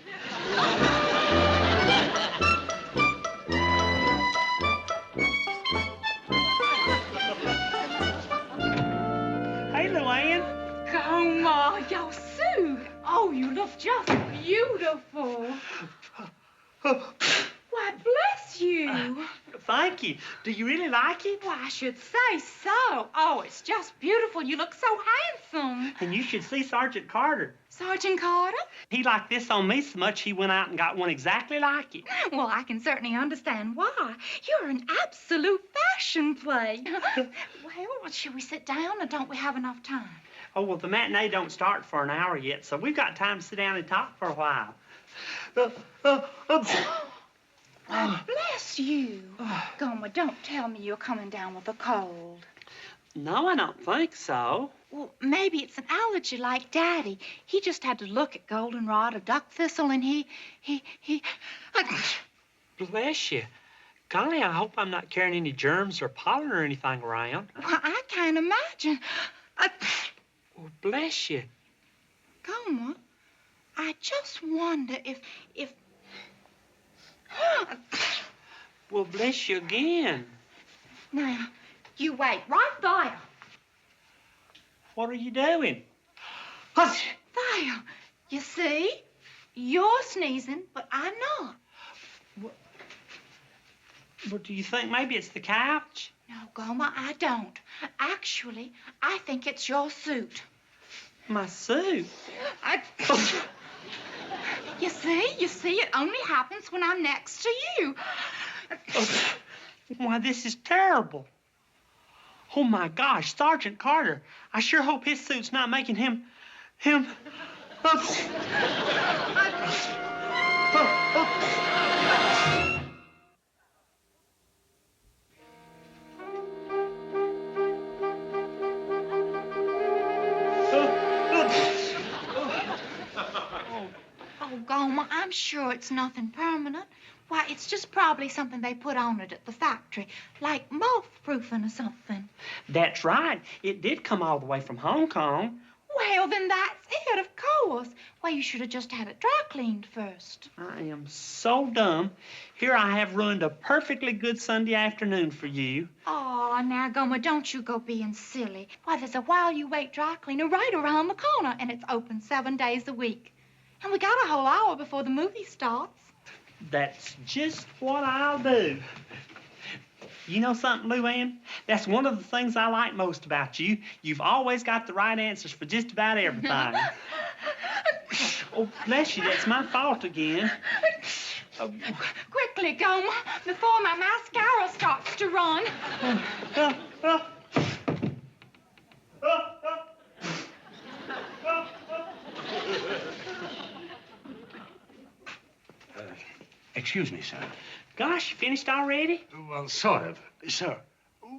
Hey, Luann. Gomer, your suit. Oh, you look just beautiful. Why, bless you. Thank you. Do you really like it? Why, I should say so. Oh, it's just beautiful. You look so handsome. And you should see Sergeant Carter. Sergeant Carter? He liked this on me so much he went out and got one exactly like it. Well, I can certainly understand why. You're an absolute fashion plate. Well, should we sit down or don't we have enough time? Oh, well, the matinee don't start for an hour yet, so we've got time to sit down and talk for a while. Why, bless you. Gomer, don't tell me you're coming down with a cold. No, I don't think so. Well, maybe it's an allergy like Daddy. He just had to look at goldenrod or duck thistle, and he... Bless you. Golly, I hope I'm not carrying any germs or pollen or anything around. Well, I can't imagine. Well, bless you. Gomer, I just wonder if... Well, bless you again. Now, you wait right there. What are you doing? There. You see? You're sneezing, but I'm not. Well, do you think maybe it's the couch? No, Gomer, I don't. Actually, I think it's your suit. My suit? You see, it only happens when I'm next to you. Why, this is terrible. Oh, my gosh, Sergeant Carter. I sure hope his suit's not making him... Oh, Gomer, I'm sure it's nothing permanent. Why, it's just probably something they put on it at the factory, like moth-proofing or something. That's right. It did come all the way from Hong Kong. Well, then that's it, of course. Well, you should have just had it dry cleaned first. I am so dumb. Here I have ruined a perfectly good Sunday afternoon for you. Oh, now, Gomer, don't you go being silly. Why, there's a While You Wait dry cleaner right around the corner, and it's open 7 days a week. And we got a whole hour before the movie starts. That's just what I'll do. You know something, Luann? That's one of the things I like most about you. You've always got the right answers for just about everything. Oh, bless you, that's my fault again. Quickly, Gomer, before my mascara starts to run. Excuse me, sir. Gosh, you finished already? Well, sort of. Sir,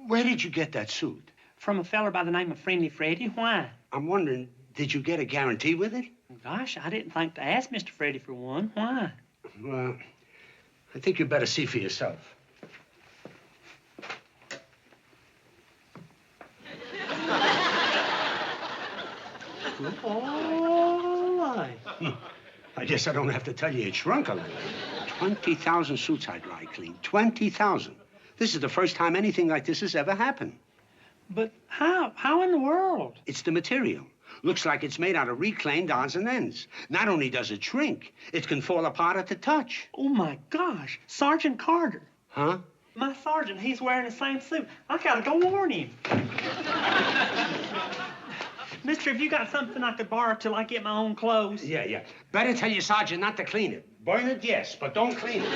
where did you get that suit? From a feller by the name of Friendly Freddy. Why? I'm wondering, did you get a guarantee with it? Gosh, I didn't think to ask Mr. Freddy for one. Why? Well, I think you better see for yourself. Oh, I guess I don't have to tell you it shrunk a little. 20,000 suits I dry cleaned. 20,000. This is the first time anything like this has ever happened. But how? How in the world? It's the material. Looks like it's made out of reclaimed odds and ends. Not only does it shrink, it can fall apart at the touch. Oh, my gosh. Sergeant Carter. Huh? My sergeant, he's wearing the same suit. I gotta go warn him. Mister, have you got something I could borrow till I get my own clothes? Yeah. Better tell your sergeant not to clean it. Burn it, yes, but don't clean it.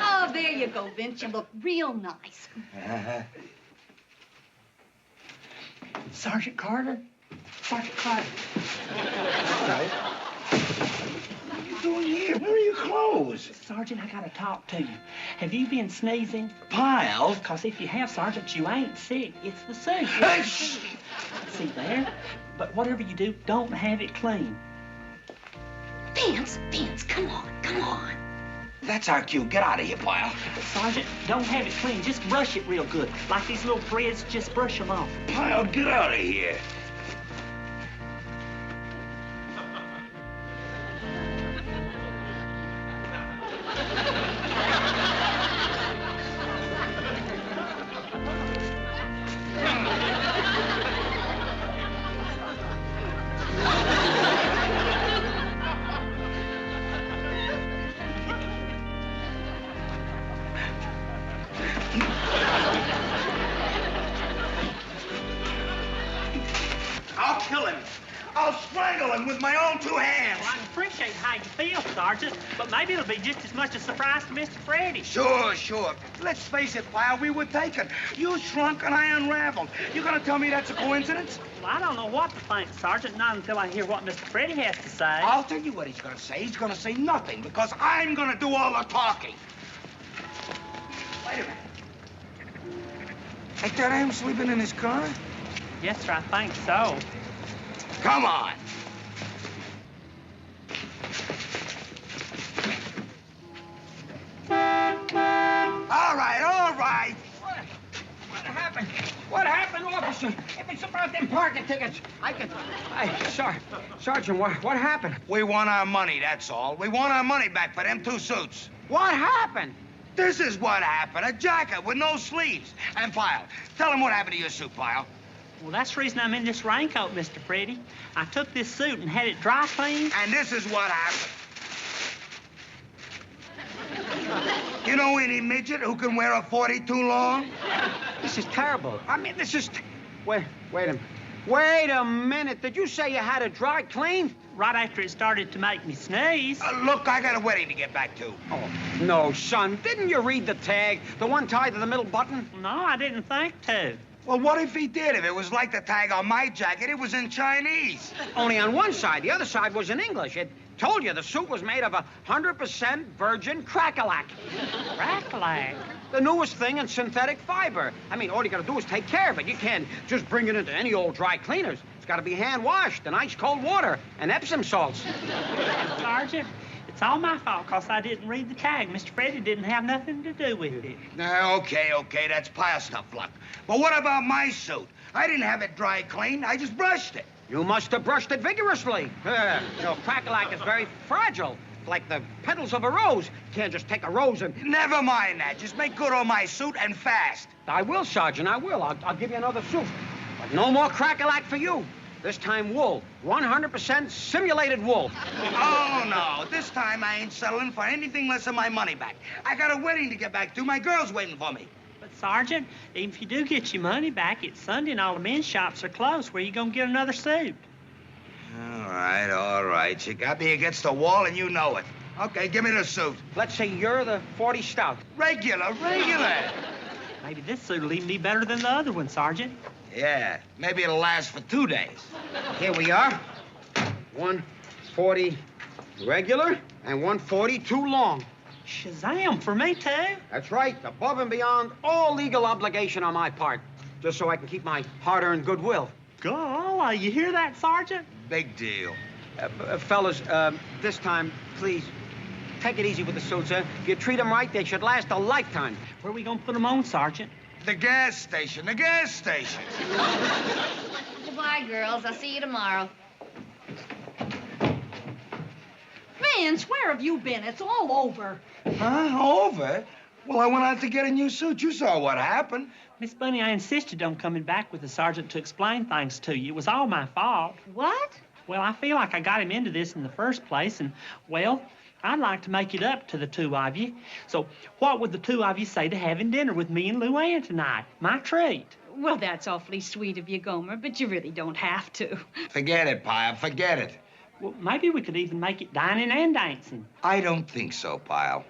Oh, there you go, Vince. You look real nice. Sergeant Carter? Sergeant Carter. Hello. What are you doing here? Where are your clothes? Sergeant, I gotta talk to you. Have you been sneezing? Pyle? Because if you have, Sergeant, you ain't sick. It's the suit. Hey, shh! See there? But whatever you do, don't have it clean. Vince, come on. That's our cue. Get out of here, Pyle. Sergeant, don't have it clean. Just brush it real good. Like these little threads, just brush them off. Pyle, get out of here. I'll kill him. I'll strangle him with my own 2 hands. Well, I appreciate how you feel, Sergeant, but maybe it'll be just as much a surprise to Mr. Freddy. Sure. Let's face it, Pyle, we were taken. You shrunk and I unraveled. You gonna tell me that's a coincidence? Well, I don't know what to think, Sergeant, not until I hear what Mr. Freddy has to say. I'll tell you what he's gonna say. He's gonna say nothing because I'm gonna do all the talking. Wait a minute. Ain't that him sleeping in his car? Yes, sir, I think so. Come on. All right. What happened, officer? If it's about them parking tickets, I can... Sergeant, what happened? We want our money, that's all. We want our money back for them 2 suits. What happened? This is what happened. A jacket with no sleeves. And Pyle, tell him what happened to your suit, Pyle. Well, that's the reason I'm in this raincoat, Mr. Freddy. I took this suit and had it dry cleaned. And this is what happened. You know any midget who can wear a 42 long? This is terrible. I mean, this is... Wait a minute. Did you say you had it dry cleaned? Right after it started to make me sneeze. Look, I got a wedding to get back to. Oh, no, son. Didn't you read the tag? The one tied to the middle button? No, I didn't think to. Well, what if he did? If it was like the tag on my jacket, it was in Chinese. Only on one side. The other side was in English. It told you the suit was made of 100% virgin crackalac. Crackalac? The newest thing in synthetic fiber. I mean, all you gotta do is take care of it. You can't just bring it into any old dry cleaners. It's gotta be hand-washed in ice-cold water and Epsom salts. Sergeant, it's all my fault because I didn't read the tag. Mr. Freddy didn't have nothing to do with it. Okay, that's Pyle stuff, Luck. But what about my suit? I didn't have it dry cleaned. I just brushed it. You must have brushed it vigorously. Crackalac is very fragile, like the petals of a rose. You can't just take a rose and... Never mind that. Just make good on my suit and fast. I will, Sergeant, I will. I'll give you another suit. But no more crackalac for you. This time wool. 100% simulated wool. Oh, no. This time I ain't settling for anything less than my money back. I got a wedding to get back to. My girl's waiting for me. But, Sergeant, even if you do get your money back, it's Sunday and all the men's shops are closed. Where you gonna get another suit? All right. You got me against the wall and you know it. Okay, give me the suit. Let's say you're the 40 stout. Regular. Maybe this suit will even be better than the other one, Sergeant. Yeah, maybe it'll last for 2 days. Here we are. 140 regular and 142 long. Shazam, for me, too? That's right, above and beyond all legal obligation on my part, just so I can keep my hard-earned goodwill. Golly, you hear that, Sergeant? Big deal. Fellas, this time, please, take it easy with the suits, huh? If you treat them right, they should last a lifetime. Where are we gonna put them on, Sergeant? The gas station. Goodbye, girls. I'll see you tomorrow. Vince, where have you been? It's all over. Huh? Over? Well, I went out to get a new suit. You saw what happened. Miss Bunny, I insisted on coming back with the sergeant to explain things to you. It was all my fault. What? Well, I feel like I got him into this in the first place, and, well, I'd like to make it up to the two of you. So what would the two of you say to having dinner with me and Luann tonight? My treat. Well, that's awfully sweet of you, Gomer, but you really don't have to. Forget it, Pyle. Forget it. Well, maybe we could even make it dining and dancing. I don't think so, Pyle.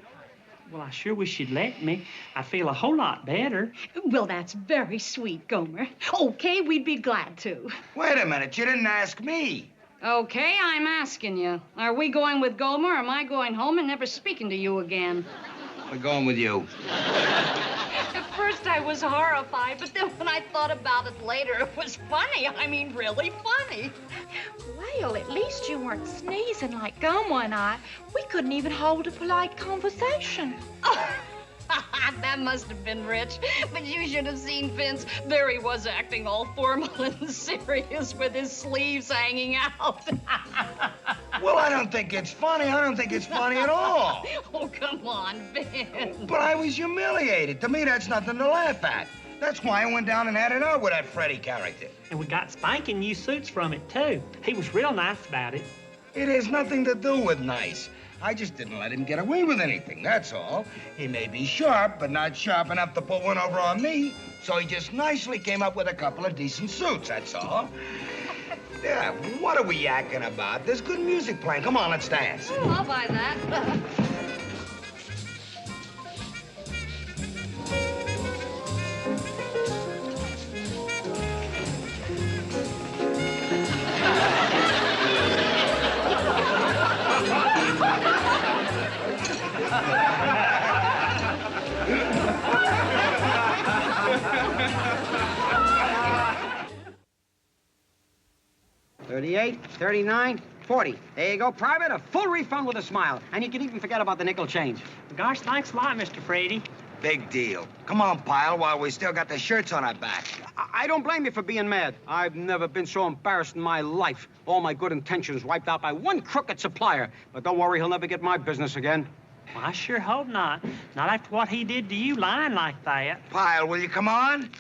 Well, I sure wish you'd let me. I feel a whole lot better. Well, that's very sweet, Gomer. Okay, we'd be glad to. Wait a minute. You didn't ask me. Okay, I'm asking you. Are we going with Gomer, or am I going home and never speaking to you again? We're going with you. At first I was horrified, but then when I thought about it later, it was funny. I mean, really funny. Well, at least you weren't sneezing like Gomer and I. We couldn't even hold a polite conversation. That must have been rich. But you should have seen Vince. There he was acting all formal and serious with his sleeves hanging out. Well, I don't think it's funny. I don't think it's funny at all. Oh, come on, Vince. But I was humiliated. To me, that's nothing to laugh at. That's why I went down and had it out with that Freddy character. And we got spanking new suits from it, too. He was real nice about it. It has nothing to do with nice. I just didn't let him get away with anything, that's all. He may be sharp, but not sharp enough to put one over on me. So he just nicely came up with a couple of decent suits, that's all. Yeah, what are we yakking about? There's good music playing. Come on, let's dance. Oh, I'll buy that. $38, $39, $40. There you go, Private. A full refund with a smile. And you can even forget about the nickel change. Gosh, thanks a lot, Mr. Freddy. Big deal. Come on, Pyle, while we still got the shirts on our back. I don't blame you for being mad. I've never been so embarrassed in my life. All my good intentions wiped out by one crooked supplier. But don't worry, he'll never get my business again. Well, I sure hope not. Not after what he did to you lying like that. Pyle, will you come on?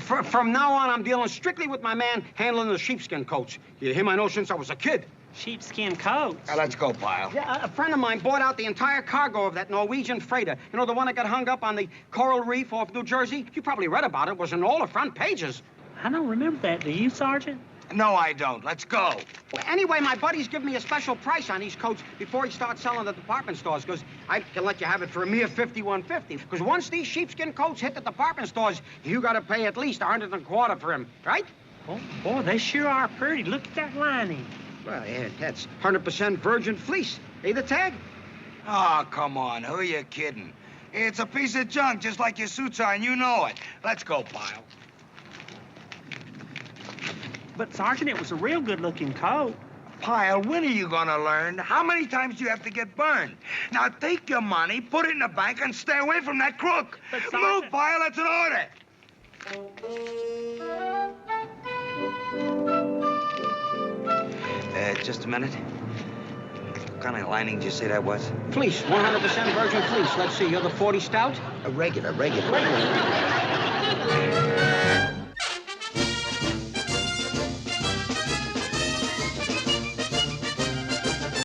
From now on, I'm dealing strictly with my man handling the sheepskin coats. Him I know since I was a kid. Sheepskin coats? Now, let's go, Pyle. Yeah, a friend of mine bought out the entire cargo of that Norwegian freighter. You know, the one that got hung up on the coral reef off New Jersey? You probably read about it. It was in all the front pages. I don't remember that. Do you, Sergeant? No, I don't. Let's go. Well, anyway, my buddy's giving me a special price on these coats before he starts selling the department stores, because I can let you have it for a mere $51.50. Because once these sheepskin coats hit the department stores, you got to pay at least $125 for them, right? Oh, boy, they sure are pretty. Look at that lining. Well, yeah, that's 100% virgin fleece. See the tag? Oh, come on. Who are you kidding? It's a piece of junk, just like your suits are, and you know it. Let's go, Pyle. But, Sergeant, it was a real good-looking coat. Pyle, when are you gonna learn? How many times do you have to get burned? Now, take your money, put it in the bank, and stay away from that crook. But, Sergeant... Move, Pyle, that's an order. Just a minute. What kind of lining did you say that was? Fleece, 100% virgin fleece. Let's see, you're the 40 stout? A regular. Regular.